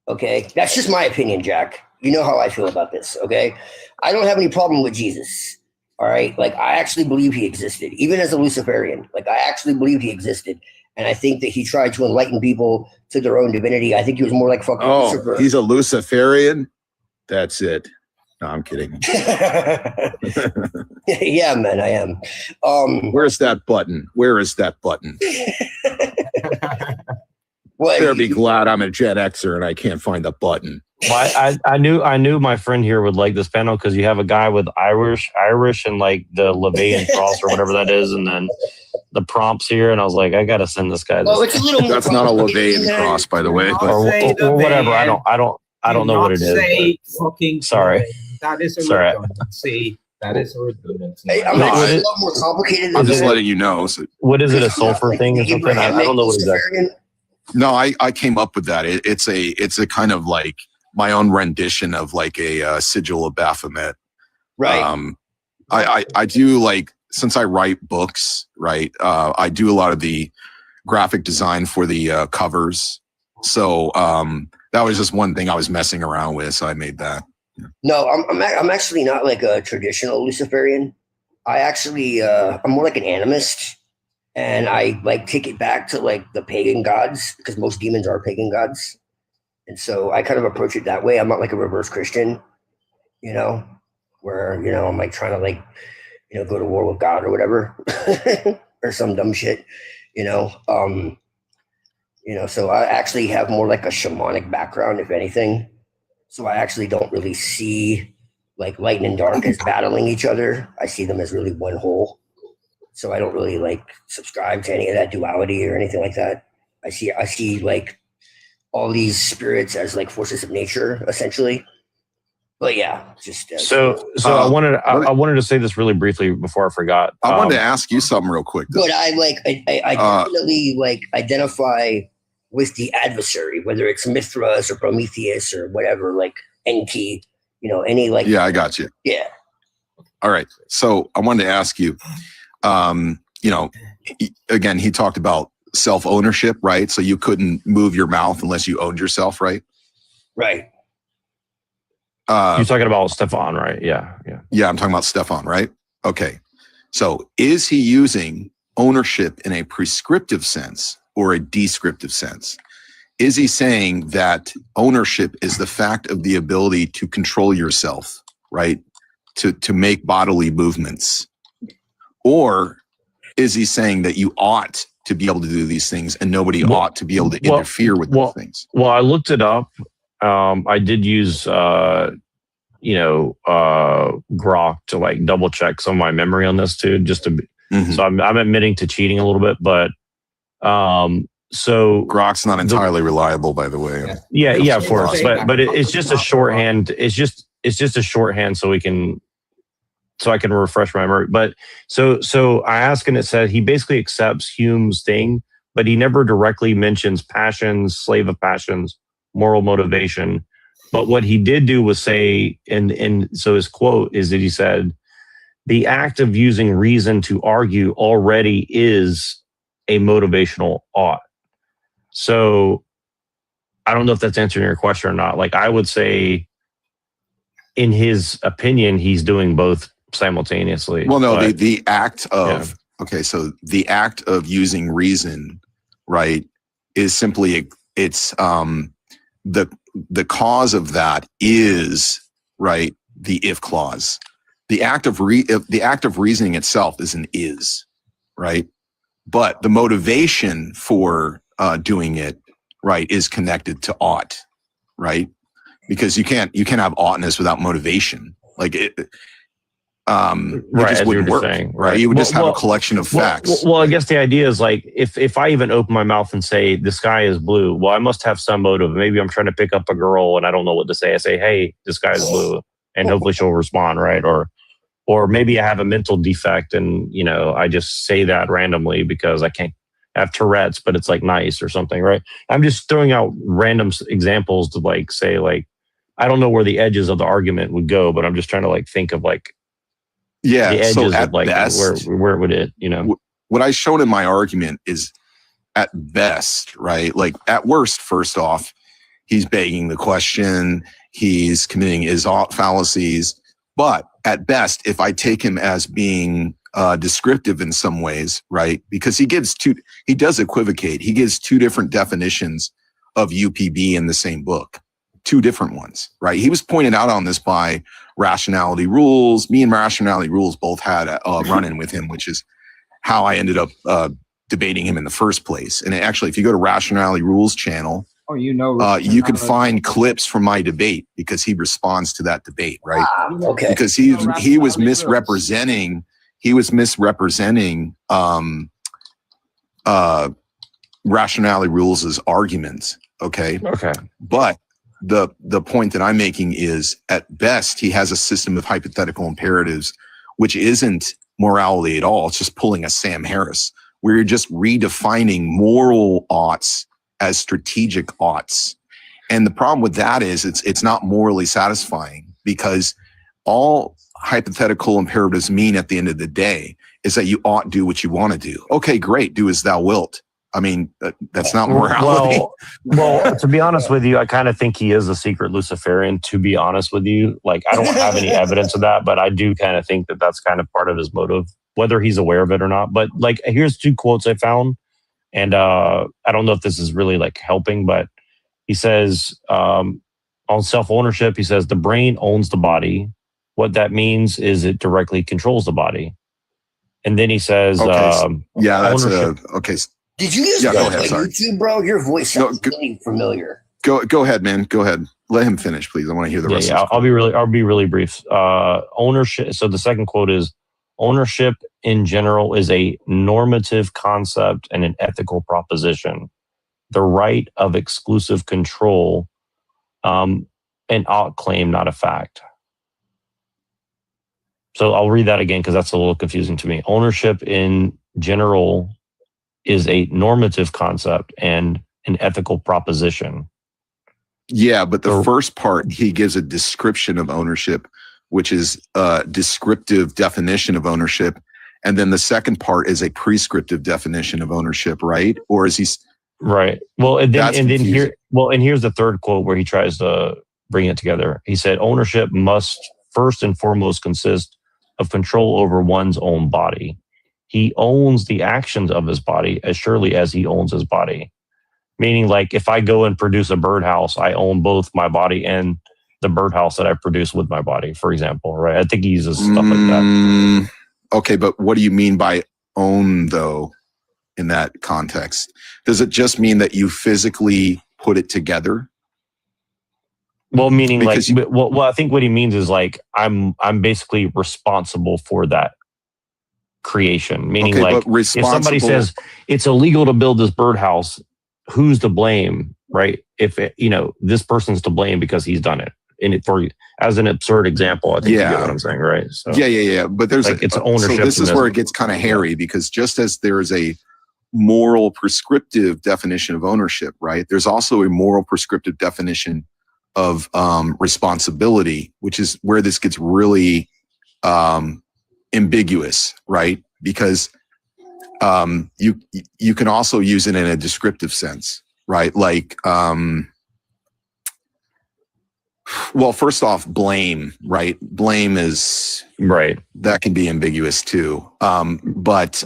Okay, that's just my opinion, Jack. You know how I feel about this. Okay, I don't have any problem with Jesus. All right, like I actually believe he existed, even as a Luciferian. Like I actually believe he existed. And I think that he tried to enlighten people to their own divinity. I think he was more like fucking Lucifer. He's a Luciferian? That's it. No, I'm kidding. Yeah, man, I am. Where's that button? Where is that button? What? Better be glad I'm a Gen Xer and I can't find the button. Well, I knew my friend here would like this panel because you have a guy with Irish and like the Levian cross or whatever that is, and then the prompts here, and I was like, I gotta send this guy. Well, it's a little more That's not a Levian cross, by the way. or whatever. I don't know what it is. Fucking sorry. That is a Sorry. redundancy. That is a redundancy. Hey, I'm actually a lot more complicated than I'm just that. letting you know. So. What is it? A sulfur thing or something? I don't know what exactly. No, I came up with that. It's a kind of like my own rendition of like a sigil of Baphomet. Right. I do like, since I write books, right? I do a lot of the graphic design for the covers. So that was just one thing I was messing around with. So I made that. No, I'm actually not like a traditional Luciferian. I actually I'm more like an animist, and I like take it back to like the pagan gods because most demons are pagan gods, and so I kind of approach it that way. I'm not like a reverse Christian, you know, where I'm like trying to like go to war with God or whatever or some dumb shit, So I actually have more like a shamanic background, if anything. So I actually don't really see like light and dark as battling each other. I see them as really one whole. So I don't really like subscribe to any of that duality or anything like that. I see like all these spirits as like forces of nature, essentially. But yeah, just so I wanted to say this really briefly before I forgot. I wanted to ask you something real quick. But I definitely like identify with the adversary, whether it's Mithras or Prometheus or whatever, like Enki, any like. Yeah, I got you. Yeah. All right. So I wanted to ask you, again, he talked about self-ownership, right? So you couldn't move your mouth unless you owned yourself, right? Right. You're talking about Stefan, right? Yeah. Yeah, I'm talking about Stefan, right? Okay. So is he using ownership in a prescriptive sense or a descriptive sense? Is he saying that ownership is the fact of the ability to control yourself, right? To make bodily movements? Or is he saying that you ought to be able to do these things and nobody ought to be able to interfere with those things? Well, I looked it up. I did use, Grok to like double check some of my memory on this too, just to be, so I'm admitting to cheating a little bit, but, so Grok's not entirely reliable, by the way. Yeah, of course. But it's just a shorthand. It's just a shorthand so I can refresh my memory. But so I asked and it said he basically accepts Hume's thing, but he never directly mentions passions, slave of passions, moral motivation. But what he did do was say, and so his quote is that he said, the act of using reason to argue already is a motivational ought. So I don't know if that's answering your question or not. Like I would say, in his opinion, he's doing both simultaneously. Well, no, the act of, okay, so the act of using reason, right, is simply, it's the cause of that is, right, the if clause. The act of reasoning itself is an is, right? But the motivation for doing it, right, is connected to ought, right? Because you can't have oughtness without motivation. Like it just wouldn't work, right? You would just have a collection of facts. Well, I guess the idea is like if I even open my mouth and say the sky is blue, well, I must have some motive. Maybe I'm trying to pick up a girl and I don't know what to say. I say, hey, the sky is blue, and hopefully she'll respond, right? Or maybe I have a mental defect and I just say that randomly because I can't have Tourette's, but it's like nice or something, right? I'm just throwing out random examples to like say like I don't know where the edges of the argument would go, but I'm just trying to like think of like the edges so at of like best, where would it, What I showed in my argument is at best, right? Like at worst, first off, he's begging the question, he's committing his fallacies, but at best, if I take him as being descriptive in some ways, right? Because he does equivocate. He gives two different definitions of UPB in the same book. two different ones, right? He was pointed out on this by Rationality Rules. Me and Rationality Rules both had a run-in with him, which is how I ended up debating him in the first place. And actually, if you go to Rationality Rules channel, you can find clips from my debate because he responds to that debate, right? Okay. Because he was misrepresenting Rationality Rules' arguments. Okay. But the point that I'm making is, at best, he has a system of hypothetical imperatives, which isn't morality at all. It's just pulling a Sam Harris, where you're just redefining moral oughts as strategic oughts. And the problem with that is it's not morally satisfying, because all hypothetical imperatives mean at the end of the day is that you ought do what you want to do. Okay, great. Do as thou wilt. I mean, that's not morality. Well, to be honest with you, I kind of think he is a secret Luciferian, to be honest with you. Like, I don't have any evidence of that, but I do kind of think that that's kind of part of his motive, whether he's aware of it or not. But like, here's two quotes I found. And I don't know if this is really like helping, but he says on self-ownership, he says the brain owns the body. What that means is it directly controls the body. And then he says, okay. Did you use go go ahead, sorry. YouTube, bro? Your voice sounds really familiar. Go ahead, man. Go ahead. Let him finish, please. I want to hear the rest. Yeah, I'll be really brief. Ownership. So the second quote is, ownership in general is a normative concept and an ethical proposition. The right of exclusive control, an ought claim, not a fact. So I'll read that again because that's a little confusing to me. Ownership in general is a normative concept and an ethical proposition. Yeah, but the first part, he gives a description of ownership, which is a descriptive definition of ownership. And then the second part is a prescriptive definition of ownership, right? Or is he... Right. Well, and then here's the third quote where he tries to bring it together. He said, ownership must first and foremost consist of control over one's own body. He owns the actions of his body as surely as he owns his body. Meaning, like, if I go and produce a birdhouse, I own both my body and the birdhouse that I produce with my body, for example, right? I think he uses stuff like that. Okay, but what do you mean by own, though, in that context? Does it just mean that you physically put it together? Well, meaning because well, I think what he means is like I'm basically responsible for that creation. Meaning, like, if somebody says it's illegal to build this birdhouse, who's to blame, right? If this person's to blame because he's done it. And as an absurd example, I think you get what I'm saying, right? So, yeah. But there's like, it's ownership. So this is where it gets kind of hairy, because just as there is a moral prescriptive definition of ownership, right? There's also a moral prescriptive definition of responsibility, which is where this gets really ambiguous, right? Because you can also use it in a descriptive sense, right? Like, well, first off, blame, right? Blame is right. That can be ambiguous too. But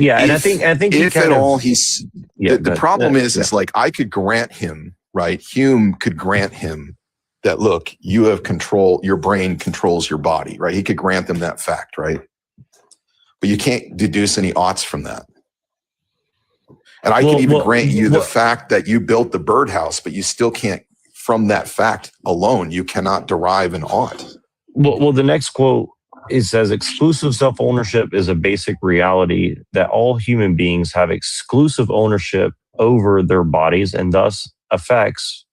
yeah, and I think if at all he's the problem is like I could grant him, right? Hume could grant him that, look, you have control, your brain controls your body, right? He could grant them that fact, right? But you can't deduce any oughts from that. And I can even grant you the fact that you built the birdhouse, but you still can't, from that fact alone, you cannot derive an ought. Well, the next quote, it says, exclusive self-ownership is a basic reality that all human beings have exclusive ownership over their bodies and thus effects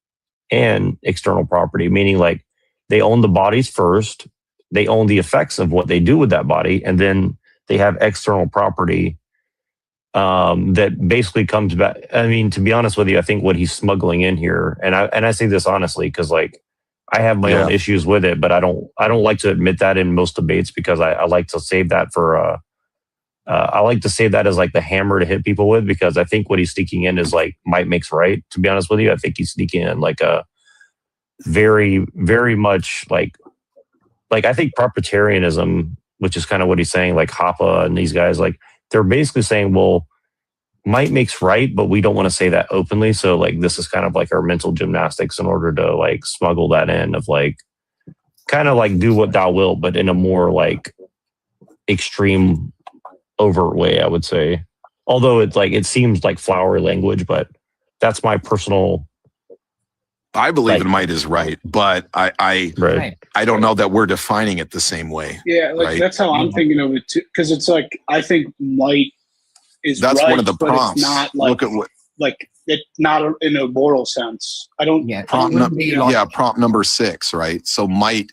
and external property, meaning like they own the bodies first, they own the effects of what they do with that body, and then they have external property that basically comes back. I mean, to be honest with you, I think what he's smuggling in here, and I say this honestly, because like I have my own issues with it, but I don't like to admit that in most debates, because I like to save that for I like to save that as like the hammer to hit people with, because I think what he's sneaking in is like might makes right. To be honest with you, I think he's sneaking in like a very, very much like I think proprietarianism, which is kind of what he's saying, like Hoppe and these guys, like they're basically saying, well, might makes right, but we don't want to say that openly. So like this is kind of like our mental gymnastics in order to like smuggle that in of like kind of like do what thou will, but in a more like extreme overt way, I would say. Although it's like it seems like flowery language, but that's my personal. I believe in might is right, but I don't know that we're defining it the same way. Yeah, like right? that's how I'm thinking of it too. Because it's like I think might is That's right, one of the but prompts. it's not like Look at what like it's not in a moral sense. I don't. prompt number 6, right? So might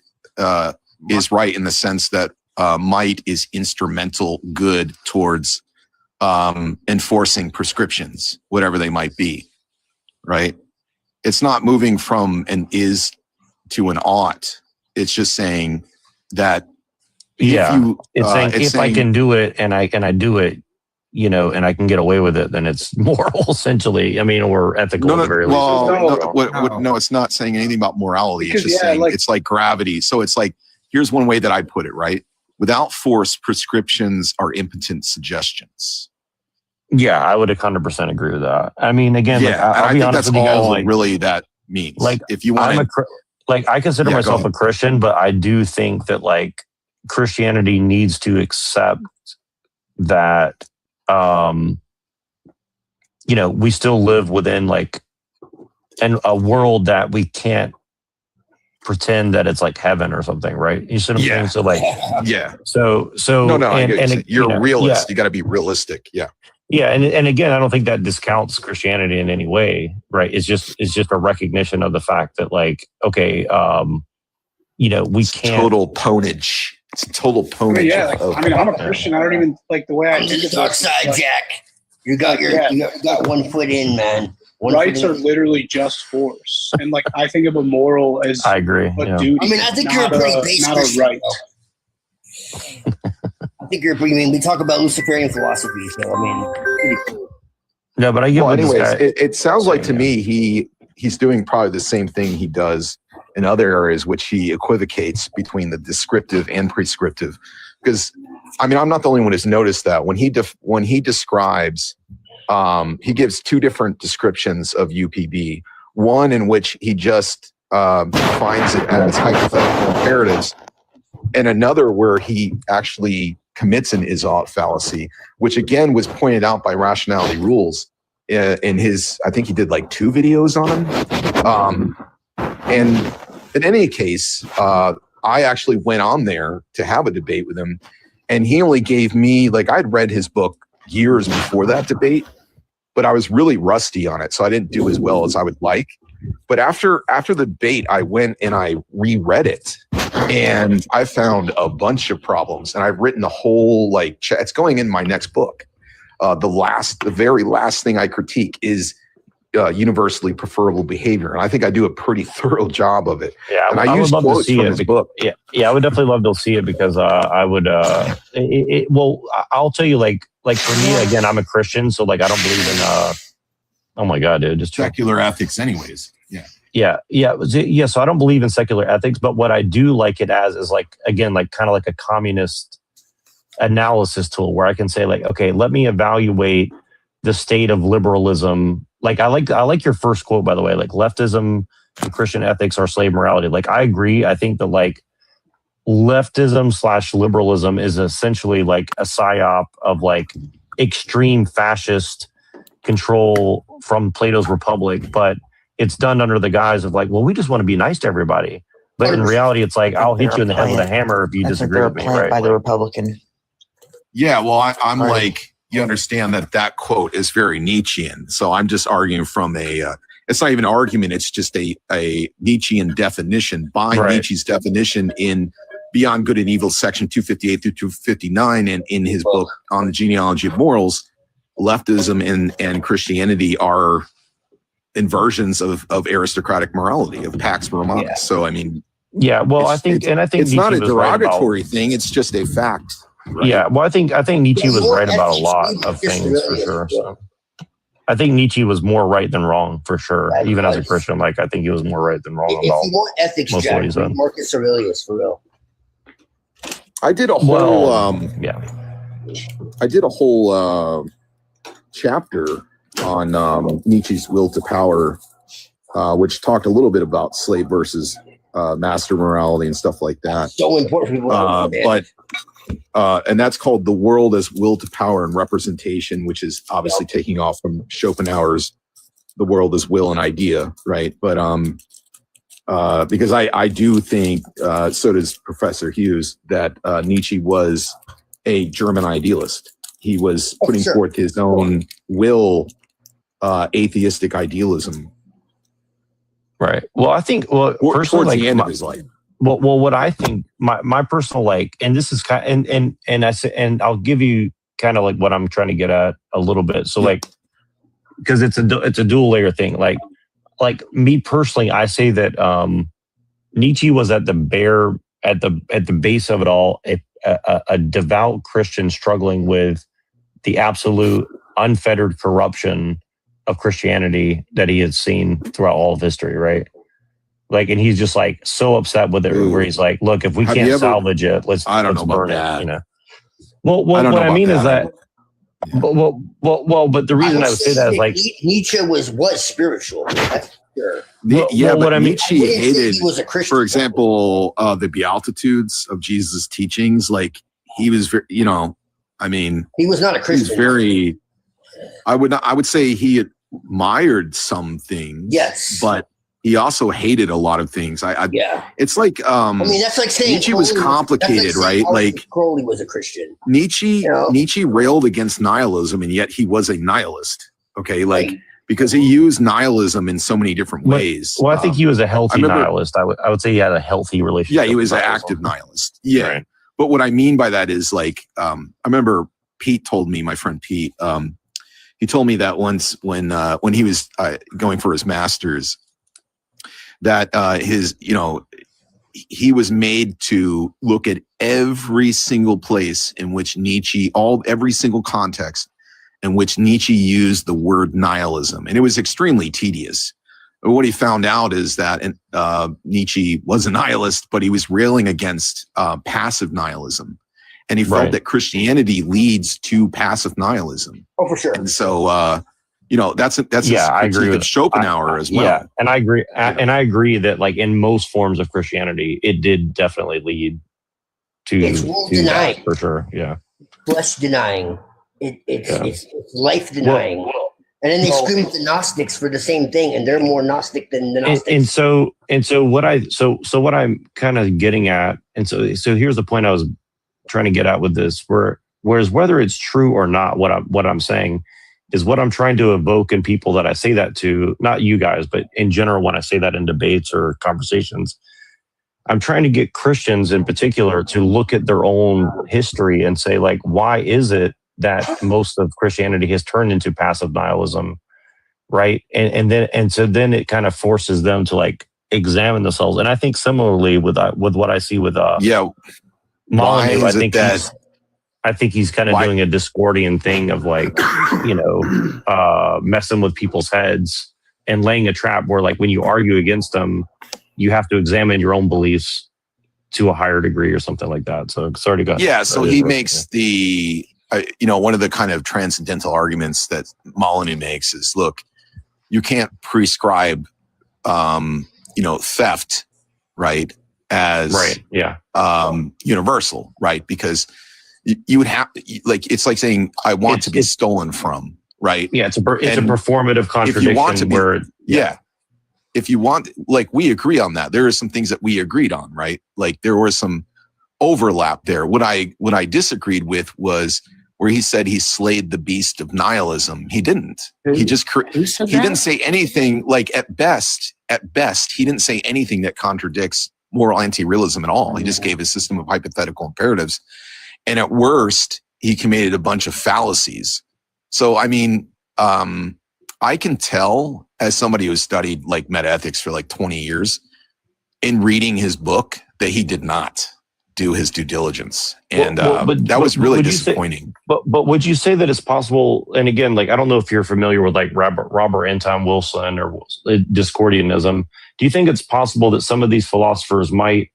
is right in the sense that might is instrumental good towards enforcing prescriptions, whatever they might be, right? It's not moving from an is to an ought. It's just saying that it's saying if I can do it and I do it, you know, and I can get away with it, then it's moral, essentially. I mean, or ethical at the very least. No, it's not saying anything about morality. Because, it's just saying it's like gravity. So it's like, here's one way that I put it, right? Without force, prescriptions are impotent suggestions. Yeah, I would 100% agree with that. I mean, again, like, I'll I be think honest that's with you guys, all like, really that means. like if you want like I consider Yeah, go myself ahead. a Christian, but I do think that like Christianity needs to accept that you know, we still live within like a world that we can't pretend that it's like heaven or something, right? You see what I'm saying? So like So no, I get what you're saying. You're you a know, realist. You got to be realistic. Yeah. Yeah, and again, I don't think that discounts Christianity in any way, right? It's just a recognition of the fact that, like, okay, you know, we can't total ponage. It's a total ponage. I mean, yeah, like, I'm a Christian. I don't even like the way I I'm think the of dark it. side, Like, Jack. You got you got 1 foot in, man. Rights are literally just force, and like I think of a moral as I agree. a duty. I mean, I think you're a not pretty base not a Christian, right. I think you're pretty. I mean, we talk about Luciferian philosophy, so I mean, pretty cool. No, but I get what this anyways, guy. it sounds like to me he's doing probably the same thing he does in other areas, which he equivocates between the descriptive and prescriptive. Because I mean, I'm not the only one who's noticed that when he describes, he gives 2 different descriptions of UPB. One in which he just defines it as hypothetical imperatives, and another where he actually commits an is-ought fallacy, which again was pointed out by Rationality Rules in his, I think he did like 2 videos on him. And in any case, I actually went on there to have a debate with him, and he only gave me, like, I'd read his book years before that debate, but I was really rusty on it, so I didn't do as well as I would like. But after the debate, I went and I reread it, and I found a bunch of problems. And I've written the whole it's going in my next book. The very last thing I critique is universally preferable behavior, and I think I do a pretty thorough job of it. Yeah, and I use would love to quotes see from it. his book. Yeah, I would definitely love to see it because I would. Well, I'll tell you, like for me, again, I'm a Christian, so like I don't believe in. Oh my God, dude! Just secular ethics, anyways. Yeah. So I don't believe in secular ethics, but what I do like it as is like, again, like kind of like a communist analysis tool where I can say like, okay, let me evaluate the state of liberalism. Like I like your first quote, by the way, like leftism and Christian ethics are slave morality. Like I agree. I think that like leftism/liberalism is essentially like a psyop of like extreme fascist control from Plato's Republic, but it's done under the guise of like, well, we just want to be nice to everybody. But in reality, it's like, I'll hit you in the head with a hammer if you disagree with me, right? By the Republican. Yeah, well, I'm like, you understand that quote is very Nietzschean. So I'm just arguing from it's not even an argument. It's just a Nietzschean definition by Nietzsche's definition in Beyond Good and Evil, section 258 through 259. And in his book on the genealogy of morals, leftism and Christianity are inversions of aristocratic morality, of Pax Romana. Yeah. So, I mean, yeah, well, I think it's Nietzsche not a was derogatory right thing. It's just a fact. Right? Yeah, well, I think Nietzsche was right about a lot of things for sure. So I think Nietzsche was more right than wrong for sure. Even as a Christian, like I think he was more right than wrong If about you want ethics, most of Jack, what he said. read Marcus Aurelius for real. I did a whole chapter on Nietzsche's Will to Power, which talked a little bit about slave versus master morality and stuff like that. So important for people to understand. And that's called The World as Will to Power and Representation, which is obviously taking off from Schopenhauer's The World as Will and Idea, right? But because I do think, so does Professor Hughes, that Nietzsche was a German idealist. He was putting forth his own will, atheistic idealism. Right. Well, I think, towards the end of his life. Well, what I think, my personal, like, and this is kind of, and I'll give you kind of like what I'm trying to get at a little bit. So like, because it's a dual layer thing. Like me personally, I say that Nietzsche was at the base of it all, a devout Christian struggling with the absolute unfettered corruption of Christianity that he had seen throughout all of history, right? Like, and he's just like so upset with it, where he's like, "Look, if we can't salvage it, let's burn it." You know. Well, what I mean is that. Well, but the reason I would say that is like Nietzsche was spiritual. That's sure. But Nietzsche hated, he was a Christian. for example, the Beatitudes of Jesus' teachings. Like he was, I mean, he was not a Christian. He was very. I would say he admired some things. Yes, but he also hated a lot of things. It's like I mean, that's like saying Nietzsche was complicated, right? Like Crowley was a Christian. Nietzsche railed against nihilism, and yet he was a nihilist. Okay, like because he used nihilism in so many different ways. Well, I think he was a healthy nihilist. I would say he had a healthy relationship. Yeah, he was an active nihilist. Yeah, right. But what I mean by that is like I remember Pete told me, my friend Pete, he told me that once when he was going for his master's, that he was made to look at every single place in which every single context in which Nietzsche used the word nihilism. And it was extremely tedious. But what he found out is that Nietzsche was a nihilist, but he was railing against passive nihism. And he felt that Christianity leads to passive nihilism. Oh, for sure. And so, that's I agree with Schopenhauer as well. Yeah, and I agree, and I agree that like in most forms of Christianity, it did definitely lead to denying for sure. Yeah, flesh denying. It's life denying. And then they scream at the Gnostics for the same thing, and they're more Gnostic than the Gnostics. And so what I'm kind of getting at, and so here's the point I was trying to get at with this, whereas whether it's true or not, what I'm saying is what I'm trying to evoke in people that I say that to, not you guys, but in general, when I say that in debates or conversations, I'm trying to get Christians in particular to look at their own history and say, like, why is it that most of Christianity has turned into passive nihilism, right? And so then it kind of forces them to like examine themselves. And I think similarly with what I see with Molyneux, I think he's kind of doing a Discordian thing of like, messing with people's heads and laying a trap where like when you argue against them, you have to examine your own beliefs to a higher degree or something like that. So sorry to go. Yeah. So he makes one of the kind of transcendental arguments that Molyneux makes is, look, you can't prescribe, theft, right? As universal, right? Because you would have it's like saying I want to be stolen from, right? Yeah, it's a performative contradiction. If you want to if you want, like, we agree on that. There are some things that we agreed on, right? Like there was some overlap there. What I disagreed with was where he said he slayed the beast of nihilism. He didn't. He just didn't say anything. Like at best, he didn't say anything that contradicts moral anti-realism at all. He just gave a system of hypothetical imperatives. And at worst, he committed a bunch of fallacies. So, I mean, I can tell as somebody who studied like metaethics for like 20 years in reading his book that he did not do his due diligence. And that was really disappointing. But would you say that it's possible? And again, like, I don't know if you're familiar with like Robert Anton Wilson or Discordianism. Do you think it's possible that some of these philosophers might,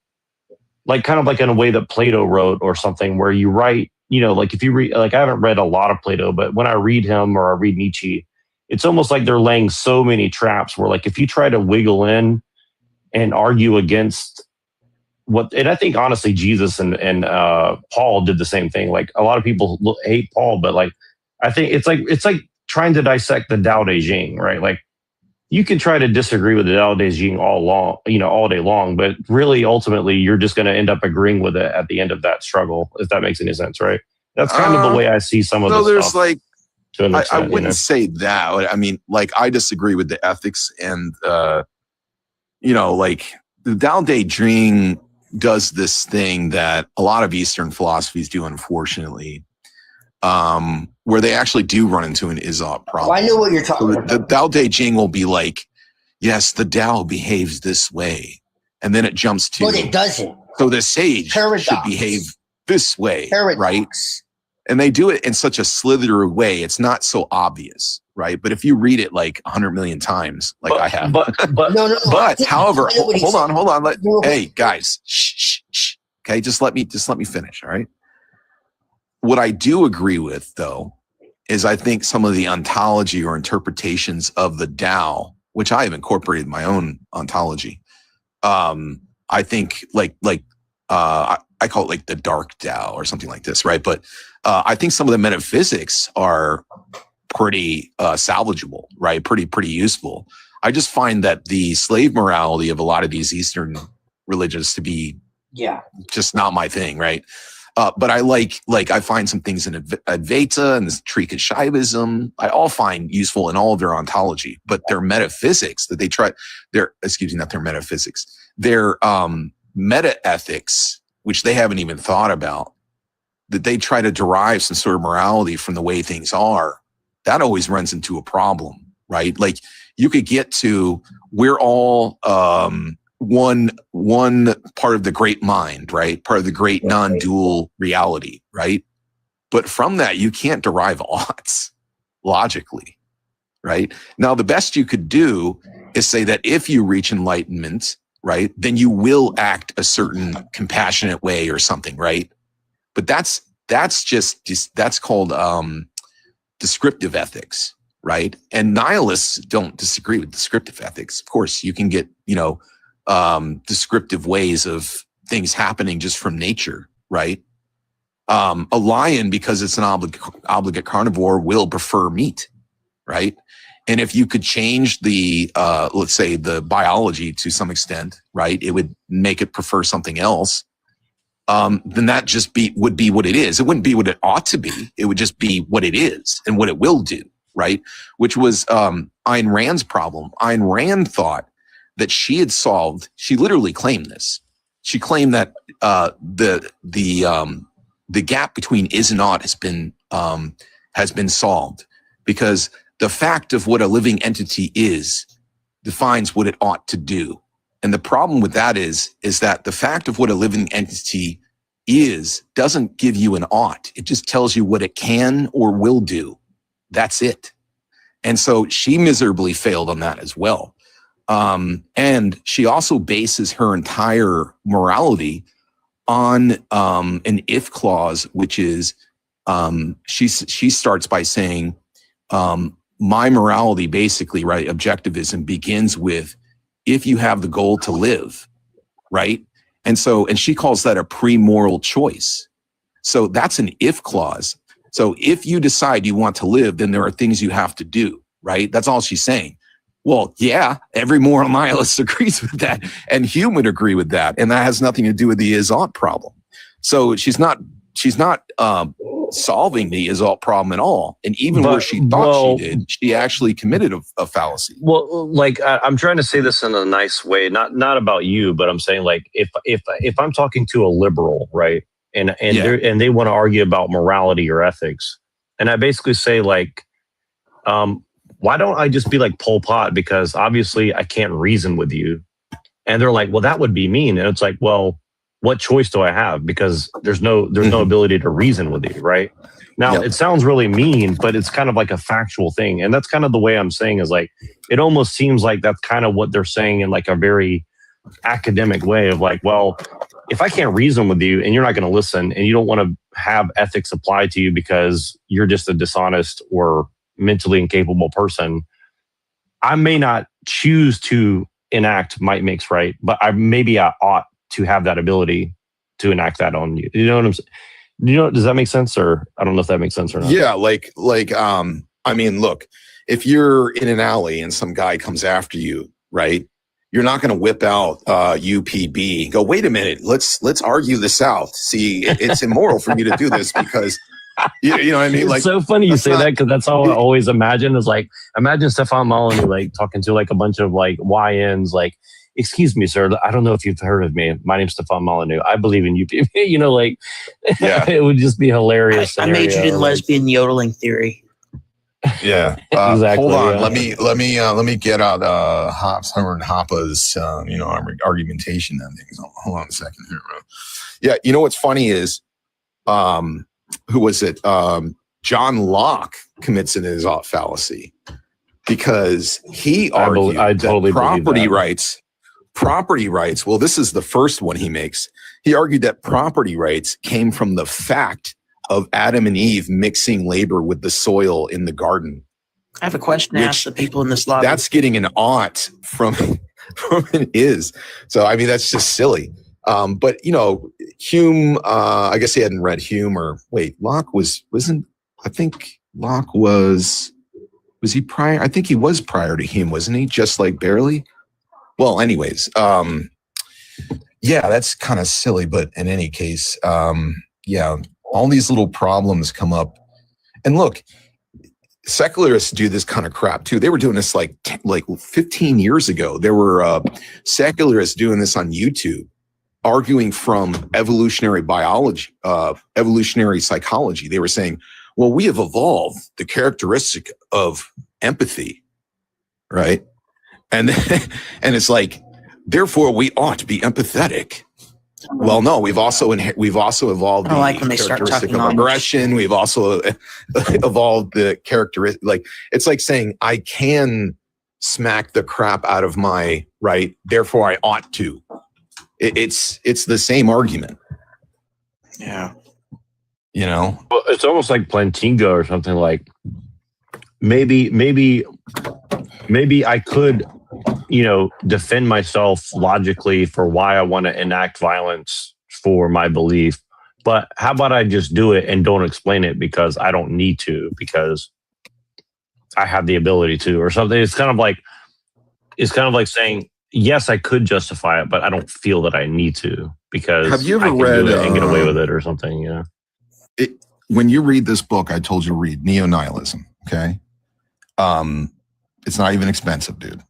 like, kind of like in a way that Plato wrote or something, where you write like if you read, like I haven't read a lot of Plato, but when I read him or I read Nietzsche, it's almost like they're laying so many traps where like if you try to wiggle in and argue against and I think honestly Jesus and Paul did the same thing. Like a lot of people hate Paul, but like I think it's like trying to dissect the Tao Te Ching, right? Like you can try to disagree with the Tao Te Ching all day long, but really ultimately you're just going to end up agreeing with it at the end of that struggle, if that makes any sense, right? That's kind of the way I see some of this stuff. Like, to an extent, I wouldn't say that. I mean, like I disagree with the ethics and, like the Tao Te Ching does this thing that a lot of Eastern philosophies do, unfortunately, where they actually do run into an Aesop problem. Well, I know what you're talking about. The Tao Te Ching will be like, yes, the Tao behaves this way. And then it jumps to... But it doesn't. So the sage should behave this way, right? And they do it in such a slithery way, it's not so obvious, right? But if you read it like 100 million times, like I have... But however, hold on. Hey, guys, shh. Okay, just let me finish, all right? What I do agree with, though, is I think some of the ontology or interpretations of the Tao, which I have incorporated in my own ontology, I think I call it like the dark Tao or something like this, right? But I think some of the metaphysics are pretty salvageable, right? Pretty useful. I just find that the slave morality of a lot of these Eastern religions to be just not my thing, right? But I I find some things in Advaita and this Trika Shaivism, I all find useful in all of their ontology, but their metaphysics that they try, their meta ethics, which they haven't even thought about, that they try to derive some sort of morality from the way things are, that always runs into a problem, right? Like you could get to, we're all one part of the great mind, right? Part of the great non-dual reality, right? But from that, you can't derive oughts logically, right? Now, the best you could do is say that if you reach enlightenment, right, then you will act a certain compassionate way or something, right? But that's called descriptive ethics, right? And nihilists don't disagree with descriptive ethics. Of course, you can get, descriptive ways of things happening just from nature, right? A lion, because it's an obligate carnivore, will prefer meat, right? And if you could change the, let's say, the biology to some extent, right, it would make it prefer something else. Then that just would be what it is. It wouldn't be what it ought to be. It would just be what it is and what it will do, right? Which was Ayn Rand's problem. Ayn Rand thought that she had solved. She literally claimed this. She claimed that the gap between is and ought has been solved, because the fact of what a living entity is defines what it ought to do. And the problem with that is that the fact of what a living entity is doesn't give you an ought. It just tells you what it can or will do. That's it. And so she miserably failed on that as well. And she also bases her entire morality on an if clause, which is she starts by saying, my morality, basically, right, objectivism begins with, if you have the goal to live, right? And she calls that a pre-moral choice. So that's an if clause. So if you decide you want to live, then there are things you have to do, right? That's all she's saying. Well, yeah, every moral nihilist agrees with that, and Hume would agree with that. And that has nothing to do with the is-ought problem. So she's not solving the is-ought problem at all. And even where she thought she did, she actually committed a fallacy. Well, like I'm trying to say this in a nice way, not about you, but I'm saying, like, if I'm talking to a liberal, right, and they want to argue about morality or ethics, and I basically say, like, why don't I just be like Pol Pot, because obviously I can't reason with you, and they're like, well, that would be mean, and it's like, well, what choice do I have? Because there's no ability to reason with you, right? Now, It sounds really mean, but it's kind of like a factual thing. And that's kind of the way I'm saying, is like, it almost seems like that's kind of what they're saying in like a very academic way of like, well, if I can't reason with you and you're not going to listen and you don't want to have ethics applied to you because you're just a dishonest or mentally incapable person. I may not choose to enact might makes right, but maybe I ought to have that ability to enact that on you. You know what I'm saying? Does that make sense? Or I don't know if that makes sense or not. Yeah, I mean, look, if you're in an alley and some guy comes after you, right? You're not going to whip out UPB and go, wait a minute, let's argue this out. See, it's immoral for me to do this because you know what I mean? It's Like, so funny you say that because that's how I always imagine is like, imagine Stefan Molyneux like talking to like a bunch of like YNs like, excuse me, sir, I don't know if you've heard of me. My name's Stefan Molyneux. I believe in UPB. You know, like, yeah. It would just be hilarious. I majored in lesbian yodeling theory. Yeah. Exactly, Hold on. yeah. Let me get out Summer and Hoppa's argumentation and things. Hold on a second here, bro. Yeah, you know what's funny is who was it? John Locke commits an is-ought fallacy because he argued that property rights. Well, this is the first one he makes. He argued that property rights came from the fact of Adam and Eve mixing labor with the soil in the garden. I have a question to ask the people in this lobby. That's getting an ought from an is. So, I mean, that's just silly. But, you know, Hume, I guess he hadn't read Hume Locke was he prior? I think he was prior to Hume, wasn't he? Just like barely. Well, anyways, yeah, that's kind of silly. But in any case, yeah, all these little problems come up. And look, secularists do this kind of crap too. They were doing this like 15 years ago. There were secularists doing this on YouTube, arguing from evolutionary biology, evolutionary psychology. They were saying, well, we have evolved the characteristic of empathy, right? And it's like, therefore we ought to be empathetic. Well, no, we've also evolved the characteristic of aggression. We've also evolved the characteristic. Like, it's like saying I can smack the crap out of my right, therefore I ought to. It's the same argument. Yeah. You know, well, it's almost like Plantinga or something. Like maybe I could, you know, defend myself logically for why I want to enact violence for my belief. But how about I just do it and don't explain it because I don't need to, because I have the ability to, or something. It's kind of like saying, yes, I could justify it, but I don't feel that I need to because have you ever I can read do it and get away with it or something, you know? When you read this book, I told you to read Neo-Nihilism, okay? It's not even expensive, dude.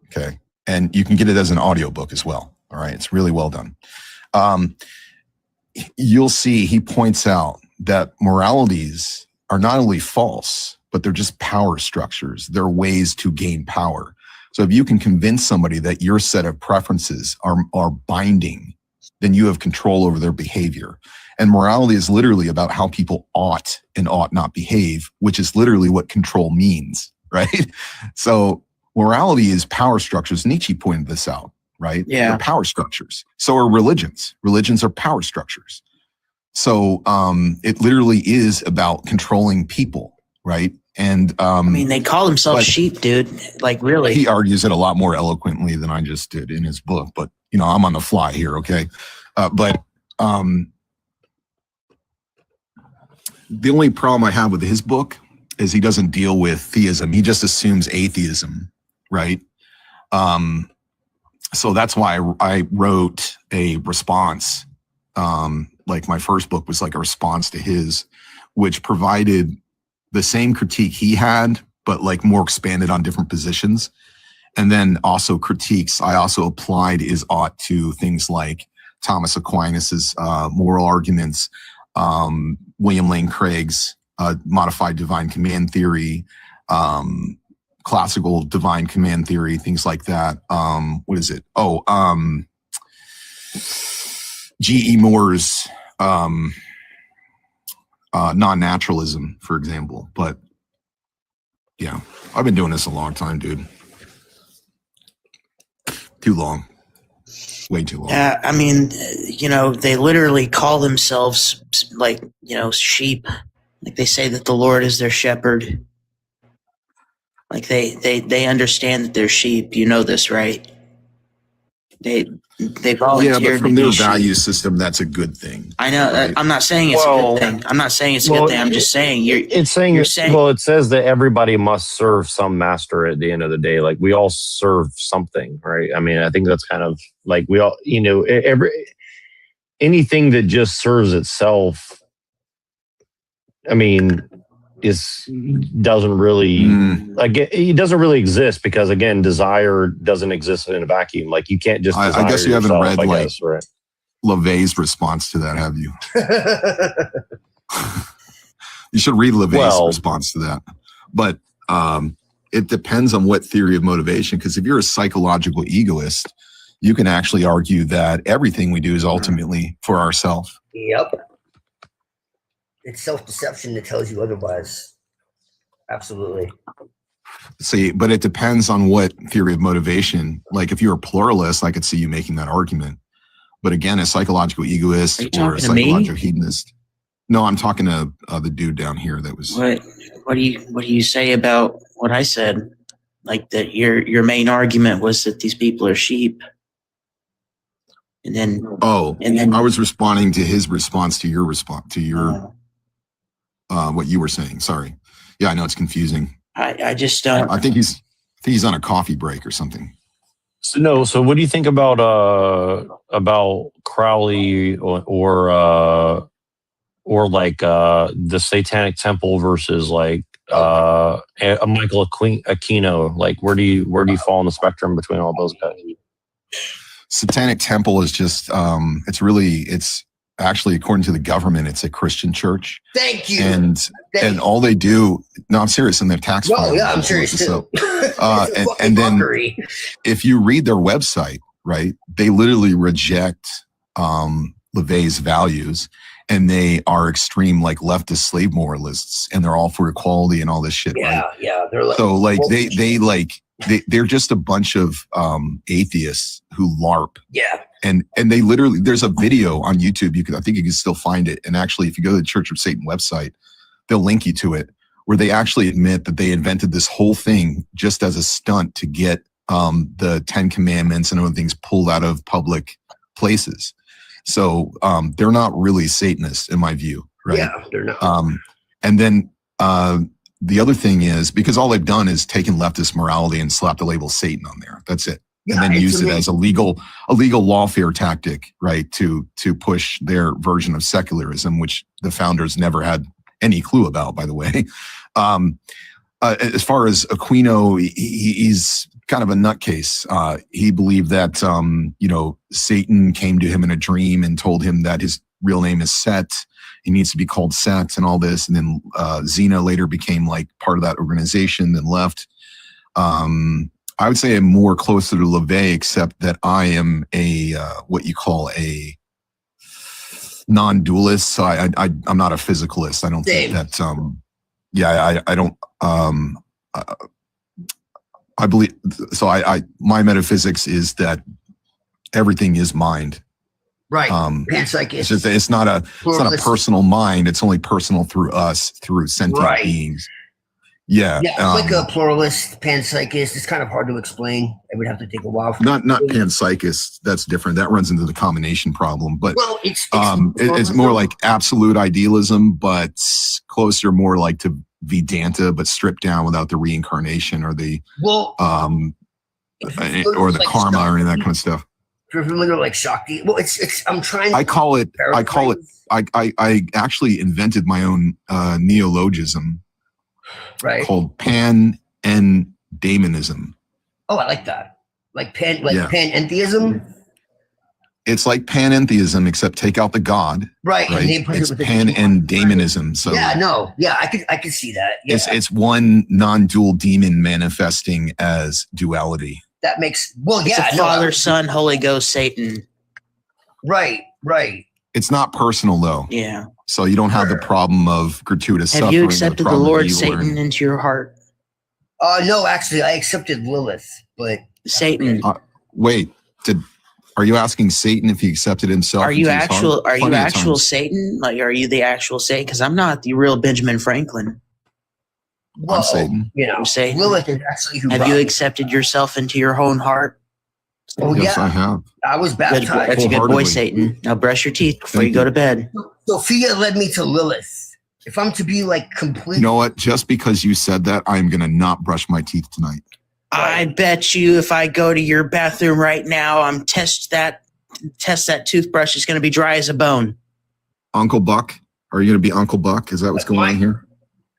Okay. And you can get it as an audiobook as well. All right. It's really well done. You'll see he points out that moralities are not only false, but they're just power structures. They're ways to gain power. So if you can convince somebody that your set of preferences are binding, then you have control over their behavior. And morality is literally about how people ought and ought not behave, which is literally what control means, right? So morality is power structures. Nietzsche pointed this out, right? Yeah. They're power structures. So are religions. Religions are power structures. So it literally is about controlling people, right? And I mean, they call themselves sheep, dude. Like, really? He argues it a lot more eloquently than I just did in his book. But, you know, I'm on the fly here, okay? The only problem I have with his book is he doesn't deal with theism. He just assumes atheism, right? So that's why I wrote a response. Like my first book was like a response to his, which provided the same critique he had, but like more expanded on different positions. And then also critiques. I also applied is ought to things like Thomas Aquinas's moral arguments, William Lane Craig's modified divine command theory, classical divine command theory, things like that. What is it? G.E. Moore's non-naturalism, for example. But yeah, I've been doing this a long time, dude. Too long. way too long. Yeah, I mean, they literally call themselves like, sheep. Like they say that the Lord is their shepherd. Like they understand that they're sheep. You know this, right? They volunteered Yeah, but from to their be value sheep. system, that's a good thing. I know. Right? I'm not saying it's a good thing. I'm not saying it's a good thing. I'm just saying It's saying it says that everybody must serve some master at the end of the day. Like we all serve something, right? I mean, I think that's kind of like we all, anything that just serves itself. I mean, doesn't really it doesn't really exist because again, desire doesn't exist in a vacuum. Like you can't just. I guess you haven't read right? LaVey's response to that, have you? You should read LaVey's response to that. But it depends on what theory of motivation. Because if you're a psychological egoist, you can actually argue that everything we do is ultimately for ourselves. Yep. It's self-deception that tells you otherwise. Absolutely. See, but it depends on what theory of motivation. Like if you're a pluralist, I could see you making that argument. But again, a psychological egoist or a psychological hedonist. No, I'm talking to the dude down here that was. What do you say about what I said? Like that your main argument was that these people are sheep. And then I was responding to his response to your response to your what you were saying. Sorry. Yeah, I know it's confusing. I just don't. I think he's on a coffee break or something. So what do you think about Crowley or like the Satanic Temple versus like Michael Aquino? Like where do you fall on the spectrum between all those guys? Satanic Temple is just it's actually, according to the government, it's a Christian church. Thank you. And all they do, no, I'm serious, and they're tax No, yeah, I'm serious too. and then if you read their website, right, they literally reject LaVey's values, and they are extreme like leftist slave moralists, and they're all for equality and all this shit. Yeah, right? yeah. They're like, so like they're just a bunch of atheists who LARP. Yeah. And they literally, there's a video on YouTube. I think you can still find it. And actually, if you go to the Church of Satan website, they'll link you to it, where they actually admit that they invented this whole thing just as a stunt to get the 10 Commandments and other things pulled out of public places. So they're not really Satanists in my view, right? Yeah, they're not. And then the other thing is, because all they've done is taken leftist morality and slapped the label Satan on there. That's it. Yeah, and then use it as a legal lawfare tactic, right? To push their version of secularism, which the founders never had any clue about, by the way. As far as Aquino, he's kind of a nutcase. He believed that, Satan came to him in a dream and told him that his real name is Set. He needs to be called Set and all this. And then Xena later became like part of that organization, then left. I would say I'm more closer to LaVey, except that I am a what you call a non-dualist. So I'm not a physicalist. I don't think that. I don't. I believe so. My metaphysics is that everything is mind. Right. It's not a personal mind. It's only personal through us, through sentient beings. Yeah. Yeah, it's like a pluralist, panpsychist. It's kind of hard to explain. It would have to take a while. Not panpsychist. That's different. That runs into the combination problem. But it's more like absolute idealism, but closer more like to Vedanta, but stripped down without the reincarnation or the or the karma or any of that kind of stuff. If you're familiar with like Shakti, well, I'm trying. I actually invented my own neologism. Right. Called pan-entheism. Oh, I like that. Like panentheism. It's like panentheism, except take out the god. Right. And they put it's pan-endemoniism. So I could see that. Yeah. It's one non-dual demon manifesting as duality. That makes It's Father, Son, Holy Ghost, Satan. Right. It's not personal though. Yeah. So you don't have the problem of gratuitous suffering. Have you accepted the Lord Satan into your heart? No, actually, I accepted Lilith, but Satan. Wait, Are you asking Satan if he accepted himself? Are you into his heart? actual? Are you Plenty of actual times. Satan? Like, are you the actual Satan? Because I'm not the real Benjamin Franklin. I'm Satan. You know, You're Satan. Lilith is actually who Have brought you me. accepted yourself into your own heart? Oh Yes, yeah, I have. I was Good, baptized. that's a good boy, Wholeheartedly. Satan. Now brush your teeth before Thank you go you. to bed. Sophia led me to Lilith. If I'm to be like complete, You know what? Just because you said that, I'm going to not brush my teeth tonight. I bet you if I go to your bathroom right now, test that toothbrush is going to be dry as a bone. Uncle Buck? Are you going to be Uncle Buck? Is that what's going on here?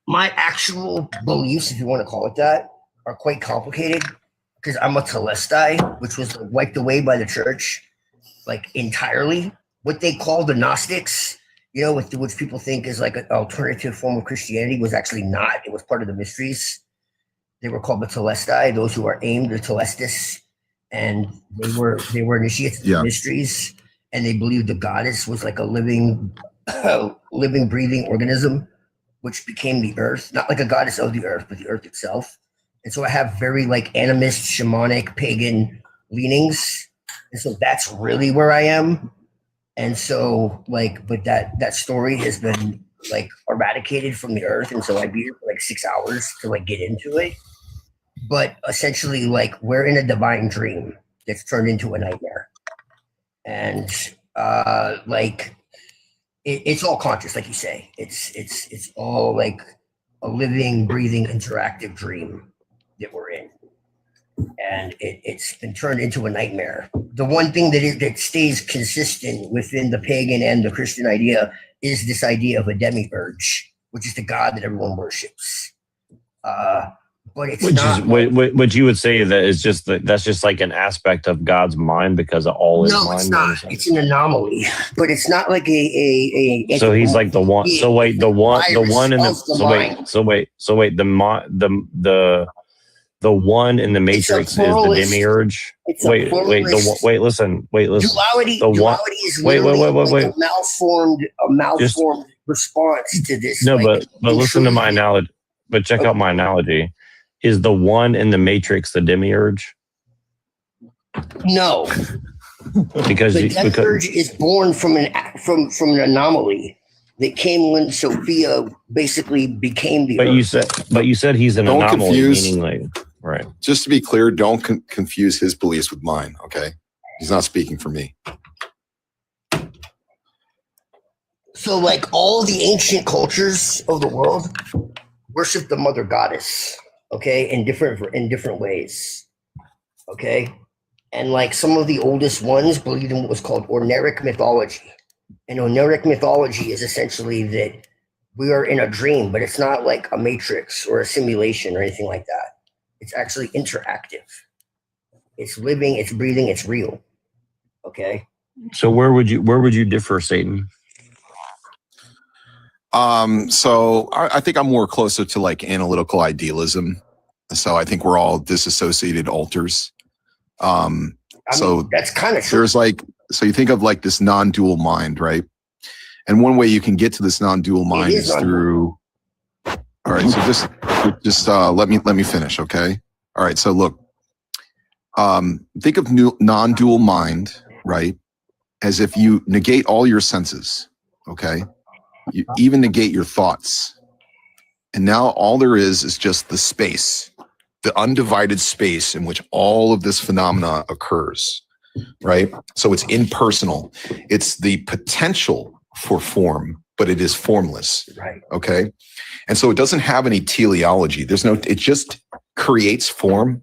my actual beliefs, if you want to call it that, are quite complicated because I'm a Telestai, which was like, wiped away by the church, like entirely. What they call the Gnostics, you know, which people think is like an alternative form of Christianity, was actually not. It was part of the mysteries. They were called the Telestai, those who are aimed, the Telestis, and they were initiates of the mysteries, and they believed the goddess was like a living, breathing organism, which became the earth, not like a goddess of the earth, but the earth itself. And so I have very like animist, shamanic, pagan leanings, and so that's really where I am. And so like, but that story has been like eradicated from the earth, and so I'd be here for like 6 hours to like get into it. But essentially, like, we're in a divine dream that's turned into a nightmare, and like it's all conscious, like you say. It's all like a living, breathing, interactive dream that we're in, and it's been turned into a nightmare. The one thing that stays consistent within the pagan and the Christian idea is this idea of a demiurge, which is the god that everyone worships. But it's Which not. is what you would say that is just that's just like an aspect of God's mind because of all his mind. No, it's not. It's an anomaly, but it's not like a So he's like the one. So wait, the one in the. So wait, the one in the Matrix is the demiurge. Wait, listen. Duality. Duality is literally a malformed response to this. No, but listen to my analogy. But check out my analogy. Is the one in the Matrix the demiurge? No, because the demiurge is born from an anomaly that came when Sophia basically became the. But Earth. you said he's an don't anomaly, confuse, meaning like right. Just to be clear, don't confuse his beliefs with mine. Okay, he's not speaking for me. So, like all the ancient cultures of the world worship the mother goddess, okay, in different ways, okay, and like some of the oldest ones believed in what was called Oneric mythology, and Oneric mythology is essentially that we are in a dream, but it's not like a matrix or a simulation or anything like that. It's actually interactive. It's living, it's breathing, it's real. Okay. So where would you differ, Satan? So I think I'm more closer to like analytical idealism. So I think we're all disassociated alters. So that's kind of true. There's like, so you think of like this non-dual mind, right? And one way you can get to this non-dual mind is through. All right, so just let me finish, okay? All right, so look, think of non-dual mind, right, as if you negate all your senses, okay? You even negate your thoughts. And now all there is just the space, the undivided space in which all of this phenomena occurs, right? So it's impersonal. It's the potential for form, but it is formless, right? Okay? And so it doesn't have any teleology. It just creates form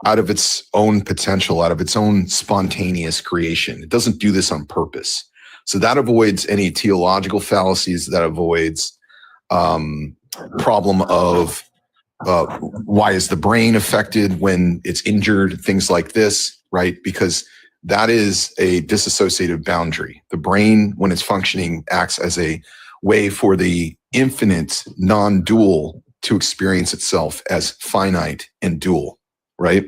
out of its own potential, out of its own spontaneous creation. It doesn't do this on purpose. So that avoids any theological fallacies. That avoids problem of why is the brain affected when it's injured, things like this, right? Because that is a disassociative boundary. The brain, when it's functioning, acts as a way for the infinite non-dual to experience itself as finite and dual, right?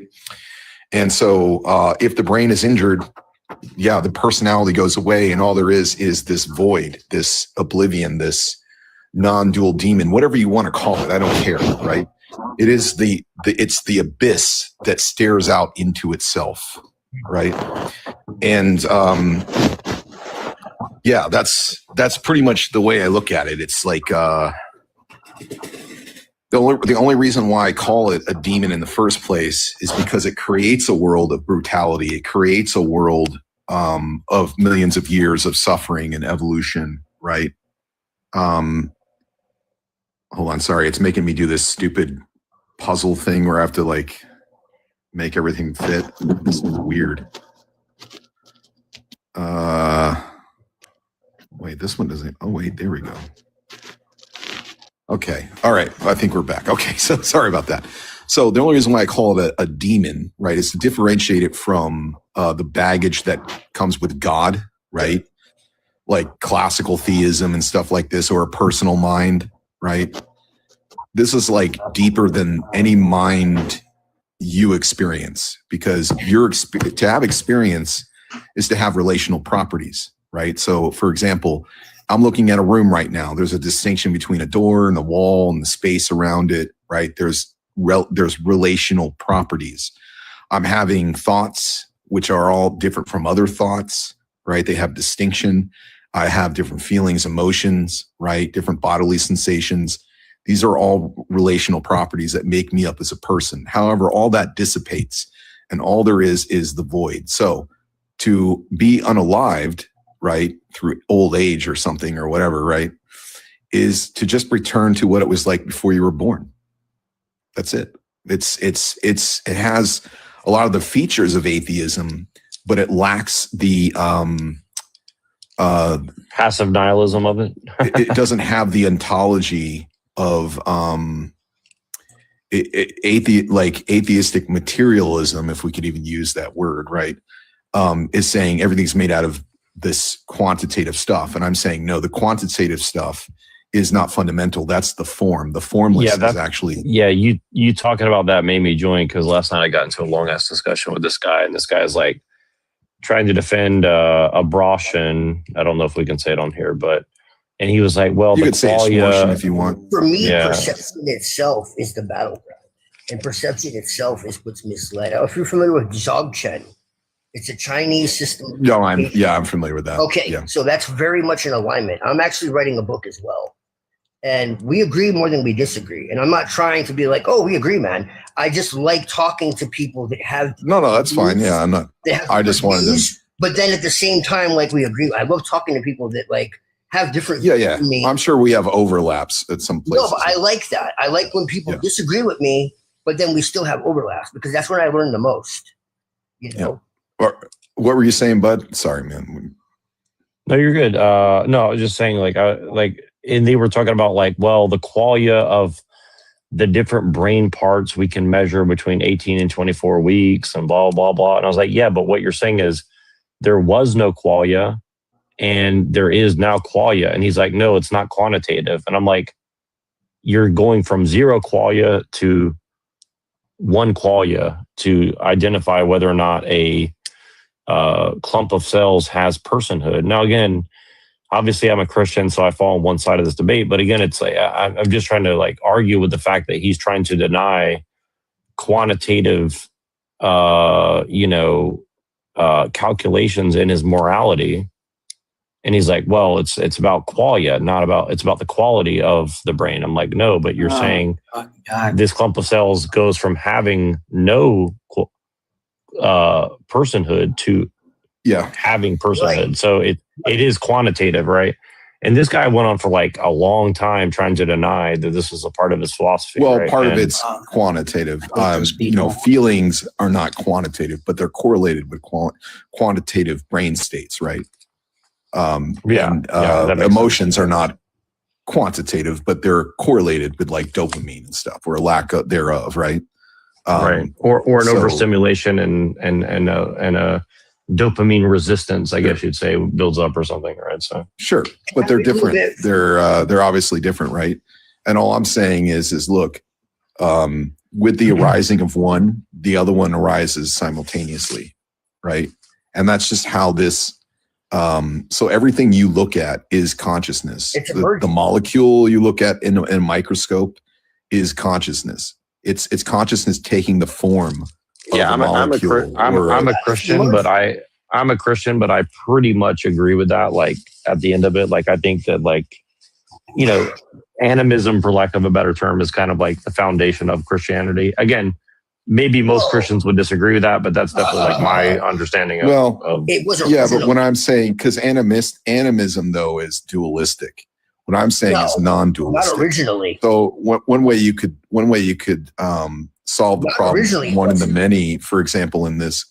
And so if the brain is injured, the personality goes away, and all there is this void, this oblivion, this non-dual demon, whatever you want to call it. I don't care, right? It is it's the abyss that stares out into itself, right? And yeah, that's pretty much the way I look at it. It's like the only reason why I call it a demon in the first place is because it creates a world of brutality. It creates a world of millions of years of suffering and evolution, right? Hold on, sorry, it's making me do this stupid puzzle thing where I have to like make everything fit. This is weird. Wait, this one doesn't. Oh wait, there we go. Okay, all right, I think we're back. Okay, so sorry about that. So the only reason why I call it a demon, right, is to differentiate it from the baggage that comes with God, right? Like classical theism and stuff like this, or a personal mind, right? This is like deeper than any mind you experience, because to have experience is to have relational properties, right? So for example, I'm looking at a room right now. There's a distinction between a door and the wall and the space around it, right? There's relational properties. I'm having thoughts, which are all different from other thoughts, right? They have distinction. I have different feelings, emotions, right? Different bodily sensations. These are all relational properties that make me up as a person. However, all that dissipates, and all there is the void. So to be unalived, right, through old age or something or whatever, right, is to just return to what it was like before you were born. That's it. It has a lot of the features of atheism, but it lacks the passive nihilism of it. It doesn't have the ontology of atheistic materialism, if we could even use that word, right? Is saying everything's made out of this quantitative stuff. And I'm saying, no, the quantitative stuff is not fundamental. That's the form. The formless is actually. Yeah, you talking about that made me join, because last night I got into a long ass discussion with this guy, and this guy's like trying to defend abortion. I don't know if we can say it on here, but and he was like, well, you could say abortion if you want. For me, perception itself is the battleground, and perception itself is what's misled. If you're familiar with Dzogchen, it's a Chinese system. No, I'm familiar with that. Okay, yeah. So that's very much in alignment. I'm actually writing a book as well, and we agree more than we disagree. And I'm not trying to be like, oh, we agree, man. I just like talking to people that have no, that's fine. Yeah, I'm not. I just wanted to. But then at the same time, like we agree. I love talking to people that like have different. Yeah. I'm sure we have overlaps at some places. No, but I like that. I like when people disagree with me, but then we still have overlaps, because that's when I learn the most. You know. Or, what were you saying, bud? Sorry, man. No, you're good. No, I was just saying, and they were talking about like, well, the qualia of the different brain parts we can measure between 18 and 24 weeks and blah, blah, blah. And I was like, yeah, but what you're saying is there was no qualia and there is now qualia. And he's like, no, it's not quantitative. And I'm like, you're going from 0 qualia to 1 qualia to identify whether or not a clump of cells has personhood. Now, again, obviously I'm a Christian, so I fall on one side of this debate. But again, it's like I'm just trying to like argue with the fact that he's trying to deny quantitative, calculations in his morality. And he's like, well, it's about qualia, it's about the quality of the brain. I'm like, no, but you're saying this clump of cells goes from having no personhood to having personhood. Right. So it is quantitative, right? And this guy went on for like a long time trying to deny that this was a part of his philosophy. Well, right? part of it's quantitative. Feelings are not quantitative, but they're correlated with quantitative brain states, right? Emotions are not quantitative, but they're correlated with like dopamine and stuff, or a lack thereof, right? Right, or an overstimulation and a dopamine resistance, I guess you'd say, builds up or something, right? So sure, but they're different. They're obviously different, right? And all I'm saying is look, with the arising of one, the other one arises simultaneously, right? And that's just how this. So everything you look at is consciousness. The molecule you look at in a microscope is consciousness. It's consciousness taking the form. Yeah, I'm a Christian, but I I'm a Christian, but I pretty much agree with that. Like at the end of it, like I think that like, you know, animism, for lack of a better term, is kind of like the foundation of Christianity. Again, maybe most Christians would disagree with that, but that's definitely like my understanding of. Well, It was yeah, but original. when I'm saying, because animism though is dualistic. What I'm saying is non-dualistic. Not originally. So one way you could solve the Not problem, originally, one in the wasn't. many, for example, in this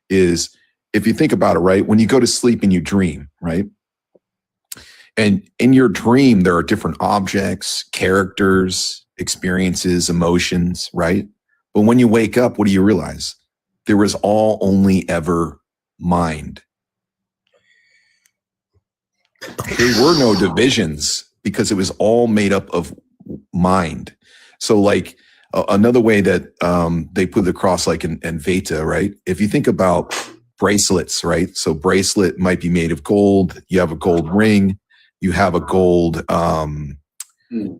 is if you think about it, right? When you go to sleep and you dream, right? And in your dream, there are different objects, characters, experiences, emotions, right? But when you wake up, what do you realize? There was all only ever mind. There were no divisions because it was all made up of mind. So like another way that they put it across, like in Veda, right? If you think about bracelets, right? So bracelet might be made of gold. You have a gold ring. You have a gold,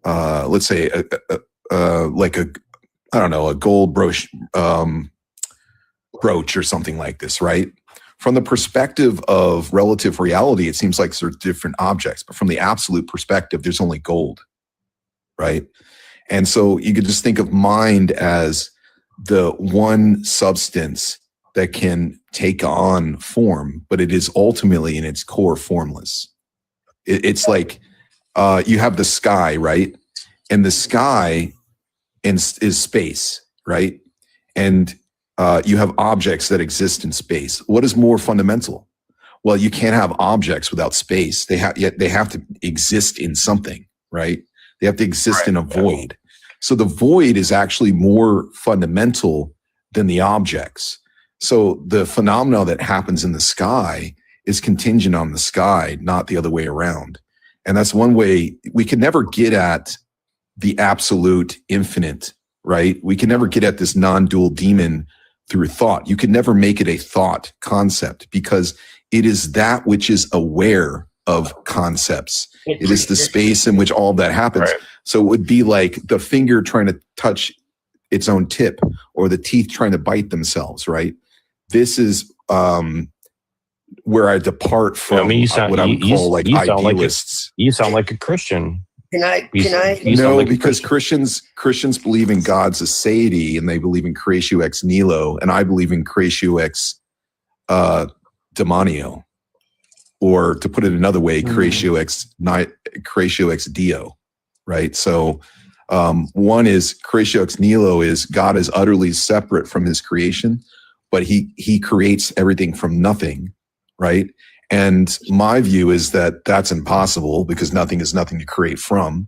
let's say like a, I don't know, a gold brooch or something like this, right? From the perspective of relative reality, it seems like there's different objects, but from the absolute perspective, there's only gold, right? And so you could just think of mind as the one substance that can take on form, but it is ultimately in its core formless. It's like you have the sky, right? And the sky is space, right? And you have objects that exist in space. What is more fundamental? Well, you can't have objects without space. They have to exist in something, right? They have to exist in a void. So the void is actually more fundamental than the objects. So the phenomena that happens in the sky is contingent on the sky, not the other way around. And that's one way we can never get at the absolute infinite, right? We can never get at this non-dual demon through thought. You can never make it a thought concept because it is that which is aware of concepts. It is the space in which all that happens. Right. So it would be like the finger trying to touch its own tip or the teeth trying to bite themselves, right? This is where I depart from what I would call like idealists. You sound like a Christian. No, because Christians believe in God's aseity and they believe in creatio ex nihilo, and I believe in creatio ex demonio, or to put it another way, creatio ex deo, right? So one is creatio ex nihilo is God is utterly separate from his creation, but he creates everything from nothing, right? And my view is that that's impossible because nothing is nothing to create from.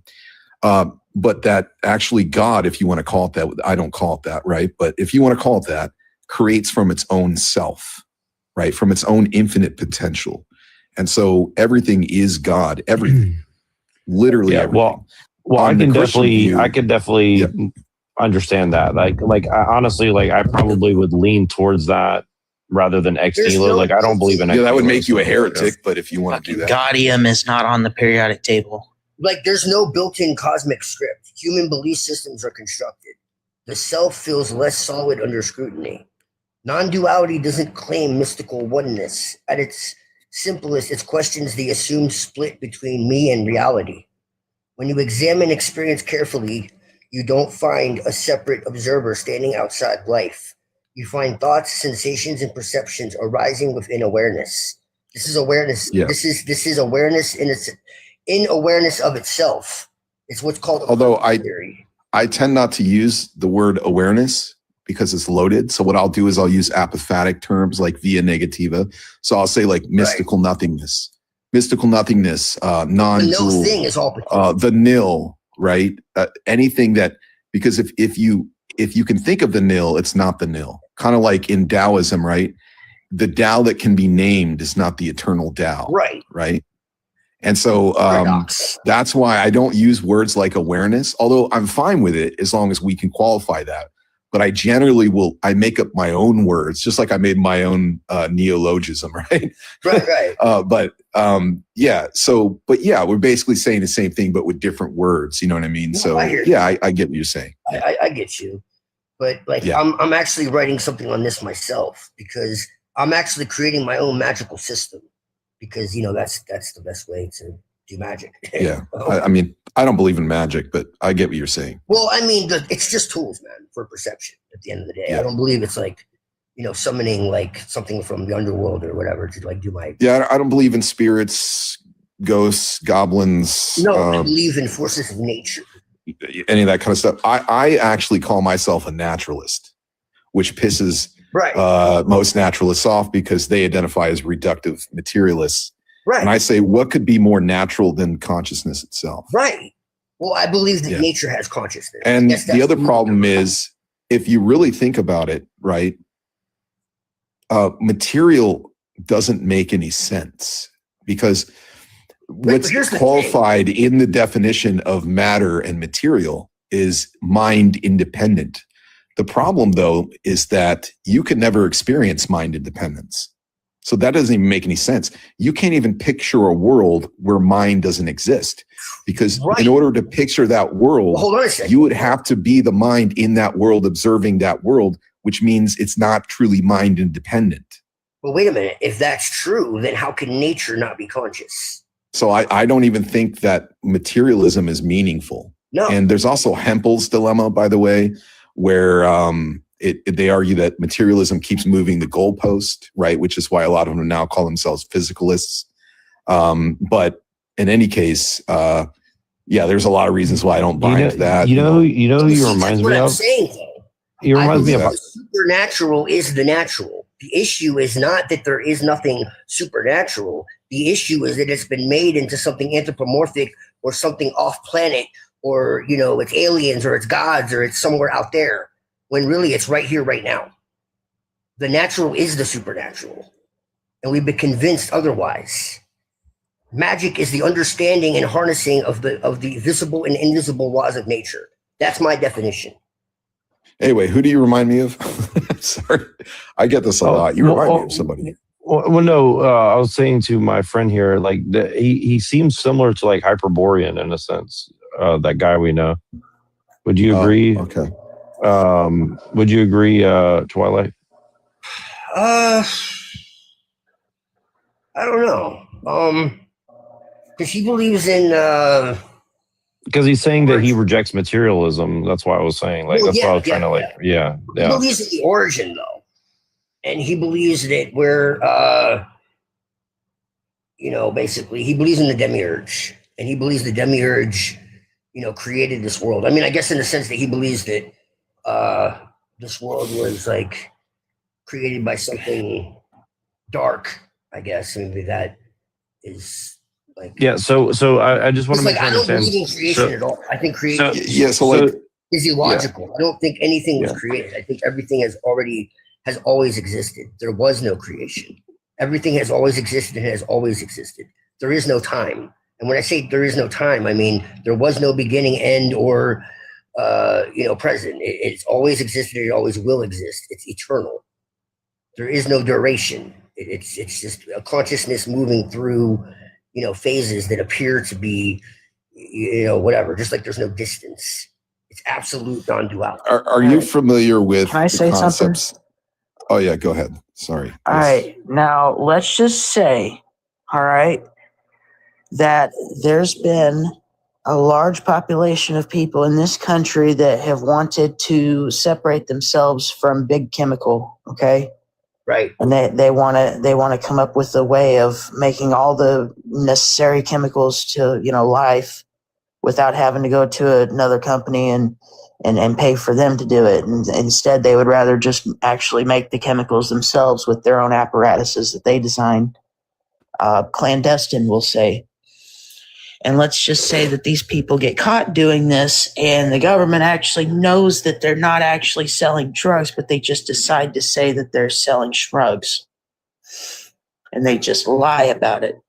But that actually God, if you want to call it that, I don't call it that, right? But if you want to call it that, creates from its own self, right? From its own infinite potential. And so everything is God, everything, literally everything. Well, I can definitely understand that. Like I honestly, like I probably would lean towards that rather than ex nihilo. Like I don't believe in ex nihilo. Yeah, that would make you a heretic, but if you want to do that. Gaudium is not on the periodic table. Like there's no built-in cosmic script. Human belief systems are constructed. The self feels less solid under scrutiny. Non-duality doesn't claim mystical oneness. At its simplest, it questions the assumed split between me and reality. When you examine experience carefully, you don't find a separate observer standing outside life. You find thoughts, sensations, and perceptions arising within awareness. This is awareness. Yeah. This is awareness in awareness of itself. It's what's called. Although I tend not to use the word awareness because it's loaded. So what I'll do is I'll use apophatic terms like via negativa. So I'll say like mystical nothingness, non-dual. The nil thing is all. The nil, right? Anything that, because if you can think of the nil, it's not the nil. Kind of like in Taoism, right? The Tao that can be named is not the eternal Tao. Right. Right. And so that's why I don't use words like awareness, although I'm fine with it as long as we can qualify that. But I generally I make up my own words, just like I made my own neologism, right? Right. But we're basically saying the same thing, but with different words. You know what I mean? No, I get what you're saying. I get you. But I'm actually writing something on this myself because I'm actually creating my own magical system because that's the best way to do magic. Yeah. I mean, I don't believe in magic, but I get what you're saying. Well, I mean, it's just tools, man, for perception. At the end of the day, Yeah. I don't believe it's like summoning like something from the underworld or whatever to like do my. Yeah, I don't believe in spirits, ghosts, goblins. No, I believe in forces of nature. Any of that kind of stuff. I actually call myself a naturalist, which pisses most naturalists off because they identify as reductive materialists. Right. And I say, what could be more natural than consciousness itself? Right. Well, I believe that nature has consciousness. And the other problem is, if you really think about it, right, material doesn't make any sense because what's qualified in the definition of matter and material is mind independent. The problem, though, is that you can never experience mind independence. So that doesn't even make any sense. You can't even picture a world where mind doesn't exist because in order to picture that world, you would have to be the mind in that world, observing that world, which means it's not truly mind independent. Well, wait a minute. If that's true, then how can nature not be conscious? So I don't even think that materialism is meaningful. No. And there's also Hempel's dilemma, by the way, where they argue that materialism keeps moving the goalpost, right? Which is why a lot of them now call themselves physicalists. But in any case, there's a lot of reasons why I don't buy into that. You know who he reminds me of? He reminds me of the supernatural is the natural. The issue is not that there is nothing supernatural. The issue is that it's been made into something anthropomorphic or something off planet, or it's aliens or it's gods or it's somewhere out there, when really it's right here, right now. The natural is the supernatural, and we've been convinced otherwise. Magic is the understanding and harnessing of the visible and invisible laws of nature. That's my definition. Anyway, who do you remind me of? Sorry, I get this a lot. You remind me of somebody. Well, no, I was saying to my friend here, like he seems similar to like Hyperborean in a sense. That guy we know. Would you agree? Okay. Would you agree, Twilight? I don't know. Because he believes in. Because he's saying that he rejects materialism. That's why I was saying, like, that's why I was trying to, He believes in the origin, though. And he believes that we're, basically, he believes in the demiurge. And he believes the demiurge, created this world. I mean, I guess in the sense that he believes that this world was, like, created by something dark, I guess. Maybe that is... So I just want to make sure I I don't understand. believe in creation at all. I think creation is physiological. I don't think anything was created. I think everything has always existed. There was no creation. Everything has always existed and has always existed. There is no time. And when I say there is no time, I mean there was no beginning, end, or present. It's always existed. It always will exist. It's eternal. There is no duration. It's just a consciousness moving through phases that appear to be, whatever, just like there's no distance. It's absolute non-duality. Are you familiar with Can I say something? Oh, yeah, go ahead. Sorry. All right. Now, let's just say, all right, that there's been a large population of people in this country that have wanted to separate themselves from big chemical, okay? Right. And they want to come up with a way of making all the necessary chemicals to life without having to go to another company and pay for them to do it. And instead, they would rather just actually make the chemicals themselves with their own apparatuses that they designed, clandestine, we'll say. And let's just say that these people get caught doing this and the government actually knows that they're not actually selling drugs, but they just decide to say that they're selling shrugs. And they just lie about it.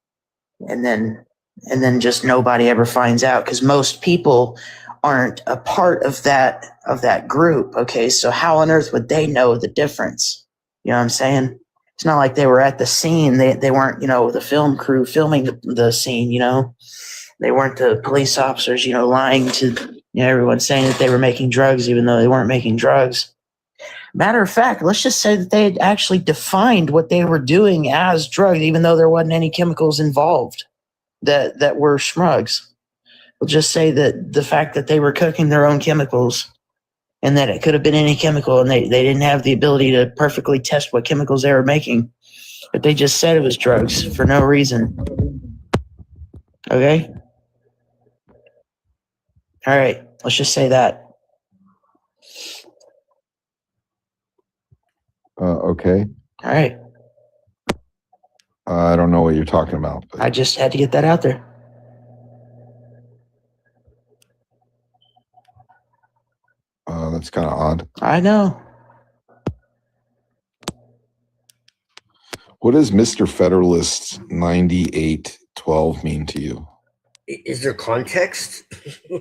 And then just nobody ever finds out because most people aren't a part of that group. Okay, so how on earth would they know the difference? You know what I'm saying? It's not like they were at the scene. They weren't, the film crew filming the scene, They weren't the police officers, lying to everyone saying that they were making drugs even though they weren't making drugs. Matter of fact, let's just say that they had actually defined what they were doing as drugs, even though there wasn't any chemicals involved that were schmugs. We'll just say that the fact that they were cooking their own chemicals and that it could have been any chemical and they didn't have the ability to perfectly test what chemicals they were making, but they just said it was drugs for no reason. Okay? All right, let's just say that. Okay. All right. I don't know what you're talking about. I just had to get that out there. That's kind of odd. I know. What does Mr. Federalist 9812 mean to you? Is there context?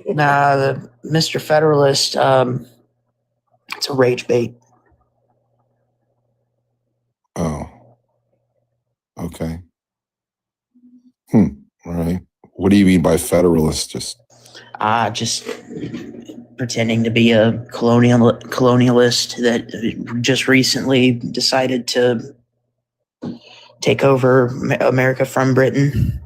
Nah, the Mr. Federalist, it's a rage bait. Oh. Okay. All right. What do you mean by Federalist? Just pretending to be a colonialist that just recently decided to take over America from Britain.